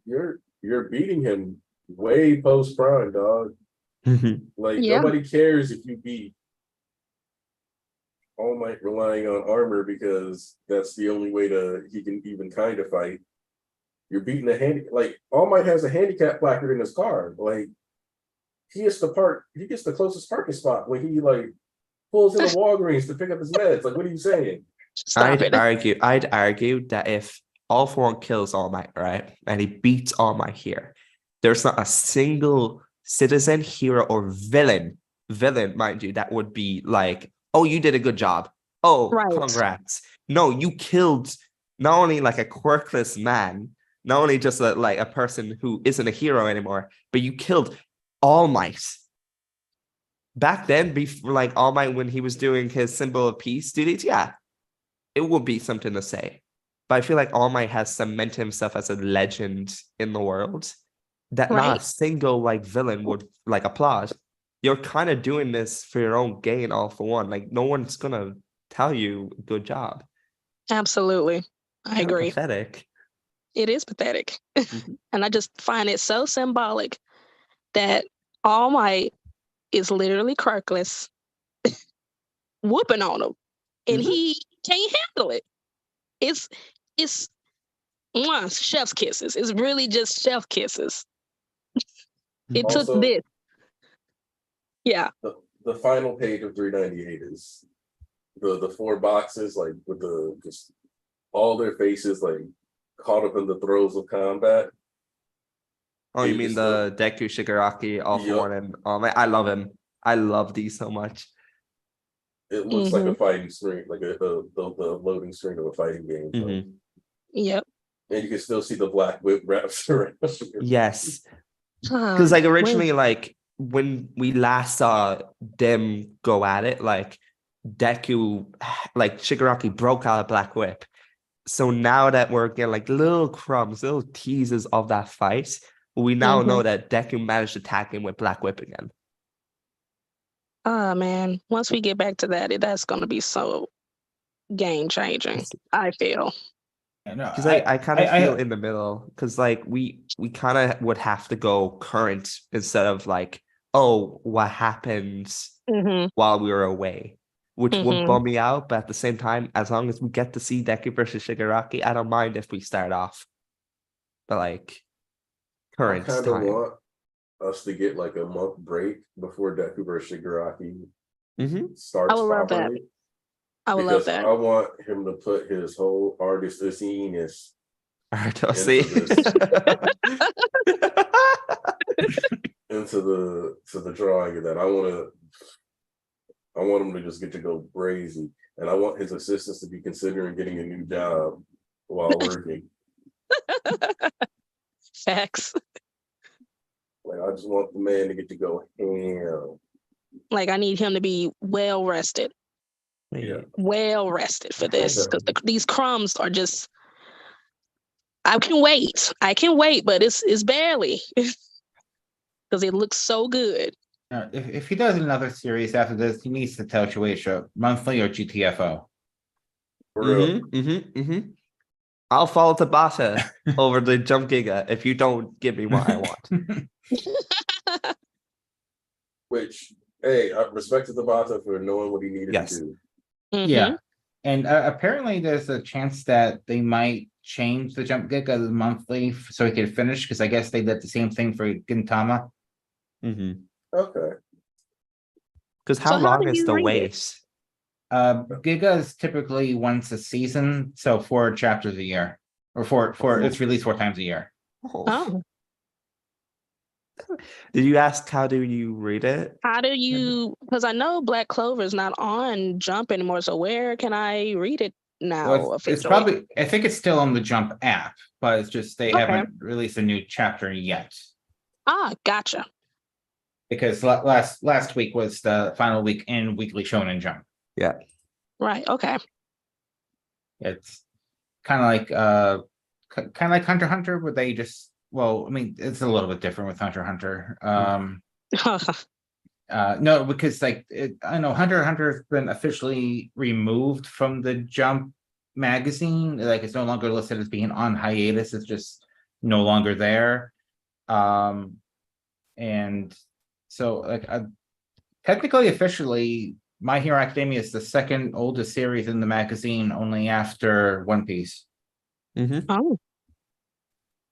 Speaker 1: you're beating him way post prime, dog. Like nobody cares if you beat All Might relying on armor because that's the only way he can even kind of fight. You're beating like All Might has a handicap placard in his car. Like he gets the closest parking spot when he like pulls into Walgreens to pick up his meds. Like, what are you saying?
Speaker 2: I'd argue that if All For One kills All Might, right, and he beats All Might here, there's not a single citizen, hero, or villain, mind you, that would be like, oh, you did a good job. Oh, congrats. No, you killed not only like a quirkless man, not only just like a person who isn't a hero anymore, but you killed All Might. Back then, before like All Might, when he was doing his symbol of peace duties, yeah, it would be something to say. But I feel like All Might has cemented himself as a legend in the world that not a single like villain would like applaud. You're kind of doing this for your own gain, All For One. Like no one's gonna tell you good job.
Speaker 5: Absolutely. I agree.
Speaker 2: Pathetic.
Speaker 5: It is pathetic. And I just find it so symbolic that All Might is literally quirkless, whooping on him, and he can't handle it. It's Mwah, chef's kisses. It's really just chef kisses. It took
Speaker 1: Also,
Speaker 5: this. Yeah.
Speaker 1: the final page of 398 is the four boxes, like with the just all their faces like caught up in the throes of combat.
Speaker 2: Oh, you
Speaker 1: It
Speaker 2: mean
Speaker 1: is
Speaker 2: the Deku Shigaraki, All for
Speaker 1: Yup.
Speaker 2: One, and I love him. I love these so much.
Speaker 1: It looks like a fighting screen, like the loading screen of a fighting game.
Speaker 2: Mhm.
Speaker 5: Yep.
Speaker 1: And you can still see the black whip wraps around.
Speaker 2: Yes, because like originally, like when we last saw them go at it, like Deku, like Shigaraki broke out a black whip. So now that we're getting like little crumbs, little teases of that fight, we now know that Deku managed to attack him with black whip again.
Speaker 5: Oh man, once we get back to that, that's gonna be so game changing. I feel.
Speaker 2: Because I kind of feel in the middle, because like we kind of would have to go current instead of like, oh, what happened while we were away, which would bum me out. But at the same time, as long as we get to see Deku versus Shigaraki, I don't mind if we start off, but like
Speaker 1: I
Speaker 2: current
Speaker 1: kind of
Speaker 2: time.
Speaker 1: want us to get like a month break before Deku versus Shigaraki starts
Speaker 5: I would love that.
Speaker 1: properly.
Speaker 5: I would love that.
Speaker 1: I want him to put his whole artist-ness into the drawing of that. I want him to just get to go crazy, and I want his assistants to be considering getting a new job while working.
Speaker 5: Facts.
Speaker 1: Like I just want the man to get to go ham.
Speaker 5: Like I need him to be well rested.
Speaker 1: Yeah.
Speaker 5: Well rested for this, because these crumbs are just. I can wait, but it's barely because it looks so good.
Speaker 4: If he does another series after this, he needs to tell Shueisha monthly or GTFO.
Speaker 1: For real.
Speaker 2: I'll follow Tabata over the Jump Giga if you don't give me what I want.
Speaker 1: Which, hey, I respect Tabata for knowing what he needed to do.
Speaker 4: Yeah, and apparently there's a chance that they might change the Jump Giga monthly so he could finish, because I guess they did the same thing for Gintama.
Speaker 1: Okay.
Speaker 2: Because how long is the wait?
Speaker 4: Giga is typically once a season, so 4 chapters a year, or four. It's released 4 times a year.
Speaker 5: Oh.
Speaker 2: Did you ask how do you read it?
Speaker 5: How do you? Because I know Black Clover is not on Jump anymore. So where can I read it now?
Speaker 4: Well, it's probably. I think it's still on the Jump app, but it's just they haven't released a new chapter yet.
Speaker 5: Ah, gotcha.
Speaker 4: Because last week was the final week in Weekly Shonen Jump.
Speaker 2: Yeah.
Speaker 5: Right. Okay.
Speaker 4: It's kind of like Hunter x Hunter, where they just. Well, I mean, it's a little bit different with Hunter x Hunter. No, because I know Hunter x Hunter has been officially removed from the Jump magazine. Like it's no longer listed as being on hiatus. It's just no longer there. And so, like, technically, officially, My Hero Academia is the second oldest series in the magazine, only after One Piece.
Speaker 5: Oh.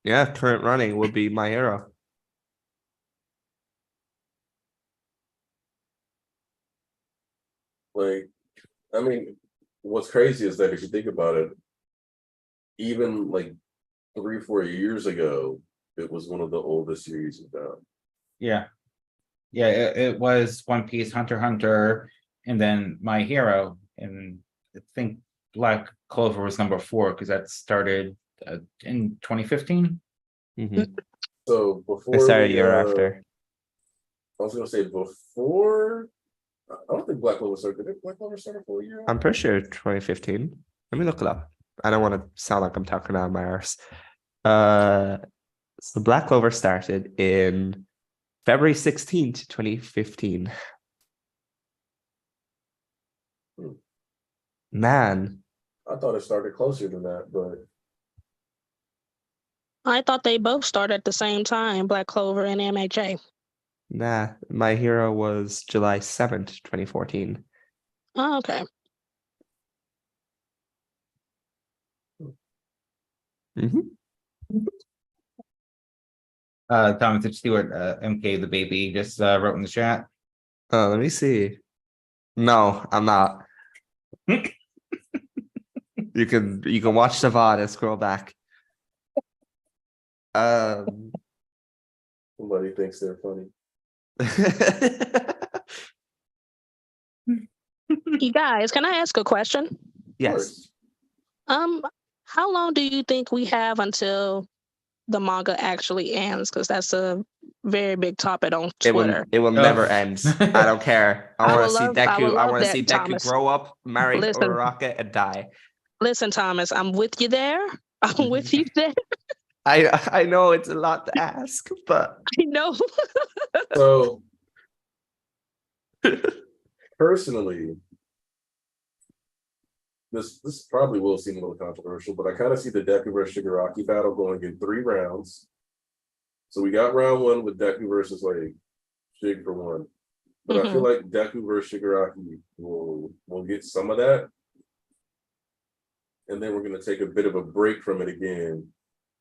Speaker 2: Yeah, current running would be My Hero.
Speaker 1: Like, I mean, what's crazy is that if you think about it, even like 3-4 years ago, it was one of the oldest series of that.
Speaker 4: Yeah. It was One Piece, Hunter x Hunter, and then My Hero, and I think Black Clover was number 4 because that started in 2015.
Speaker 1: So before
Speaker 2: It started a year after.
Speaker 1: I was gonna say before. I don't think Black Clover started. Did Black Clover start a full year?
Speaker 2: I'm pretty sure 2015. Let me look it up. I don't want to sound like I'm talking out of my arse. So Black Clover started in February 16th, 2015. Man.
Speaker 1: I thought it started closer than that, but
Speaker 5: I thought they both started at the same time, Black Clover and MHA.
Speaker 2: Nah, My Hero was July 7th, 2014.
Speaker 5: Oh, okay.
Speaker 2: Mhm.
Speaker 4: Thomas, did you see what MK the baby just wrote in the chat?
Speaker 2: Let me see. No, I'm not. You can watch the VOD and scroll back.
Speaker 1: Somebody thinks they're funny.
Speaker 5: You guys, can I ask a question?
Speaker 1: Of
Speaker 2: Yes.
Speaker 1: course.
Speaker 5: How long do you think we have until the manga actually ends? Because that's a very big topic on Twitter.
Speaker 2: It will never end. I don't care. I
Speaker 5: I
Speaker 2: want
Speaker 5: would
Speaker 2: to see
Speaker 5: love- I
Speaker 2: Deku.
Speaker 5: would
Speaker 2: I
Speaker 5: love
Speaker 2: want to
Speaker 5: that,
Speaker 2: see Deku
Speaker 5: Thomas.
Speaker 2: grow up, marry
Speaker 5: Listen.
Speaker 2: Uraraka, and die.
Speaker 5: Listen, Thomas, I'm with you there. I'm with you there.
Speaker 2: I know it's a lot to ask, but
Speaker 5: I know.
Speaker 1: So personally, this probably will seem a little controversial, but I kind of see the Deku versus Shigaraki battle going in 3 rounds. So we got round 1 with Deku versus like Shig for 1. But I feel like Deku versus Shigaraki will get some of that. And then we're going to take a bit of a break from it again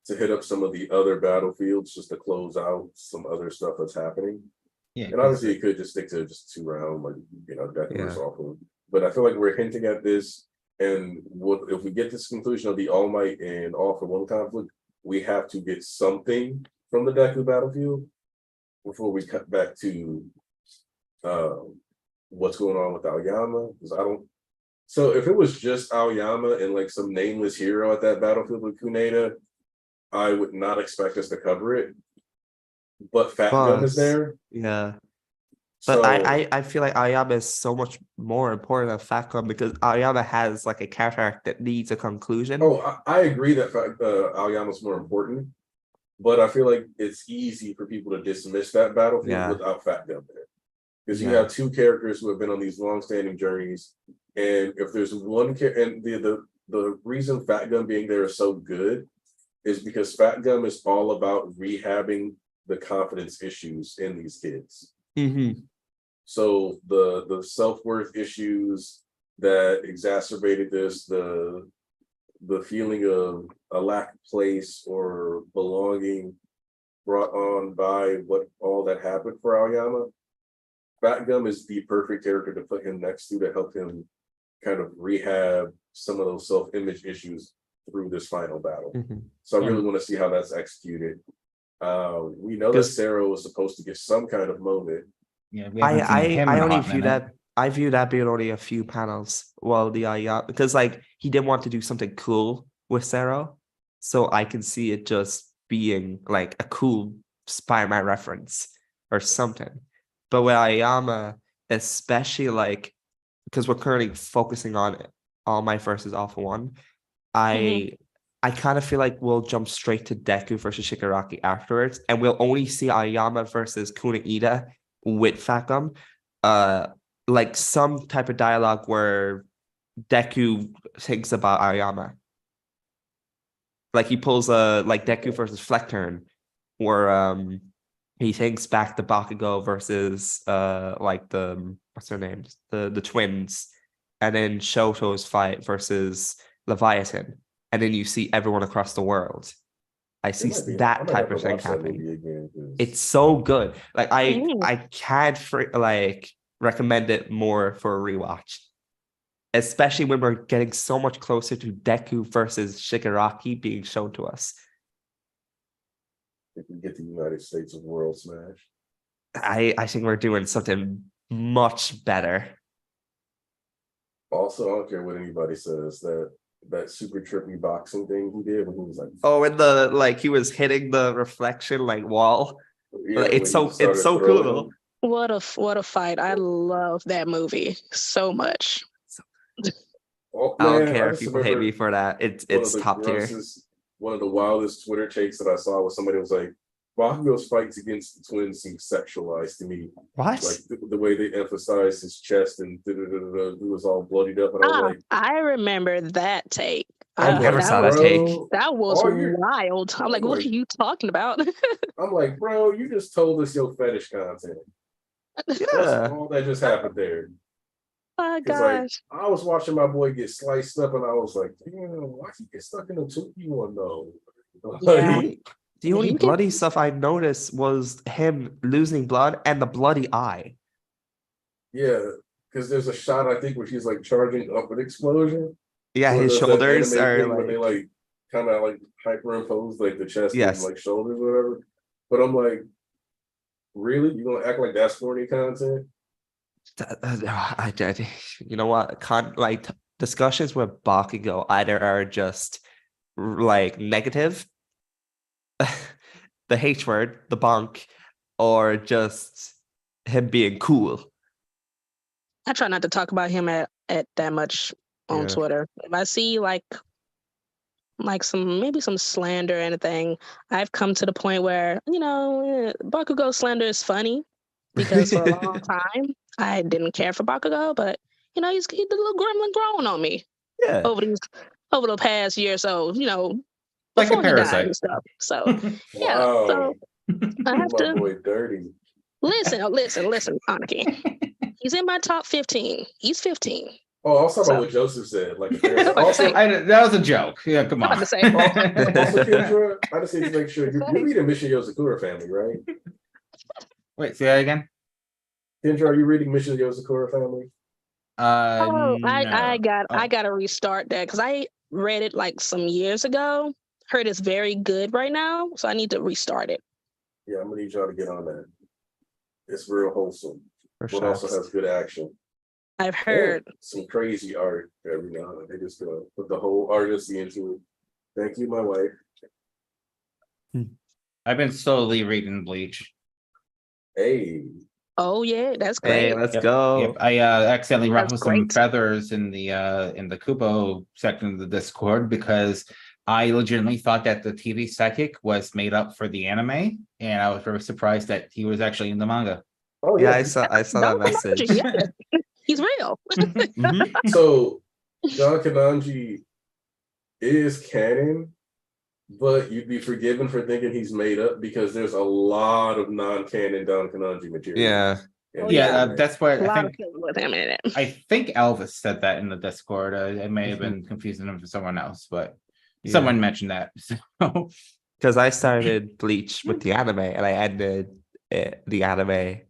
Speaker 1: to hit up some of the other battlefields just to close out some other stuff that's happening.
Speaker 4: Yeah,
Speaker 1: And obviously it could just stick to just 2 rounds, like, Deku versus
Speaker 2: Yeah.
Speaker 1: All. But I feel like we're hinting at this. And if we get this conclusion of the All Might and All for One conflict, we have to get something from the Deku battlefield before we cut back to what's going on with Aoyama. Because so if it was just Aoyama and like some nameless hero at that battlefield with Kuneda, I would not expect us to cover it. But Fat Gum is there.
Speaker 2: Yeah. But
Speaker 1: So
Speaker 2: I feel like Aoyama is so much more important than Fat Gum because Aoyama has like a character arc that needs a conclusion.
Speaker 1: Oh, I agree that Aoyama's more important, but I feel like it's easy for people to dismiss that battlefield
Speaker 2: Yeah.
Speaker 1: without Fat Gum there. Because you
Speaker 2: Yeah.
Speaker 1: have 2 characters who have been on these long-standing journeys, and if there's one and the reason Fat Gum being there is so good is because Fat Gum is all about rehabbing the confidence issues in these kids.
Speaker 2: Mm-hmm.
Speaker 1: So the self-worth issues that exacerbated this, the feeling of a lack of place or belonging brought on by what all that happened for Aoyama, Fat Gum is the perfect character to put him next to help him kind of rehab some of those self-image issues through this final battle.
Speaker 2: Mm-hmm.
Speaker 1: So I really want to see how that's executed. We know that Sarah was supposed to get some kind of moment.
Speaker 4: Yeah, we haven't seen him in
Speaker 2: I
Speaker 4: a
Speaker 2: only
Speaker 4: hot
Speaker 2: view
Speaker 4: minute.
Speaker 2: that I view that being only a few panels while the Aoyama because like he didn't want to do something cool with Sarah, so I can see it just being like a cool Spider-Man reference or something. But with Aoyama, especially like because we're currently focusing on All Might versus All for One, I kind of feel like we'll jump straight to Deku versus Shigaraki afterwards, and we'll only see Aoyama versus Kunihida with Fat Gum. Like some type of dialogue where Deku thinks about Aoyama. Like he pulls like Deku versus Flecturn, where he thinks back to Bakugo versus like the what's their names? The twins, and then Shoto's fight versus Leviathan. And then you see everyone across the world. I see that type of thing happening. It's so good. Like I can't like recommend it more for a rewatch, especially when we're getting so much closer to Deku versus Shigaraki being shown to us.
Speaker 1: If we get the United States of World Smash,
Speaker 2: I think we're doing something much better.
Speaker 1: Also, I don't care what anybody says, that super trippy boxing thing he did when he was like,
Speaker 2: oh, and the like he was hitting the reflection like wall.
Speaker 1: yeah,
Speaker 2: It's so cool.
Speaker 5: What a fight. I love that movie so much.
Speaker 1: Oh,
Speaker 2: I don't
Speaker 1: man,
Speaker 2: care if people hate me for that. It's top tier.
Speaker 1: One of the wildest Twitter takes that I saw was somebody was like, Bakugo's fights against the twins seem sexualized to me.
Speaker 2: What?
Speaker 1: Like the way they emphasized his chest and he was all bloodied up, and I was like,
Speaker 5: I remember that take.
Speaker 2: I never saw that take.
Speaker 5: That was wild. I'm like, what are you talking about?
Speaker 1: I'm like, bro, you just told us your fetish content.
Speaker 2: Yeah.
Speaker 1: That's all that just happened there.
Speaker 5: Oh
Speaker 1: Because
Speaker 5: gosh.
Speaker 1: like I was watching my boy get sliced up, and I was like, damn, why he get stuck in a 2v1 though?
Speaker 5: Yeah.
Speaker 2: The only
Speaker 5: You can-
Speaker 2: bloody stuff I noticed was him losing blood and the bloody eye.
Speaker 1: Yeah, because there's a shot I think where she's like charging up an explosion.
Speaker 2: Yeah,
Speaker 1: Or
Speaker 2: his
Speaker 1: does that
Speaker 2: shoulders
Speaker 1: anime
Speaker 2: are
Speaker 1: thing where
Speaker 2: like,
Speaker 1: they like kind of like hyperimpose like the chest
Speaker 2: Yes.
Speaker 1: and like shoulders or whatever. But I'm like, really? You gonna act like that's corny content?
Speaker 2: you know what? Discussions with Bakugo either are just like negative, the H word, the bonk, or just him being cool.
Speaker 5: I try not to talk about him at that much on
Speaker 2: Yeah.
Speaker 5: Twitter. If I see like some slander or anything, I've come to the point where, Bakugo slander is funny because for a long time I didn't care for Bakugo, but he's the little gremlin growing on me
Speaker 2: Yeah.
Speaker 5: over the past year or so,
Speaker 4: Like a
Speaker 5: before he died
Speaker 4: parasite.
Speaker 5: and stuff. So yeah,
Speaker 1: Wow.
Speaker 5: so I have
Speaker 1: My
Speaker 5: to
Speaker 1: boy dirty.
Speaker 5: listen, Anarchy. He's in my top 15. He's 15.
Speaker 1: Oh, I was talking
Speaker 5: So-
Speaker 1: about what Joseph said. Like a
Speaker 5: I was
Speaker 1: parasite.
Speaker 5: about to
Speaker 1: Also,
Speaker 5: say-
Speaker 4: That was a joke. Yeah, come
Speaker 5: I'm
Speaker 4: on.
Speaker 5: about to say.
Speaker 1: also, Kendra, I just need to make sure you're reading Mission Yozakura Family, right?
Speaker 4: Wait, say that again.
Speaker 1: Kendra, are you reading Mission Yozakura Family?
Speaker 5: Oh,
Speaker 4: No.
Speaker 5: I
Speaker 4: Oh.
Speaker 5: got to restart that because I read it like some years ago. Heard it's very good right now, so I need to restart it.
Speaker 1: Yeah, I'm gonna need y'all to get on that. It's real wholesome,
Speaker 2: For
Speaker 1: but also has good action.
Speaker 5: I've heard.
Speaker 1: And some crazy art every now and then. They just put the whole artistry into it. Thank you, my wife.
Speaker 4: I've been slowly reading Bleach.
Speaker 1: Hey,
Speaker 5: Oh yeah, that's great.
Speaker 2: Hey, let's
Speaker 4: Yep,
Speaker 2: go.
Speaker 4: Yep, I accidentally
Speaker 5: That's
Speaker 4: ruffled some
Speaker 5: great.
Speaker 4: feathers in the Kubo section of the Discord because I legitimately thought that the TV psychic was made up for the anime, and I was very surprised that he was actually in the manga.
Speaker 1: oh
Speaker 2: Yeah,
Speaker 1: yeah.
Speaker 2: I saw that
Speaker 5: Don't
Speaker 2: message.
Speaker 5: yeah. He's real.
Speaker 2: Mhm.
Speaker 1: So Don Kananji is canon, but you'd be forgiven for thinking he's made up because there's a lot of non-canon Don Kananji material.
Speaker 2: Yeah.
Speaker 1: in
Speaker 5: Oh,
Speaker 1: the
Speaker 5: yeah.
Speaker 1: anime.
Speaker 4: That's
Speaker 5: A
Speaker 4: what I
Speaker 5: lot of
Speaker 4: think.
Speaker 5: people with him in it.
Speaker 4: I think Elvis said that in the Discord. I may have been confusing him for someone else, but
Speaker 2: Yeah.
Speaker 4: someone mentioned that. So
Speaker 2: Because I started Bleach with the anime and I ended the anime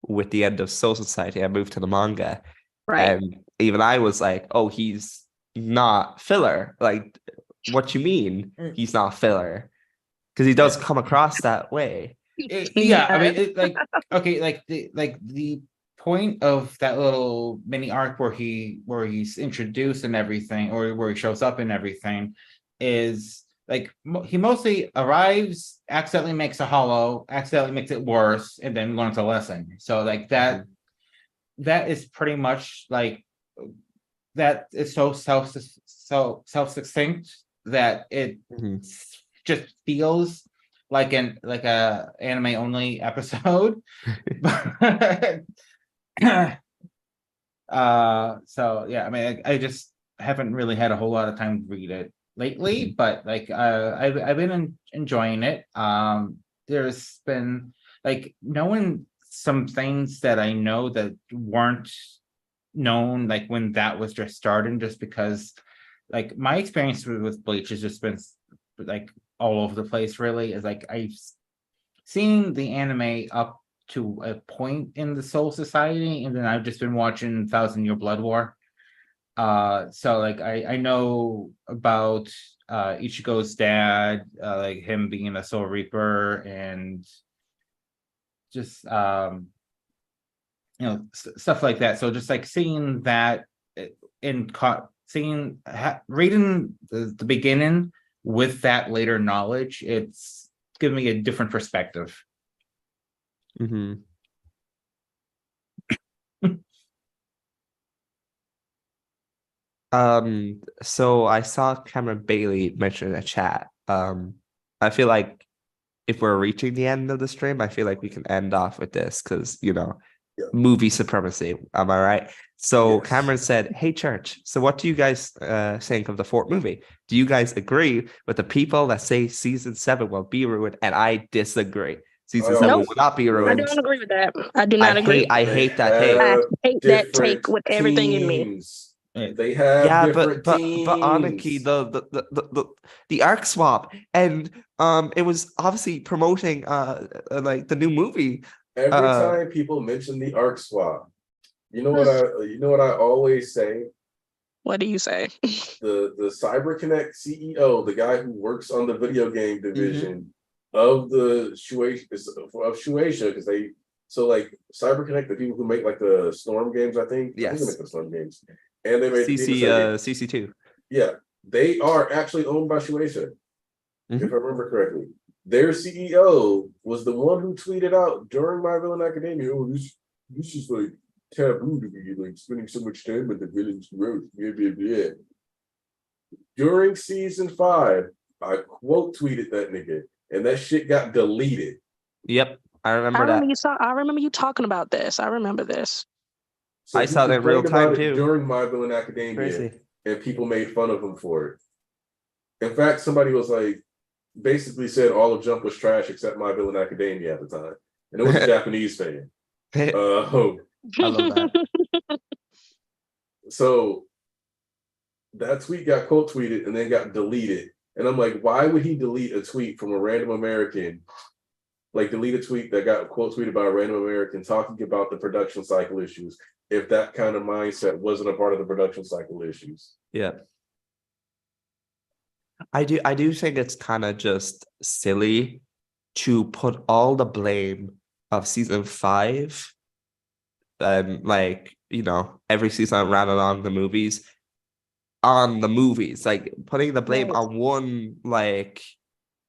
Speaker 2: with the end of Soul Society. I moved to the manga.
Speaker 5: Right.
Speaker 2: And even I was like, oh, he's not filler. Like, what you mean he's not filler? Because he does come across that way.
Speaker 4: yeah, I mean, okay, like the point of that little mini arc where he's introduced and everything, or where he shows up and everything, is like he mostly arrives, accidentally makes a hollow, accidentally makes it worse, and then learns a lesson. So like that is pretty much like that is so self-succinct that it
Speaker 2: Mhm.
Speaker 4: just feels like a anime only episode. So yeah, I mean, I just haven't really had a whole lot of time to read it lately, but like I've been enjoying it. There's been like knowing some things that I know that weren't known like when that was just starting, just because like my experience with Bleach has just been like all over the place. Really, is like I've seen the anime up to a point in the Soul Society, and then I've just been watching Thousand Year Blood War. So like I know about Ichigo's dad, like him being a Soul Reaper, and just stuff like that. So just like seeing that reading the beginning with that later knowledge, it's given me a different perspective.
Speaker 2: Mm-hmm. So I saw Cameron Bailey mention in a chat. I feel like if we're reaching the end of the stream, I feel like we can end off with this because movie supremacy. Am I right? So
Speaker 1: Yes.
Speaker 2: Cameron said, "Hey, church. So what do you guys think of the fourth movie? Do you guys agree with the people that say season 7 will be ruined?" And I disagree. Season 7
Speaker 5: Nope.
Speaker 2: will not be
Speaker 5: I
Speaker 2: ruined.
Speaker 5: don't agree with that. I do not agree.
Speaker 2: I hate that take.
Speaker 5: I hate that take
Speaker 1: Different
Speaker 5: with everything in me.
Speaker 1: teams. They have
Speaker 2: Yeah,
Speaker 1: different
Speaker 2: but
Speaker 1: teams.
Speaker 2: Anarchy, the arc swap, and it was obviously promoting like the new movie.
Speaker 1: Every time people mention the arc swap, you know what I always say?
Speaker 5: What do you say?
Speaker 1: The CyberConnect CEO, the guy who works on the video game division of the Shueisha, because they like CyberConnect, the people who make like the Storm games, I think they
Speaker 2: Yes.
Speaker 1: make the Storm games, and they made
Speaker 2: CC2.
Speaker 1: Yeah, they are actually owned by Shueisha, if I remember correctly. Their CEO was the one who tweeted out during My Villain Academia, "Oh, this is like taboo to be like spending so much time with the villain's growth." Blah, blah, blah. During season 5, I quote tweeted that nigga, and that shit got deleted.
Speaker 2: Yep, I remember that.
Speaker 5: I remember you talking about this. I remember this.
Speaker 1: So
Speaker 2: I saw it in real time too.
Speaker 1: During My Villain Academia,
Speaker 2: Crazy.
Speaker 1: and people made fun of him for it. In fact, somebody was like, basically said all of Jump was trash except My Villain Academia at the time, and it was a Japanese fan.
Speaker 2: I love that.
Speaker 1: So that tweet got quote tweeted and then got deleted, and I'm like, why would he delete a tweet from a random American? Like, delete a tweet that got quote tweeted by a random American talking about the production cycle issues, if that kind of mindset wasn't a part of the production cycle issues.
Speaker 2: Yeah. I do think it's kind of just silly to put all the blame of season 5 and like, you know, every season ran along the movies on the movies, like putting the blame on one, like,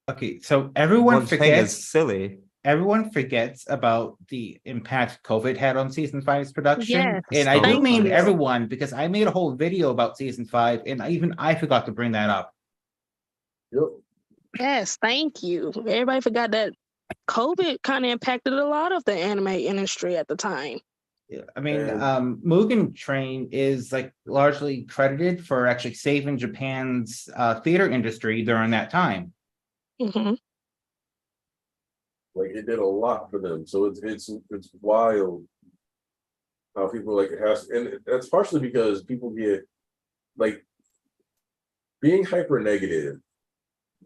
Speaker 4: okay, so everyone
Speaker 2: one thing
Speaker 4: forgets
Speaker 2: is silly.
Speaker 4: Everyone forgets about the impact COVID had on season 5's production.
Speaker 5: Yes,
Speaker 4: And I do
Speaker 5: thank
Speaker 4: mean
Speaker 5: you.
Speaker 4: everyone, because I made a whole video about season 5, and I forgot to bring that up.
Speaker 1: Yep.
Speaker 5: Yes, thank you. Everybody forgot that COVID kind of impacted a lot of the anime industry at the time.
Speaker 4: Yeah, I mean,
Speaker 1: And-
Speaker 4: Mugen Train is like largely credited for actually saving Japan's theater industry during that time.
Speaker 5: Hmm.
Speaker 1: Like, it did a lot for them, so it's wild how people like it has, and that's partially because people get like being hyper negative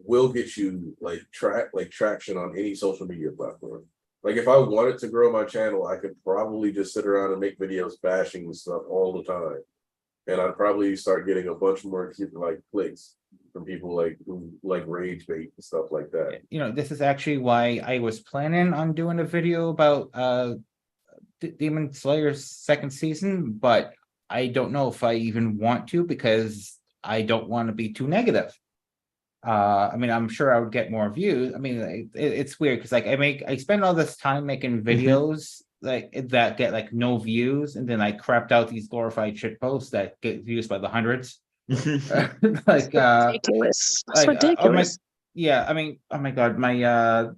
Speaker 1: will get you like traction on any social media platform. Like, if I wanted to grow my channel, I could probably just sit around and make videos bashing stuff all the time, and I'd probably start getting a bunch more like clicks from people like who like rage bait and stuff like that.
Speaker 4: You know, this is actually why I was planning on doing a video about Demon Slayer's second season, but I don't know if I even want to, because I don't want to be too negative. I mean, I'm sure I would get more views. I mean, it's weird because like I spend all this time making videos like that get like no views, and then I crapped out these glorified shit posts that get views by the hundreds. Like
Speaker 5: Ridiculous. That's
Speaker 4: like,
Speaker 5: ridiculous.
Speaker 4: yeah, I mean, oh my god, my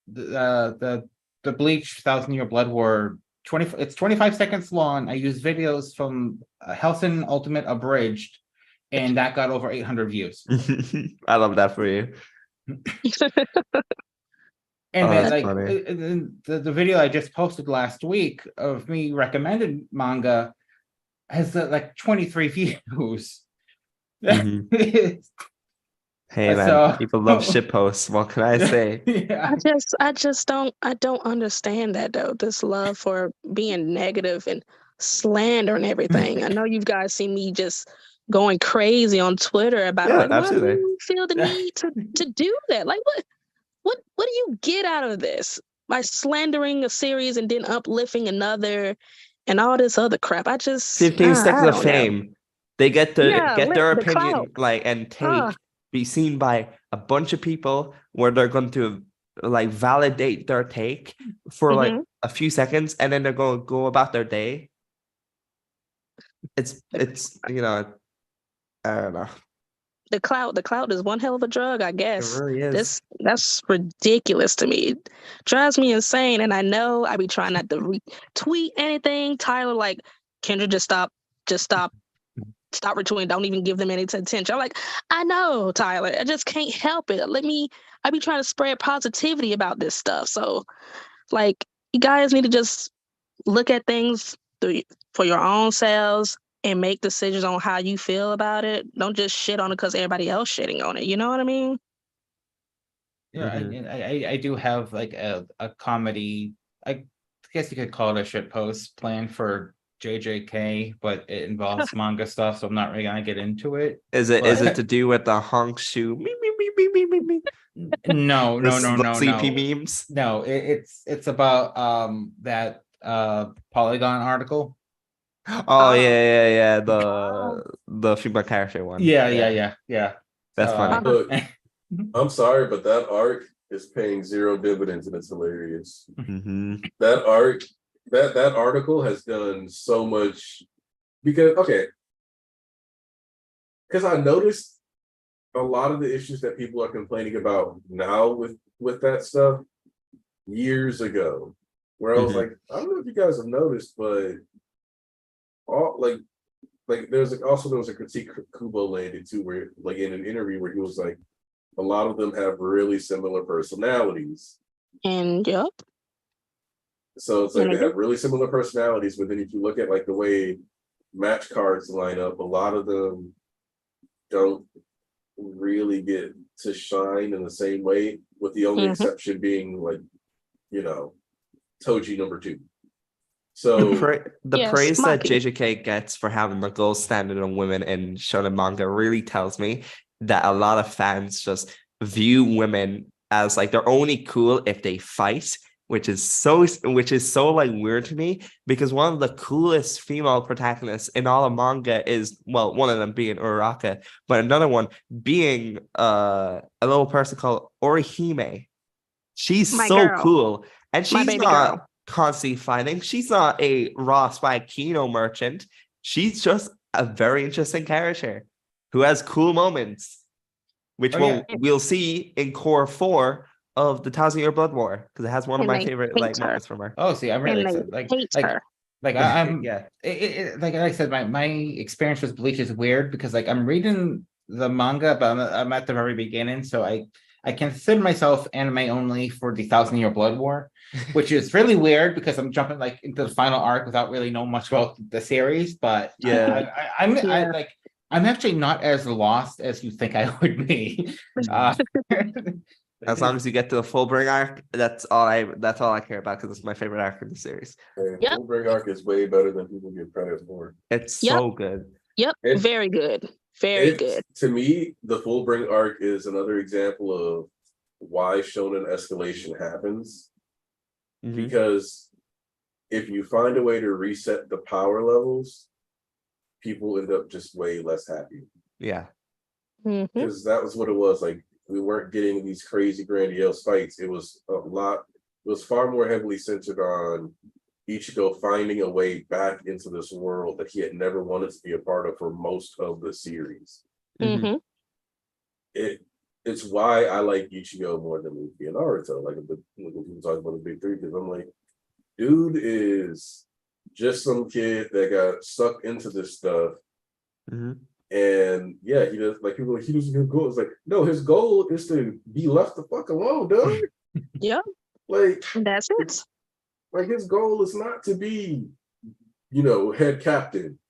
Speaker 4: the Bleach 1,000-Year Blood War 20, it's 25 seconds long. I use videos from Hellsing Ultimate Abridged, and that got over 800 views.
Speaker 2: I love that for you.
Speaker 4: And
Speaker 2: Oh,
Speaker 4: then
Speaker 2: that's
Speaker 4: like
Speaker 2: funny.
Speaker 4: the video I just posted last week of me recommended manga has like 23 views.
Speaker 2: Mhm. Hey man,
Speaker 4: So-
Speaker 2: people love shit posts. What can I say?
Speaker 4: Yeah.
Speaker 5: I just don't understand that though. This love for being negative and slander and everything. I know you guys see me just going crazy on Twitter about it.
Speaker 2: Yeah,
Speaker 5: Like, why do
Speaker 2: absolutely.
Speaker 5: you feel the need to do that? Like, what do you get out of this by slandering a series and then uplifting another and all this other crap? I just
Speaker 2: 15 seconds
Speaker 5: I
Speaker 2: of
Speaker 5: don't know.
Speaker 2: fame. They get to
Speaker 5: Yeah,
Speaker 2: get their
Speaker 5: the
Speaker 2: opinion,
Speaker 5: clout.
Speaker 2: like, and be seen by a bunch of people where they're going to like validate their take for like a few seconds, and then they're going to go about their day. It's you know, I don't know.
Speaker 5: The clout is one hell of a drug, I
Speaker 2: It
Speaker 5: guess.
Speaker 2: really is.
Speaker 5: That's ridiculous to me. It drives me insane, and I know I be trying not to retweet anything. Tyler, like, Kendra, just stop retweeting. Don't even give them any attention. I'm like, I know, Tyler. I just can't help it. I be trying to spread positivity about this stuff. So, like, you guys need to just look at things for your own selves. and make decisions on how you feel about it. Don't just shit on it because everybody else shitting on it. You know what I mean?
Speaker 4: Yeah, I do have like a comedy. I guess you could call it a shit post planned for JJK, but it involves manga stuff, so I'm not really gonna get into it.
Speaker 2: Is it
Speaker 4: But-
Speaker 2: to do with the honk shoe? Me.
Speaker 4: No,
Speaker 2: The CP memes.
Speaker 4: No, it's about that Polygon article.
Speaker 2: Oh yeah. The female character one.
Speaker 4: Yeah.
Speaker 2: That's
Speaker 4: So,
Speaker 2: funny.
Speaker 1: Look, I'm sorry, but that arc is paying zero dividends and it's hilarious.
Speaker 2: Mhm.
Speaker 1: That arc, that article has done so much because I noticed a lot of the issues that people are complaining about now with that stuff years ago, where I was
Speaker 2: Mhm.
Speaker 1: like, I don't know if you guys have noticed, but all like there was a critique Kubo landed too, where like in an interview where he was like, a lot of them have really similar personalities.
Speaker 5: And yep.
Speaker 1: So it's like they have really similar personalities, but then if you look at like the way match cards line up, a lot of them don't really get to shine in the same way, with the only exception being like, Toji #2. So
Speaker 2: The
Speaker 5: Yes,
Speaker 2: praise that
Speaker 5: Maki.
Speaker 2: JJK gets for having the gold standard on women in shonen manga really tells me that a lot of fans just view women as like they're only cool if they fight, which is so like weird to me, because one of the coolest female protagonists in all of manga is, well, one of them being Uraraka, but another one being a little person called Orihime. She's
Speaker 5: My
Speaker 2: so
Speaker 5: girl.
Speaker 2: cool, and
Speaker 5: My
Speaker 2: she's
Speaker 5: baby
Speaker 2: not
Speaker 5: girl.
Speaker 2: constantly fighting. She's not a raw spy Kino merchant. She's just a very interesting character who has cool moments, which we'll see in core 4 of the 1,000-Year Blood War, because it has one of
Speaker 5: And
Speaker 2: my
Speaker 5: they
Speaker 2: favorite
Speaker 5: hate
Speaker 2: like
Speaker 5: her.
Speaker 2: moments from her.
Speaker 4: oh, see, I'm really
Speaker 5: And
Speaker 4: excited.
Speaker 5: they hate her.
Speaker 4: Like I'm
Speaker 2: Yeah.
Speaker 4: like I said, my experience with Bleach is weird because like I'm reading the manga, but I'm at the very beginning, so I consider myself anime only for the 1,000-Year Blood War, which is really weird because I'm jumping like into the final arc without really knowing much about the series. But
Speaker 2: Yeah.
Speaker 4: I'm actually not as lost as you think I would be.
Speaker 2: As long as you get to the Fullbring arc, that's all I care about, because it's my favorite arc in the series.
Speaker 5: Yep.
Speaker 1: Fullbring arc is way better than people give credit for.
Speaker 2: It's so good.
Speaker 5: Yep. Very good. Very good.
Speaker 1: To me, the Fullbring arc is another example of why shonen escalation happens.
Speaker 2: Mhm.
Speaker 1: Because if you find a way to reset the power levels, people end up just way less happy.
Speaker 2: Yeah.
Speaker 5: Mhm.
Speaker 1: Because that was what it was. Like, we weren't getting these crazy grandiose fights. It was far more heavily centered on Ichigo finding a way back into this world that he had never wanted to be a part of for most of the series.
Speaker 5: Mhm.
Speaker 1: It's why I like Ichigo more than Luffy and Naruto. Like when people talk about the big three, because I'm like, dude is just some kid that got sucked into this stuff.
Speaker 2: Mhm.
Speaker 1: And yeah, he does, like, people like, he doesn't have goal. It's like, no, his goal is to be left the fuck alone, dog.
Speaker 5: Yep.
Speaker 1: Like,
Speaker 5: That's it.
Speaker 1: like his goal is not to be, head captain.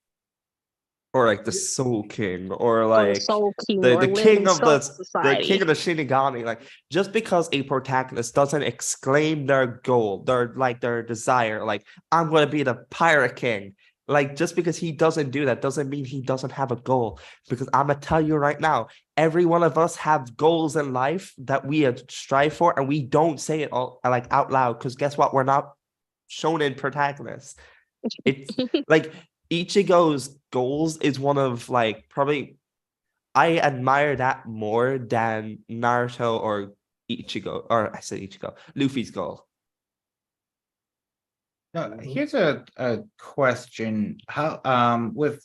Speaker 2: Or like the Soul King, or
Speaker 5: Or
Speaker 2: like
Speaker 5: the Soul King,
Speaker 2: the
Speaker 5: or
Speaker 2: king
Speaker 5: living
Speaker 2: of
Speaker 5: Soul
Speaker 2: the
Speaker 5: Society.
Speaker 2: king of the Shinigami. Like, just because a protagonist doesn't exclaim their goal, their desire, like, I'm gonna be the pirate king. Like, just because he doesn't do that doesn't mean he doesn't have a goal. Because I'm gonna tell you right now, every one of us have goals in life that we strive for, and we don't say it all like out loud. Because guess what? We're not shonen protagonists. It's like Ichigo's goals is one of like probably, I admire that more than Naruto or Ichigo, or I said Ichigo, Luffy's goal.
Speaker 4: Now, here's a question. How with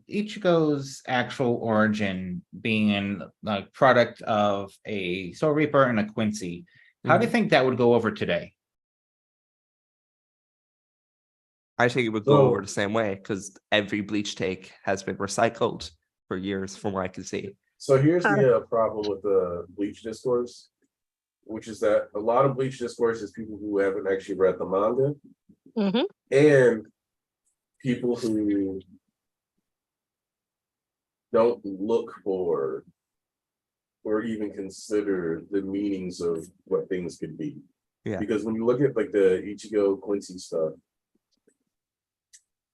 Speaker 4: Ichigo's actual origin being in like product of a Soul Reaper and a Quincy, how do you think that would go over today?
Speaker 2: I think it would go over the same way, because every Bleach take has been recycled for years, from what I can see.
Speaker 1: So here's the problem with the Bleach discourse, which is that a lot of Bleach discourse is people who haven't actually read the manga,
Speaker 5: Mhm.
Speaker 1: and people who don't look for or even consider the meanings of what things could be.
Speaker 2: Yeah.
Speaker 1: Because when you look at like the Ichigo Quincy stuff,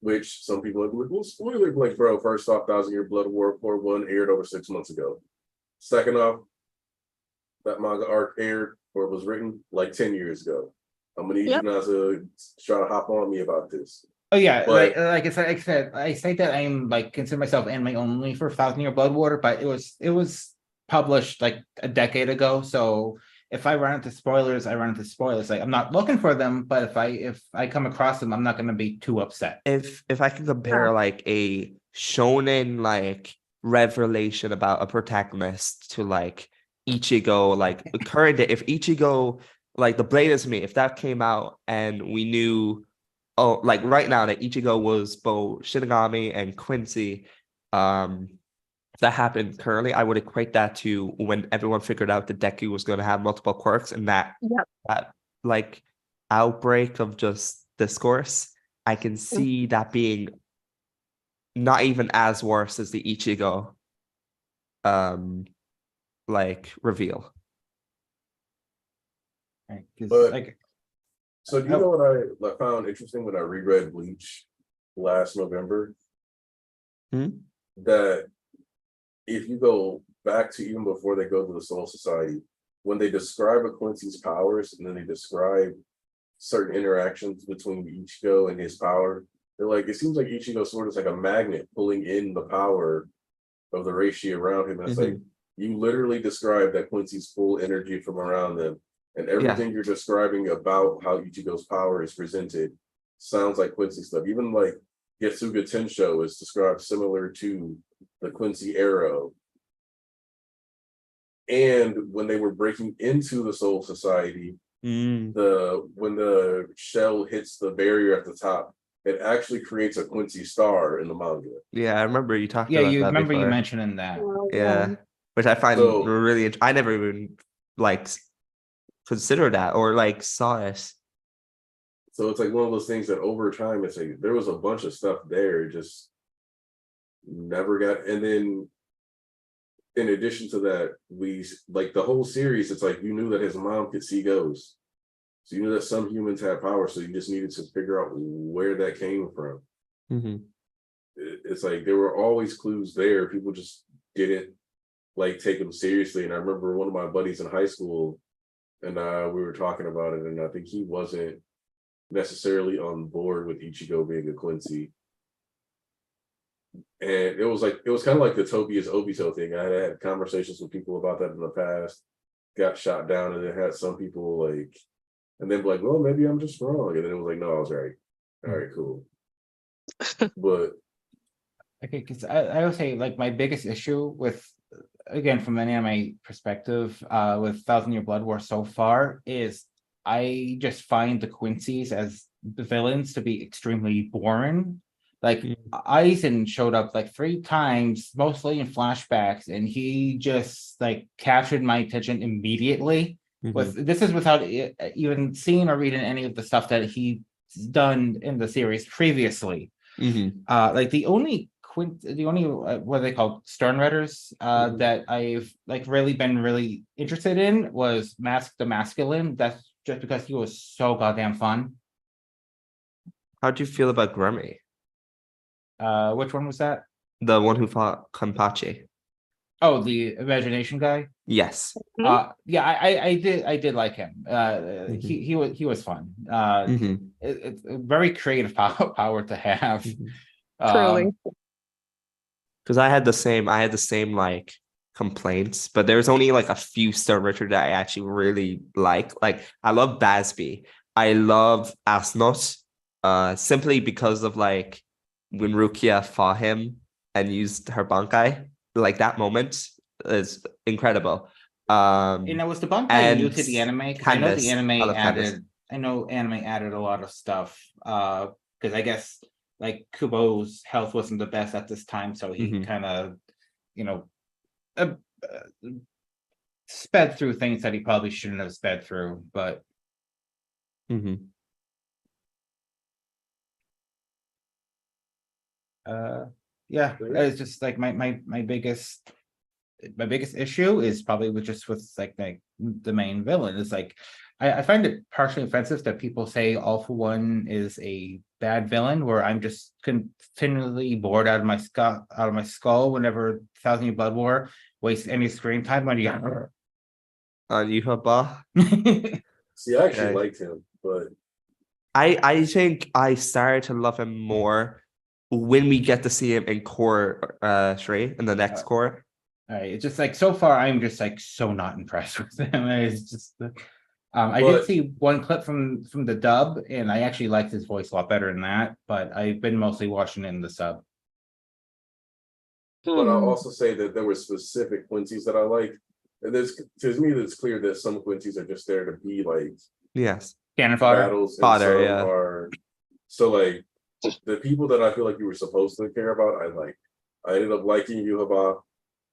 Speaker 1: which some people are like, bro, first off, 1,000-Year Blood War Part 1 aired over 6 months ago. Second off, that manga arc aired or was written like 10 years ago. I'm gonna need you not to try to hop on me about this.
Speaker 4: Oh yeah,
Speaker 1: But-
Speaker 4: like I said, I say that I'm like consider myself anime only for 1,000-Year Blood Water, but it was published like a decade ago. So if I run into spoilers, I run into spoilers. Like I'm not looking for them, but if I come across them, I'm not going to be too upset.
Speaker 2: If I can compare like a shonen like revelation about a protagonist to like Ichigo, like current day, if Ichigo, like the Blade is Me, if that came out and we knew, oh, like right now that Ichigo was both Shinigami and Quincy, if that happened currently, I would equate that to when everyone figured out the Deku was going to have multiple quirks, and that like outbreak of just discourse, I can see that being not even as worse as the Ichigo like reveal.
Speaker 4: Right? 'Cause,
Speaker 1: But-
Speaker 4: like
Speaker 1: So do you know what I found interesting when I reread Bleach last November? That if you go back to even before they go to the Soul Society, when they describe a Quincy's powers and then they describe certain interactions between Ichigo and his power, they're like, it seems like Ichigo sort of is like a magnet pulling in the power of the Reishi around him. And it's like, you literally describe that Quincy's full energy from around them. And everything you're describing about how Ichigo's power is presented sounds like Quincy stuff. Even like Getsuga Tensho is described similar to the Quincy arrow. And when they were breaking into the Soul Society, when the shell hits the barrier at the top, it actually creates a Quincy star in the manga.
Speaker 2: Yeah, I remember you talked
Speaker 4: yeah,
Speaker 2: about
Speaker 4: you
Speaker 2: that
Speaker 4: remember you
Speaker 2: before.
Speaker 4: mentioning that.
Speaker 2: Yeah, which I find
Speaker 1: So-
Speaker 2: really. I never even like considered that or like saw it.
Speaker 1: So it's like one of those things that over time, it's like there was a bunch of stuff there, just never got. And then in addition to that, we like the whole series, it's like you knew that his mom could see ghosts. So you knew that some humans had power, so you just needed to figure out where that came from. It's like there were always clues there. People just didn't like take them seriously. And I remember one of my buddies in high school, and we were talking about it, and I think he wasn't necessarily on board with Ichigo being a Quincy. And it was kind of like the Tobias Obito thing. I had conversations with people about that in the past, got shot down, and then had some people like, and then be like, well, maybe I'm just wrong. And then it was like, no, I was right. All right, cool. But
Speaker 4: Okay, because I would say like my biggest issue with, again, from an anime perspective, with 1,000-Year Blood War so far is I just find the Quincy's as the villains to be extremely boring. Like Aizen showed up like 3 times, mostly in flashbacks, and he just like captured my attention immediately. This is without even seeing or reading any of the stuff that he's done in the series previously. Like the only what are they called, Sternretters, that I've like really been really interested in was Mask the Masculine. That's just because he was so goddamn fun.
Speaker 2: How'd you feel about Grammy?
Speaker 4: Which one was that?
Speaker 2: The one who fought Kanpachi.
Speaker 4: Oh, the imagination guy.
Speaker 2: Yes.
Speaker 4: Yeah, I did like him. He was fun. It's a very creative power to have.
Speaker 5: Truly.
Speaker 2: Because I had the same like complaints, but there's only like a few Sternritter that I actually really like. Like I love Basby. I love Asnos, simply because of like when Rukia fought him and used her Bankai, like that moment is incredible.
Speaker 4: Was the Bankai new to the anime? 'Cause I know the
Speaker 2: Candace.
Speaker 4: anime
Speaker 2: I love Candace.
Speaker 4: added. I know anime added a lot of stuff. Because I guess like Kubo's health wasn't the best at this time, so he kind of, sped through things that he probably shouldn't have sped through. But Yeah, it's just like my biggest issue is probably with like the main villain. Is like I find it partially offensive that people say All For One is a bad villain, where I'm just continually bored out of my skull whenever Thousand Year Blood War wastes any screen time on you.
Speaker 2: Yuhaba.
Speaker 1: See, I actually
Speaker 2: Okay.
Speaker 1: liked him, but
Speaker 2: I think I started to love him more when we get to see him in core 3 in the next core.
Speaker 4: It's just like so far, I'm just like so not impressed with him. It's just, I did
Speaker 1: But-
Speaker 4: see one clip from the dub, and I actually liked his voice a lot better than that. But I've been mostly watching it in the sub.
Speaker 1: But I'll also say that there were specific Quincy's that I liked. And to me, it's clear that some Quincy's are just there to be like
Speaker 2: Yes.
Speaker 4: Cannon fodder.
Speaker 1: battles, and
Speaker 2: Fodder,
Speaker 1: some
Speaker 2: yeah.
Speaker 1: are so like the people that I feel like you were supposed to care about. I ended up liking Yuhaba.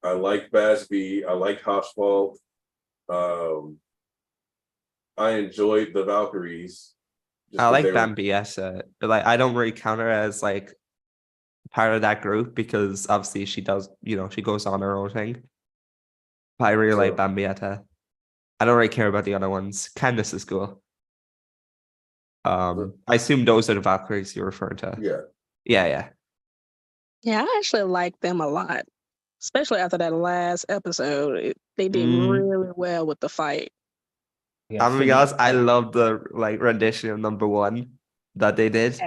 Speaker 1: I like Basby. I like Hoshfalt. I enjoyed the Valkyries. just
Speaker 2: I
Speaker 1: 'cause
Speaker 2: like
Speaker 1: they were-
Speaker 2: Bambiessa, but like I don't really count her as like part of that group because obviously she does, she goes on her own thing. But I really like
Speaker 1: Sure.
Speaker 2: Bambietta. I don't really care about the other ones. Candace is cool. I assume those are the Valkyries you're referring to.
Speaker 1: Yeah.
Speaker 2: Yeah.
Speaker 5: Yeah, I actually like them a lot, especially after that last episode. They did really well with the fight.
Speaker 4: Yeah,
Speaker 2: I'm gonna be honest, I love the like rendition of number 1 that they did.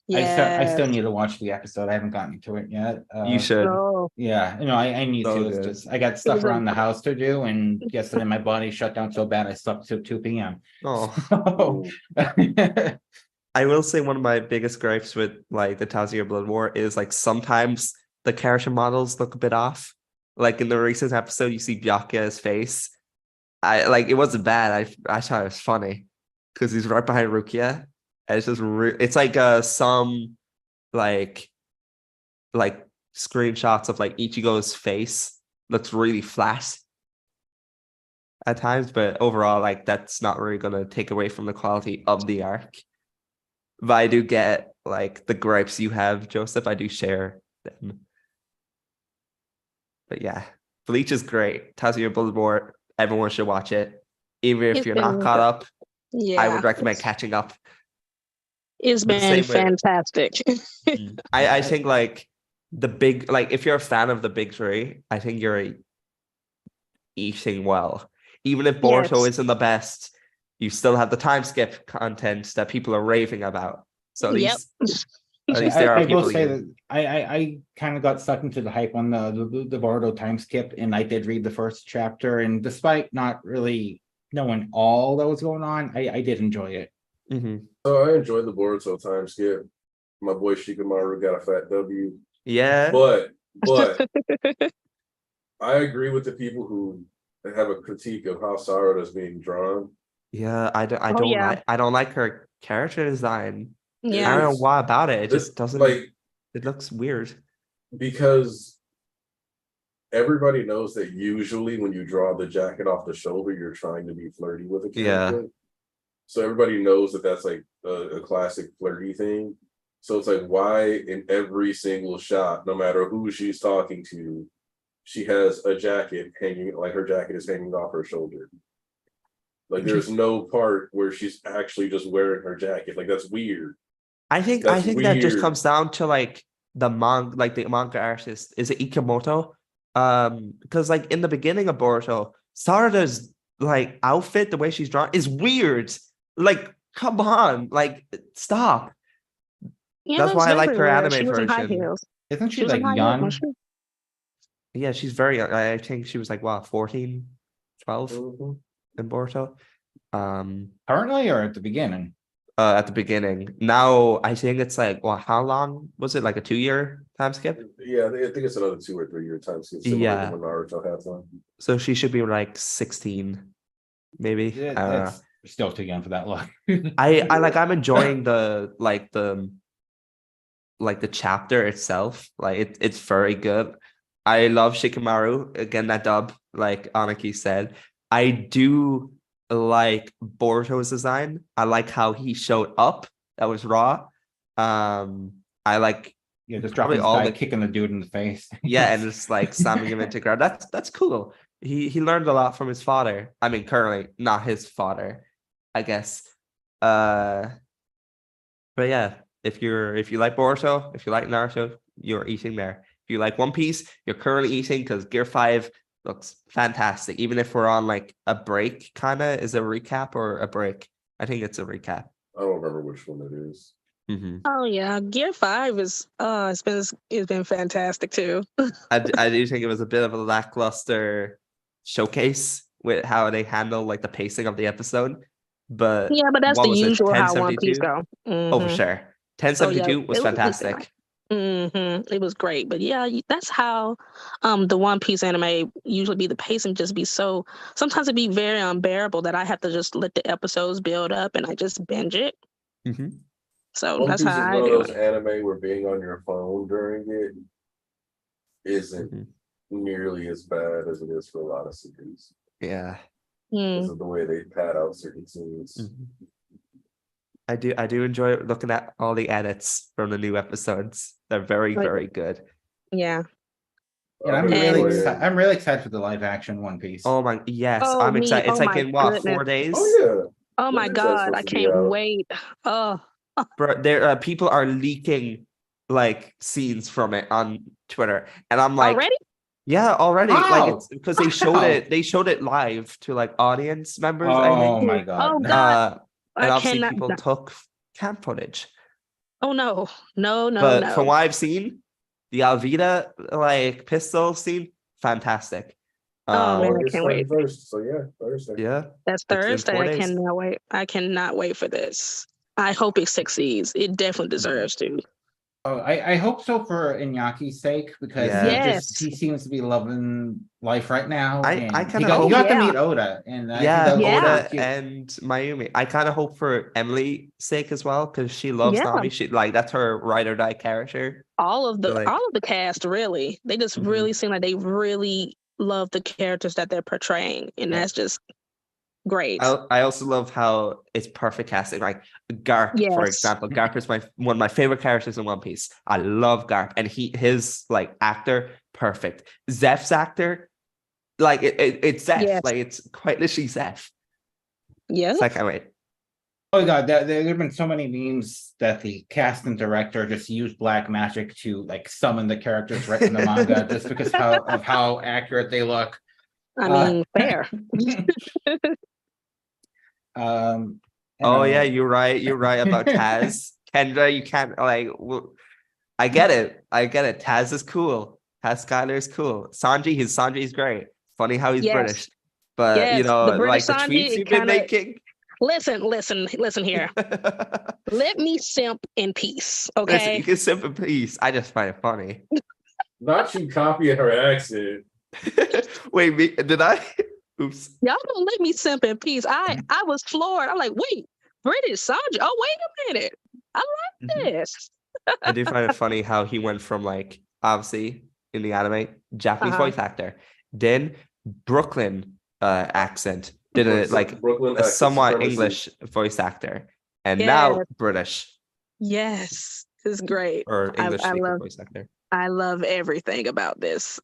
Speaker 5: Yeah.
Speaker 4: I still need to watch the episode. I haven't gotten to it yet.
Speaker 2: You should.
Speaker 5: Oh,
Speaker 4: Yeah, I need
Speaker 2: So
Speaker 4: to. It's
Speaker 2: good.
Speaker 4: just I got stuff
Speaker 5: was a-
Speaker 4: around the house to do, and yesterday my body shut down so bad I slept till 2 p.m.
Speaker 2: Oh.
Speaker 1: Ooh.
Speaker 2: I will say one of my biggest gripes with like the Thousand Year Blood War is like sometimes the character models look a bit off. Like in the recent episode, you see Byakuya's face. It wasn't bad. I thought it was funny because he's right behind Rukia. And it's just it's like some like screenshots of like Ichigo's face looks really flat at times, but overall, like that's not really gonna take away from the quality of the arc. But I do get like the gripes you have, Joseph. I do share them. But yeah, Bleach is great. Thousand Year Blood War, everyone should watch it. Even if
Speaker 5: It's
Speaker 2: you're not
Speaker 5: been-
Speaker 2: caught up,
Speaker 5: yeah.
Speaker 2: I would recommend catching up.
Speaker 5: It's
Speaker 2: the
Speaker 5: been
Speaker 2: same way-
Speaker 5: fantastic.
Speaker 2: I think like the big, like if you're a fan of the big 3, I think you're eating well. Even if Boruto
Speaker 5: Yes.
Speaker 2: isn't the best, you still have the time skip content that people are raving about. So at
Speaker 5: Yep.
Speaker 2: least, at least there are
Speaker 4: I
Speaker 2: people.
Speaker 4: will say
Speaker 2: you-
Speaker 4: that I kind of got sucked into the hype on the Boruto time skip, and I did read the first chapter, and despite not really knowing all that was going on, I did enjoy it.
Speaker 2: Mhm.
Speaker 1: So I enjoyed the Boruto time skip. My boy Shikamaru got a fat W.
Speaker 2: Yeah.
Speaker 1: But I agree with the people who have a critique of how Sarada is being drawn.
Speaker 2: Yeah, I don't
Speaker 5: yeah.
Speaker 2: I don't like her character design. I
Speaker 5: Yeah.
Speaker 2: don't know why about it. It
Speaker 1: This-
Speaker 2: just doesn't
Speaker 1: like
Speaker 2: it looks weird.
Speaker 1: because everybody knows that usually when you draw the jacket off the shoulder, you're trying to be flirty with a character. So everybody knows that that's like a classic flirty thing. So it's like, why in every single shot, no matter who she's talking to, she has a jacket hanging, like her jacket is hanging off her shoulder. Like there's no part where she's actually just wearing her jacket. Like that's weird.
Speaker 2: I think
Speaker 1: That's
Speaker 2: that just
Speaker 1: weird.
Speaker 2: comes down to like the manga artist. Is it Ikamoto? Because like in the beginning of Boruto, Sarada's like outfit, the way she's drawn is weird. Like, come on, like stop.
Speaker 5: Yeah,
Speaker 2: That's why I like her
Speaker 5: everywhere.
Speaker 2: anime
Speaker 5: She was in high
Speaker 2: version.
Speaker 5: heels.
Speaker 4: Isn't
Speaker 5: She
Speaker 4: she
Speaker 5: was in
Speaker 4: like
Speaker 5: high heels,
Speaker 4: young?
Speaker 5: wasn't she?
Speaker 2: Yeah, she's very young. I think she was like what, 14, 12
Speaker 1: Mhm.
Speaker 2: in Boruto.
Speaker 4: Currently or at the beginning?
Speaker 2: At the beginning. Now I think it's like, well, how long was it? Like a 2-year time skip?
Speaker 1: Yeah, I think it's another 2 or 3 year time skip. Similar
Speaker 2: Yeah.
Speaker 1: to when Naruto has one.
Speaker 2: So she should be like 16, maybe. I don't know.
Speaker 4: It's still too young for that look.
Speaker 2: I'm enjoying the chapter itself. Like it's very good. I love Shikamaru. Again, that dub, like Anaki said. I do like Boruto's design. I like how he showed up. That was raw. I like,
Speaker 4: Yeah, just
Speaker 2: Probably
Speaker 4: dropping
Speaker 2: all
Speaker 4: all
Speaker 2: the-
Speaker 4: kicking the dude in the face.
Speaker 2: Yeah, and just like slamming him into ground. That's cool. He learned a lot from his father. I mean, currently not his father, I guess. But yeah, if you like Boruto, if you like Naruto, you're eating there. If you like One Piece, you're currently eating because Gear 5 looks fantastic. Even if we're on like a break, kind of is a recap or a break. I think it's a recap.
Speaker 1: I don't remember which one it is.
Speaker 5: Oh yeah, Gear 5 is it's been fantastic too.
Speaker 2: I do think it was a bit of a lackluster showcase with how they handle like the pacing of the episode. But
Speaker 5: Yeah, but that's
Speaker 2: what
Speaker 5: the
Speaker 2: was it,
Speaker 5: usual how One
Speaker 2: 1072?
Speaker 5: Piece go.
Speaker 2: Oh, for
Speaker 5: Mhm.
Speaker 2: sure. 1072 was
Speaker 5: it was
Speaker 2: fantastic.
Speaker 5: It was great, but yeah, that's how the One Piece anime usually be. The pacing just be so. Sometimes it be very unbearable that I have to just let the episodes build up and I just binge it.
Speaker 2: Mhm.
Speaker 5: So
Speaker 1: One
Speaker 5: that's
Speaker 1: Piece is
Speaker 5: how
Speaker 1: one
Speaker 5: I
Speaker 1: of
Speaker 5: do
Speaker 1: those
Speaker 5: it.
Speaker 1: anime where being on your phone during it isn't
Speaker 2: Mhm.
Speaker 1: nearly as bad as it is for a lot of series.
Speaker 2: Yeah.
Speaker 1: Because
Speaker 5: Mm.
Speaker 1: of the way they pad out certain scenes.
Speaker 2: Mhm. I do enjoy looking at all the edits from the new episodes. They're very,
Speaker 5: Like,
Speaker 2: very good.
Speaker 5: yeah.
Speaker 4: And I'm
Speaker 1: been
Speaker 4: really
Speaker 1: enjoying-
Speaker 4: excited. I'm really excited for the live action One Piece.
Speaker 2: Oh my, yes,
Speaker 5: Oh,
Speaker 2: I'm
Speaker 5: me.
Speaker 2: excited. It's
Speaker 5: Oh,
Speaker 2: like
Speaker 5: my
Speaker 2: in what, 4
Speaker 5: goodness.
Speaker 2: days?
Speaker 1: Oh yeah.
Speaker 5: Oh my
Speaker 1: When is that
Speaker 5: God,
Speaker 1: supposed
Speaker 5: I
Speaker 1: to be
Speaker 5: can't
Speaker 1: out?
Speaker 5: wait. Oh,
Speaker 2: Bro, there people are leaking like scenes from it on Twitter, and I'm like,
Speaker 5: already?
Speaker 2: yeah, already. Like
Speaker 4: How?
Speaker 2: it's because they showed it. They showed it live to like audience members. I
Speaker 4: Oh
Speaker 2: think.
Speaker 4: my
Speaker 5: Oh
Speaker 4: god.
Speaker 5: God,
Speaker 2: And
Speaker 5: I
Speaker 2: obviously
Speaker 5: cannot.
Speaker 2: people took camp footage.
Speaker 5: Oh no, no,
Speaker 2: But
Speaker 5: no.
Speaker 2: from what I've seen, the Alvida like pistol scene, fantastic.
Speaker 5: Oh, man, I
Speaker 1: August
Speaker 5: can't wait.
Speaker 1: 31st. So yeah, Thursday.
Speaker 2: Yeah,
Speaker 5: That's
Speaker 2: it's in
Speaker 5: Thursday.
Speaker 2: 4
Speaker 5: I
Speaker 2: days.
Speaker 5: cannot wait. I cannot wait for this. I hope it succeeds. It definitely deserves to.
Speaker 4: Oh, I hope so for Inyaki's sake because
Speaker 2: Yeah.
Speaker 5: Yes.
Speaker 4: he seems to be loving life right now.
Speaker 2: I
Speaker 4: and
Speaker 2: kinda
Speaker 4: he
Speaker 2: hope-
Speaker 4: got to
Speaker 5: Yeah.
Speaker 4: meet Oda, and I think
Speaker 2: Yeah,
Speaker 4: that was
Speaker 5: Yeah.
Speaker 2: Oda
Speaker 4: cute.
Speaker 2: and Mayumi. I kind of hope for Emily's sake as well because she loves
Speaker 5: Yeah.
Speaker 2: Nami. She like that's her ride or die character.
Speaker 5: All of
Speaker 2: So, like-
Speaker 5: the cast really. They just
Speaker 2: Mhm.
Speaker 5: really seem like they really love the characters that they're portraying, and
Speaker 4: Yeah.
Speaker 5: that's just great.
Speaker 2: I also love how it's perfect casting. Like Garp, for
Speaker 5: Yes.
Speaker 2: example. Garp is one of my favorite characters in One Piece. I love Garp, and his like actor perfect. Zeph's actor, like it's Zeph.
Speaker 5: Yes.
Speaker 2: Like it's quite literally Zeph.
Speaker 5: Yeah.
Speaker 2: It's like I wait.
Speaker 4: Oh my god, there have been so many memes that the cast and director just used black magic to like summon the characters right in the manga just because of how accurate they look.
Speaker 5: I mean, fair.
Speaker 4: And,
Speaker 2: Oh yeah, you're right. You're right about Taz. Kendra, you can't like. I get it. Taz is cool. Taz Skyler is cool. Sanji's great. Funny how he's
Speaker 5: Yes.
Speaker 2: British, but you
Speaker 5: Yes,
Speaker 2: know,
Speaker 5: the British
Speaker 2: like the
Speaker 5: Sanji,
Speaker 2: tweets
Speaker 5: it
Speaker 2: you've been
Speaker 5: kinda-
Speaker 2: making.
Speaker 5: Listen here. Let me simp in peace,
Speaker 2: Listen,
Speaker 5: okay?
Speaker 2: you can simp in peace. I just find it funny.
Speaker 1: Not you copying her accent.
Speaker 2: Wait, did I? Oops.
Speaker 5: Y'all don't let me simp in peace. I was floored. I'm like, wait, British Sanji. Oh, wait a minute. I like
Speaker 2: Mhm.
Speaker 5: this.
Speaker 2: I do find it funny how he went from like obviously in the anime Japanese
Speaker 5: Uh-huh.
Speaker 2: voice actor, then Brooklyn accent, did a like
Speaker 1: Brooklyn
Speaker 2: a
Speaker 1: accent
Speaker 2: somewhat
Speaker 1: supremacy.
Speaker 2: English voice actor, and now
Speaker 5: Yes.
Speaker 2: British
Speaker 5: Yes, it's great.
Speaker 2: or English
Speaker 5: I
Speaker 2: speaking
Speaker 5: love
Speaker 2: voice actor.
Speaker 5: I love everything about this.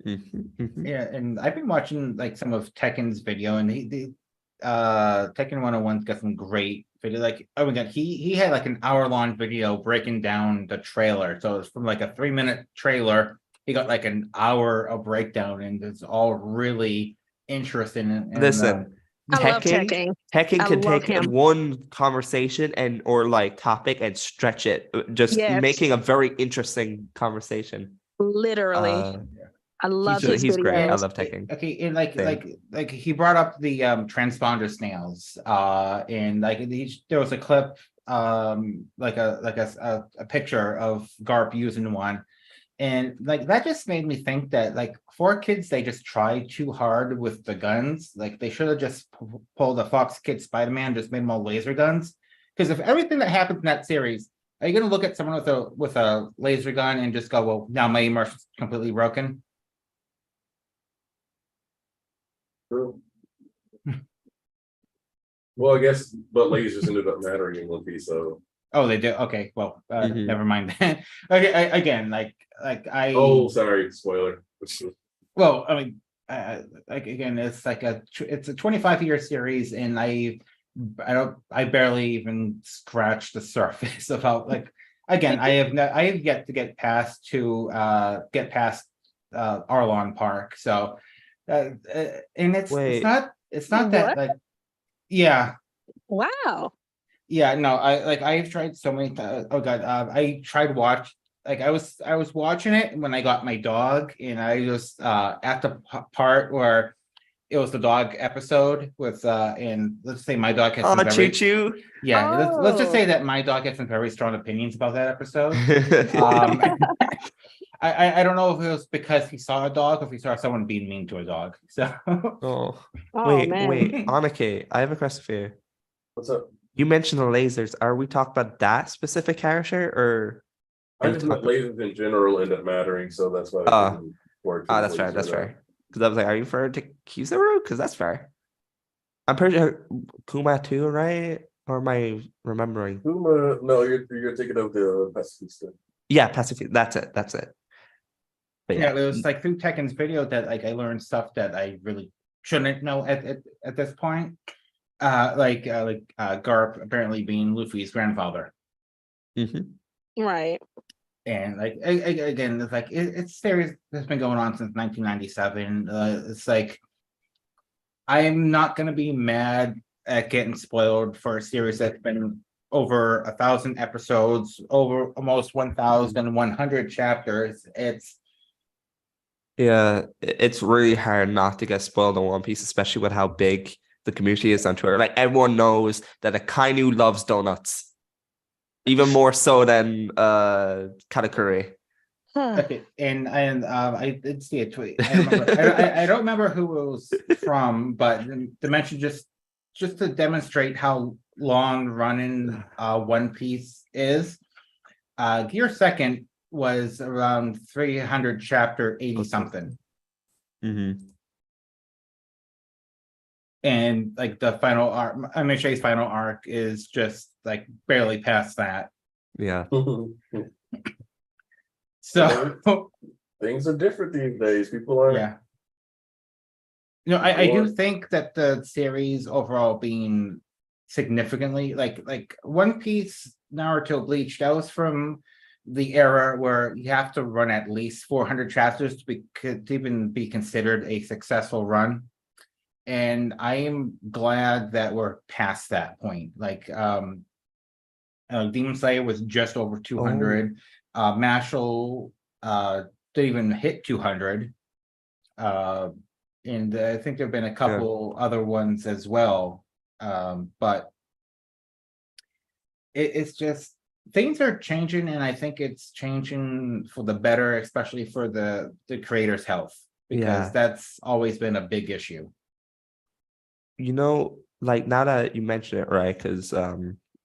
Speaker 2: Mhm, mhm.
Speaker 4: Yeah, and I've been watching like some of Tekken's video, and Tekken 101's got some great video. Like, oh my god, he had like an hour-long video breaking down the trailer. So it's from like a 3-minute trailer, he got like an hour of breakdown, and it's all really interesting. And
Speaker 2: Listen,
Speaker 5: I love Tekken.
Speaker 2: Tekken
Speaker 5: I
Speaker 2: can
Speaker 5: love
Speaker 2: take
Speaker 5: him.
Speaker 2: one conversation and or like topic and stretch it, just
Speaker 5: Yes.
Speaker 2: making a very interesting conversation.
Speaker 5: Literally. I love his
Speaker 2: He's great. I
Speaker 5: videos.
Speaker 2: love Tekken.
Speaker 4: Okay, and like
Speaker 2: Same.
Speaker 4: he brought up the transponder snails, and like there was a clip, like a picture of Garp using one, and like that just made me think that like for kids they just try too hard with the guns. Like they should have just pulled a Fox Kid Spider-Man, just made them all laser guns. Because if everything that happens in that series, are you gonna look at someone with a laser gun and just go, well, now my immersion's completely broken?
Speaker 1: True. Well, I guess, but lasers ended up mattering in One Piece, so
Speaker 4: Oh, they do. Okay, well,
Speaker 2: Mhm.
Speaker 4: never mind that. Okay, again, like I.
Speaker 1: Oh, sorry, spoiler.
Speaker 4: Well, I mean, like again, it's like it's a 25-year series, and I barely even scratched the surface of how like again I have yet to get past Arlon Park. So, and it's
Speaker 2: Wait.
Speaker 4: not that
Speaker 5: What?
Speaker 4: like yeah.
Speaker 5: Wow.
Speaker 4: Yeah, no, I've tried so many times. Oh god, I tried watch like I was watching it when I got my dog, and I just at the part where it was the dog episode with and let's say my dog has some
Speaker 2: Oh, choo
Speaker 4: very
Speaker 2: choo.
Speaker 4: yeah, let's just
Speaker 5: Oh.
Speaker 4: say that my dog has some very strong opinions about that episode. Um I don't know if it was because he saw a dog or if he saw someone being mean to a dog. So
Speaker 2: Oh,
Speaker 5: Oh man.
Speaker 2: wait, Anike, I have a question for you.
Speaker 1: What's up?
Speaker 2: You mentioned the lasers. Are we talking about that specific character, or
Speaker 1: I
Speaker 2: are you
Speaker 1: just meant
Speaker 2: talking?
Speaker 1: lasers in general end up mattering, so that's why I
Speaker 2: Uh,
Speaker 1: couldn't work to
Speaker 2: that's fair.
Speaker 1: laser
Speaker 2: That's
Speaker 1: it out.
Speaker 2: fair. Because I was like, are you referring to Kizaru? Because that's fair. I'm pretty sure Kuma too, right? Or am I remembering?
Speaker 1: Kuma, no, you're thinking of the pacifista.
Speaker 2: Yeah, Pacific. That's it. That's it. But
Speaker 4: yeah,
Speaker 2: yeah,
Speaker 4: it was like through Tekken's video that like I learned stuff that I really shouldn't know at this point. Garp apparently being Luffy's grandfather.
Speaker 2: Mhm.
Speaker 5: Right.
Speaker 4: And like again, it's like it's series that's been going on since 1997. It's like I'm not gonna be mad at getting spoiled for a series that's been over 1,000 episodes, over almost 1,100 chapters.
Speaker 2: Yeah, it's really hard not to get spoiled on One Piece, especially with how big the community is on Twitter. Like everyone knows that Akainu loves donuts, even more so than Katakuri.
Speaker 4: Okay, and I did see a tweet. I remember. I don't remember who it was from, but to mention just to demonstrate how long running One Piece is. Gear Second was around 300 chapter 80 something,
Speaker 2: Mm-hmm.
Speaker 4: and like the final arc, MHA's final arc is just like barely past that.
Speaker 2: Yeah.
Speaker 4: So
Speaker 1: Things are different these days. People are
Speaker 4: yeah. You know, I do think that the series overall being significantly like One Piece, Naruto, Bleach, that was from the era where you have to run at least 400 chapters to even be considered a successful run. And I am glad that we're past that point. Like Demon Slayer was just over 200. Mashal didn't even hit 200. And I think there have been a couple other ones as well. But it's just things are changing, and I think it's changing for the better, especially for the creator's health, because that's always been a big issue.
Speaker 2: You know, like now that you mention it, right? Because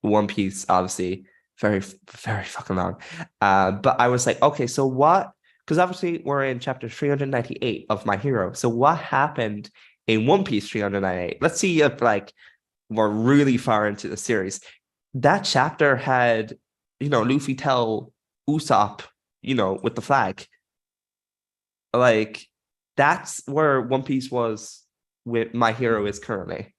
Speaker 2: One Piece obviously very fucking long. But I was like, okay, so what? Because obviously we're in chapter 398 of My Hero. So what happened in One Piece 398? Let's see if like we're really far into the series. That chapter had, Luffy tell Usopp, with the flag. Like that's where One Piece was with My Hero is currently.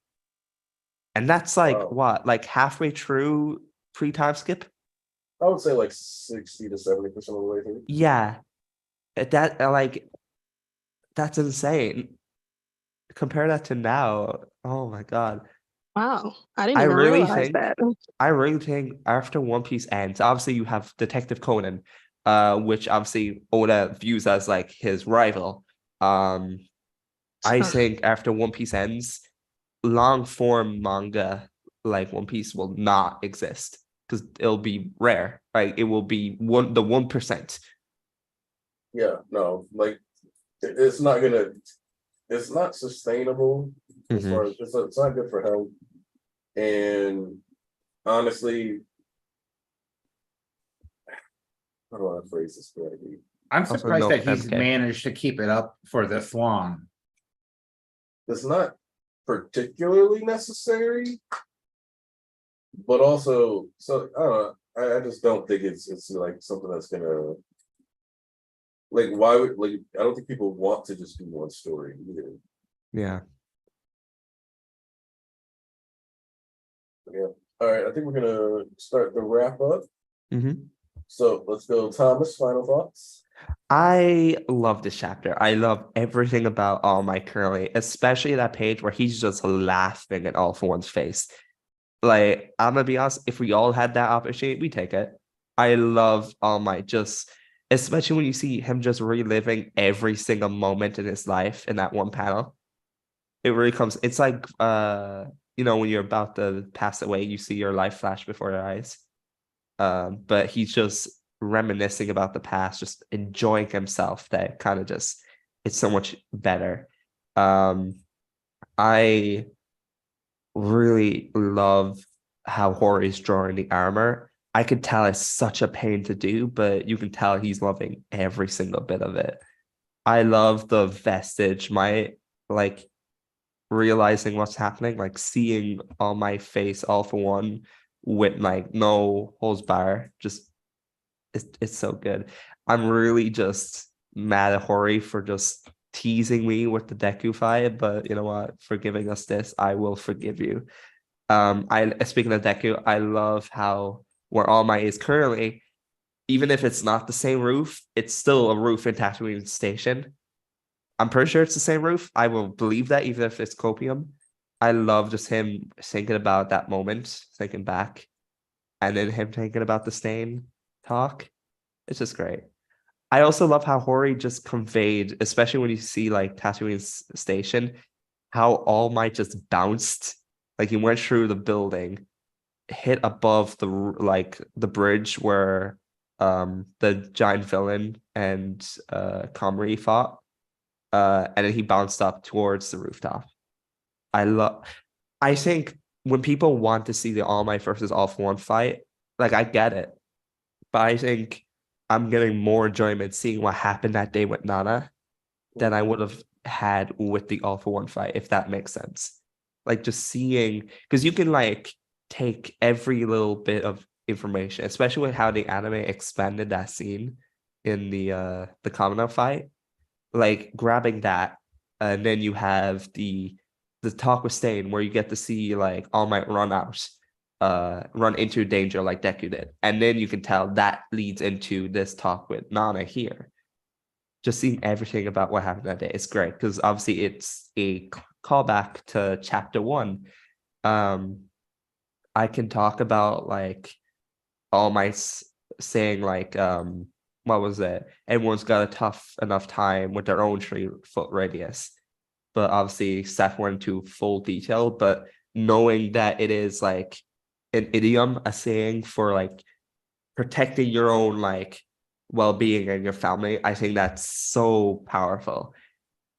Speaker 2: And that's like what, like halfway through pre-time skip?
Speaker 1: I would say like 60 to 70% of the way through.
Speaker 2: Yeah. That's insane. Compare that to now. Oh my god.
Speaker 5: Wow. I didn't even realize that.
Speaker 2: I really think after One Piece ends, obviously you have Detective Conan, which obviously Oda views as like his rival. I think after One Piece ends, long form manga like One Piece will not exist because it'll be rare. Right? It will be the 1%.
Speaker 1: Yeah, no, like it's not sustainable as far as it's not good for health. And honestly, how do I phrase this correctly?
Speaker 4: I'm surprised that he's managed to keep it up for this long.
Speaker 1: It's not particularly necessary, but also, so I don't know. I just don't think it's like something that's gonna like why would like I don't think people want to just do one story either.
Speaker 2: Yeah.
Speaker 1: Yeah. All right, I think we're gonna start the wrap up.
Speaker 2: Mm-hmm.
Speaker 1: So let's go, Thomas. Final thoughts.
Speaker 2: I love this chapter. I love everything about All Might currently, especially that page where he's just laughing at All For One's face. Like, I'm gonna be honest, if we all had that opportunity, we take it. I love All Might, just especially when you see him just reliving every single moment in his life in that one panel. It really comes, it's like when you're about to pass away, you see your life flash before your eyes. But he's just reminiscing about the past, just enjoying himself. That kind of just, it's so much better. I really love how Hori's drawing the armor. I could tell it's such a pain to do, but you can tell he's loving every single bit of it. I love the vestige, my like realizing what's happening, like seeing on my face All For One with like no holds bar, just it's so good. I'm really just mad at Hori for just teasing me with the Deku fight, but you know what? For giving us this, I will forgive you. I speaking of Deku, I love how where All Might is currently, even if it's not the same roof, it's still a roof in Tatooine Station. I'm pretty sure it's the same roof. I will believe that even if it's copium. I love just him thinking about that moment, thinking back, and then him thinking about the stain talk. It's just great. I also love how Hori just conveyed, especially when you see like Tatooine Station, how All Might just bounced. Like he went through the building, hit above the bridge where the giant villain and Comrie fought. And then he bounced up towards the rooftop. I think when people want to see the All Might versus All For One fight, like I get it. But I think I'm getting more enjoyment seeing what happened that day with Nana than I would have had with the All For One fight, if that makes sense. Like just seeing, because you can like take every little bit of information, especially with how the anime expanded that scene in the Kamino fight, like grabbing that, and then you have the talk with Stain where you get to see like All Might run out, run into danger like Deku did, and then you can tell that leads into this talk with Nana here. Just seeing everything about what happened that day is great because obviously it's a callback to chapter 1. I can talk about like All Might saying like what was it? Everyone's got a tough enough time with their own 3-foot radius. But obviously Seth went into full detail, but knowing that it is like an idiom, a saying for like protecting your own like well-being and your family, I think that's so powerful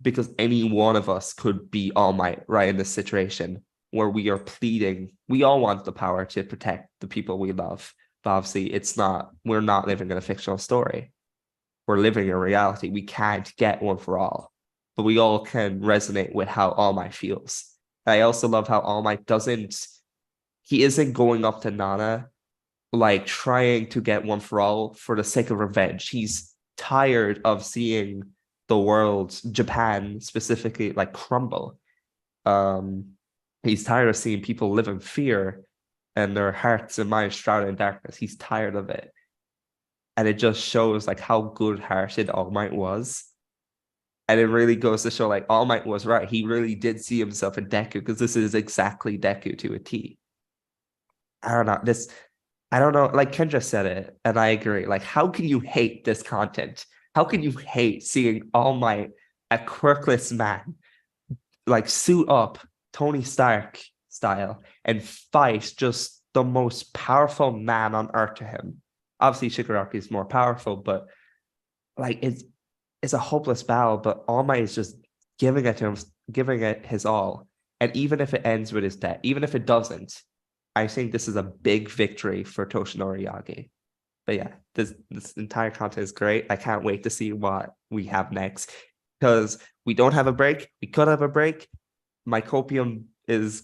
Speaker 2: because any one of us could be All Might right in this situation where we are pleading. We all want the power to protect the people we love. But obviously we're not living in a fictional story. We're living in reality. We can't get one for all, but we all can resonate with how All Might feels. I also love how All Might he isn't going up to Nana like trying to get one for all for the sake of revenge. He's tired of seeing the world, Japan specifically, like crumble. He's tired of seeing people live in fear and their hearts and minds shrouded in darkness. He's tired of it. And it just shows like how good-hearted All Might was. And it really goes to show like All Might was right. He really did see himself in Deku because this is exactly Deku to a T. I don't know, like Kendra said it, and I agree. Like, how can you hate this content? How can you hate seeing All Might, a quirkless man, like suit up Tony Stark style and fight just the most powerful man on earth to him? Obviously, Shigaraki is more powerful, but like it's a hopeless battle. But All Might is just giving it to him, giving it his all. And even if it ends with his death, even if it doesn't, I think this is a big victory for Toshinori Yagi. But yeah, this entire content is great. I can't wait to see what we have next because we don't have a break. We could have a break. My copium is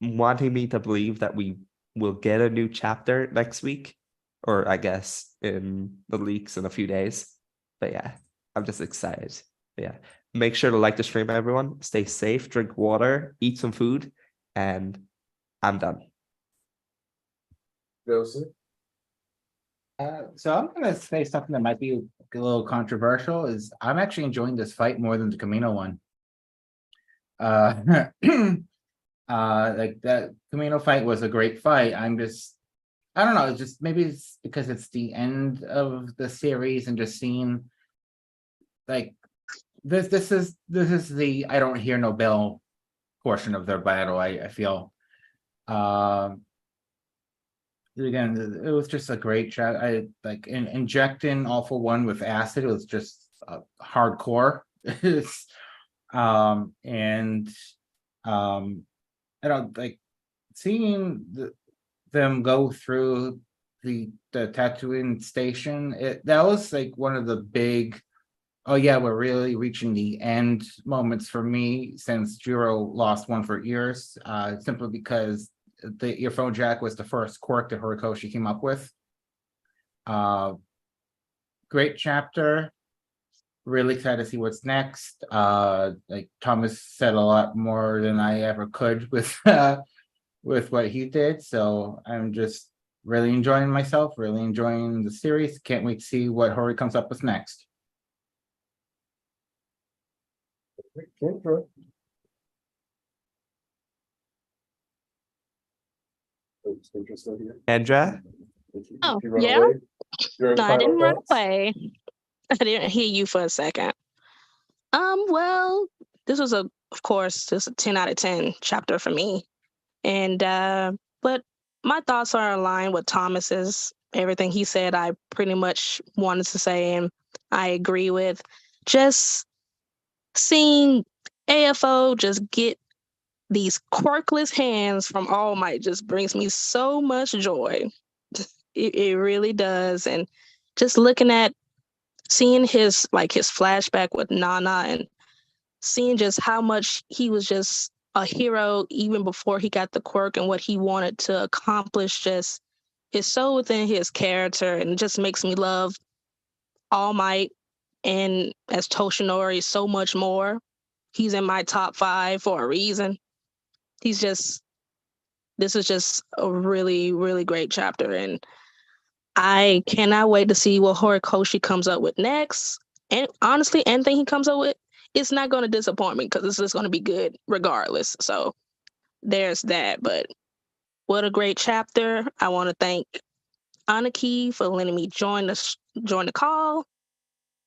Speaker 2: wanting me to believe that we we'll get a new chapter next week, or I guess in the leaks in a few days. But yeah, I'm just excited. But yeah, make sure to like the stream, everyone. Stay safe, drink water, eat some food, and I'm done.
Speaker 1: Joseph?
Speaker 4: So I'm gonna say something that might be a little controversial. Is I'm actually enjoying this fight more than the Camino one. Like that Camino fight was a great fight. I don't know. It's just maybe it's because it's the end of the series and just seeing like this is the I don't hear no bell portion of their battle. I feel. Again, it was just a great chat. I like injecting All For One with acid. It was just hardcore. And I don't like seeing them go through the Tatooine station. That was like one of the big, oh yeah, we're really reaching the end moments for me since Jiro lost one for years. Simply because the earphone jack was the first quirk that Horikoshi came up with. Great chapter. Really excited to see what's next. Like Thomas said a lot more than I ever could with what he did. So I'm just really enjoying myself, really enjoying the series. Can't wait to see what Hori comes up with next.
Speaker 1: Kendra? It's interesting here.
Speaker 2: Kendra?
Speaker 5: Oh,
Speaker 1: Did you run
Speaker 5: yeah?
Speaker 1: away? Your
Speaker 5: No, I
Speaker 1: final
Speaker 5: didn't run
Speaker 1: thoughts?
Speaker 5: away. I didn't hear you for a second. Well, this was of course, this a 10 out of 10 chapter for me. And but my thoughts are aligned with Thomas's. Everything he said, I pretty much wanted to say, and I agree with. Just seeing AFO just get these quirkless hands from All Might just brings me so much joy. It really does. And just looking at seeing his flashback with Nana and seeing just how much he was just a hero even before he got the quirk and what he wanted to accomplish just is so within his character, and it just makes me love All Might and as Toshinori so much more. He's in my top 5 for a reason. This is just a really, really great chapter, and I cannot wait to see what Horikoshi comes up with next. And honestly, anything he comes up with, it's not going to disappoint me because it's just going to be good regardless. So there's that. But what a great chapter. I want to thank Aniki for letting me join the call.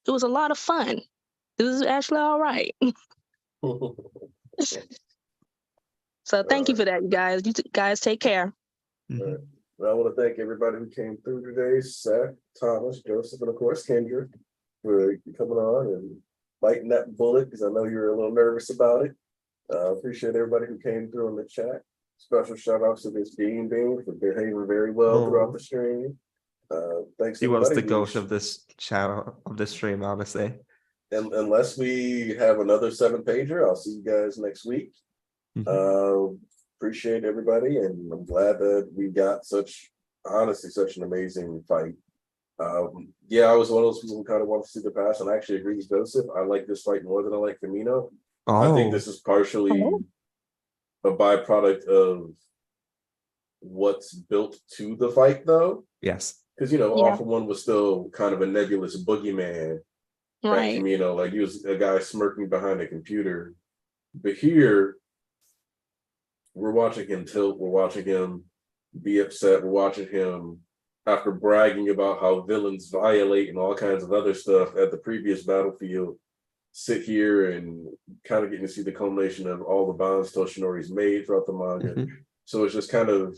Speaker 5: It was a lot of fun. This is actually all right. So thank you for that, you guys. You guys take care.
Speaker 1: Right. Well, I want to thank everybody who came through today, Seth, Thomas, Joseph, and of course Kendra for coming on and biting that bullet because I know you're a little nervous about it. Appreciate everybody who came through in the chat. Special shout outs to this Bean for behaving very well throughout the stream. Thanks
Speaker 2: He
Speaker 1: to
Speaker 2: was the
Speaker 1: everybody
Speaker 2: ghost of this channel, of this stream, honestly.
Speaker 1: And unless we have another 7-pager, I'll see you guys next week. Appreciate everybody, and I'm glad that we got honestly such an amazing fight. Yeah, I was one of those people who kind of wanted to see the past, and I actually agree with Joseph. I like this fight more than I like Camino. I think this is partially a byproduct of what's built to the fight, though.
Speaker 2: Yes.
Speaker 1: Because, All For One was still kind of a nebulous boogeyman.
Speaker 5: Right.
Speaker 1: Camino, like he was a guy smirking behind a computer. But here, we're watching him tilt, we're watching him be upset, we're watching him, after bragging about how villains violate and all kinds of other stuff at the previous battlefield, sit here and kind of getting to see the culmination of all the bonds Toshinori's made throughout the manga. So it's just kind of,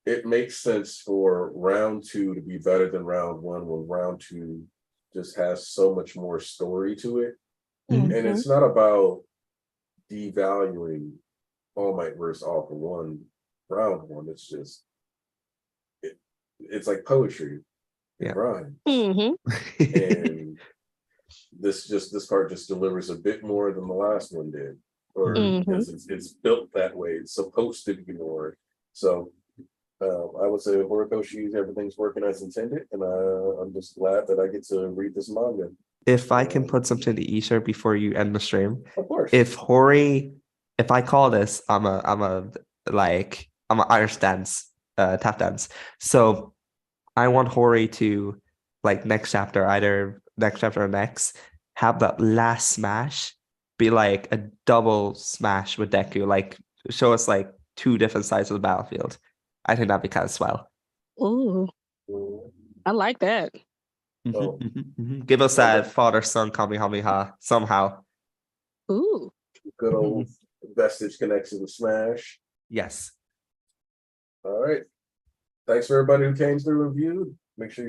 Speaker 1: it makes sense for round 2 to be better than round 1 when round 2 just has so much more story to it. And it's not about devaluing All Might versus All For One round 1. It's just it's like poetry in rhyme. And this part just delivers a bit more than the last one did, or because it's built that way. It's supposed to be more. So I would say Horikoshi, everything's working as intended, and I'm just glad that I get to read this manga.
Speaker 2: If I can put something in the ether before you end the stream,
Speaker 1: Of course.
Speaker 2: if I call this, I'm a Irish dance, tap dance. So I want Hori to, like, next chapter, either next chapter or next, have that last smash be like a double smash with Deku, like show us like two different sides of the battlefield. I think that'd be kind of swell.
Speaker 5: Ooh, I like that.
Speaker 1: Oh.
Speaker 2: Give us that father-son Kamehameha somehow.
Speaker 5: Ooh.
Speaker 1: Good old vestige connection to Smash.
Speaker 2: Yes.
Speaker 1: All right. Thanks for everybody who came through and viewed. Make sure you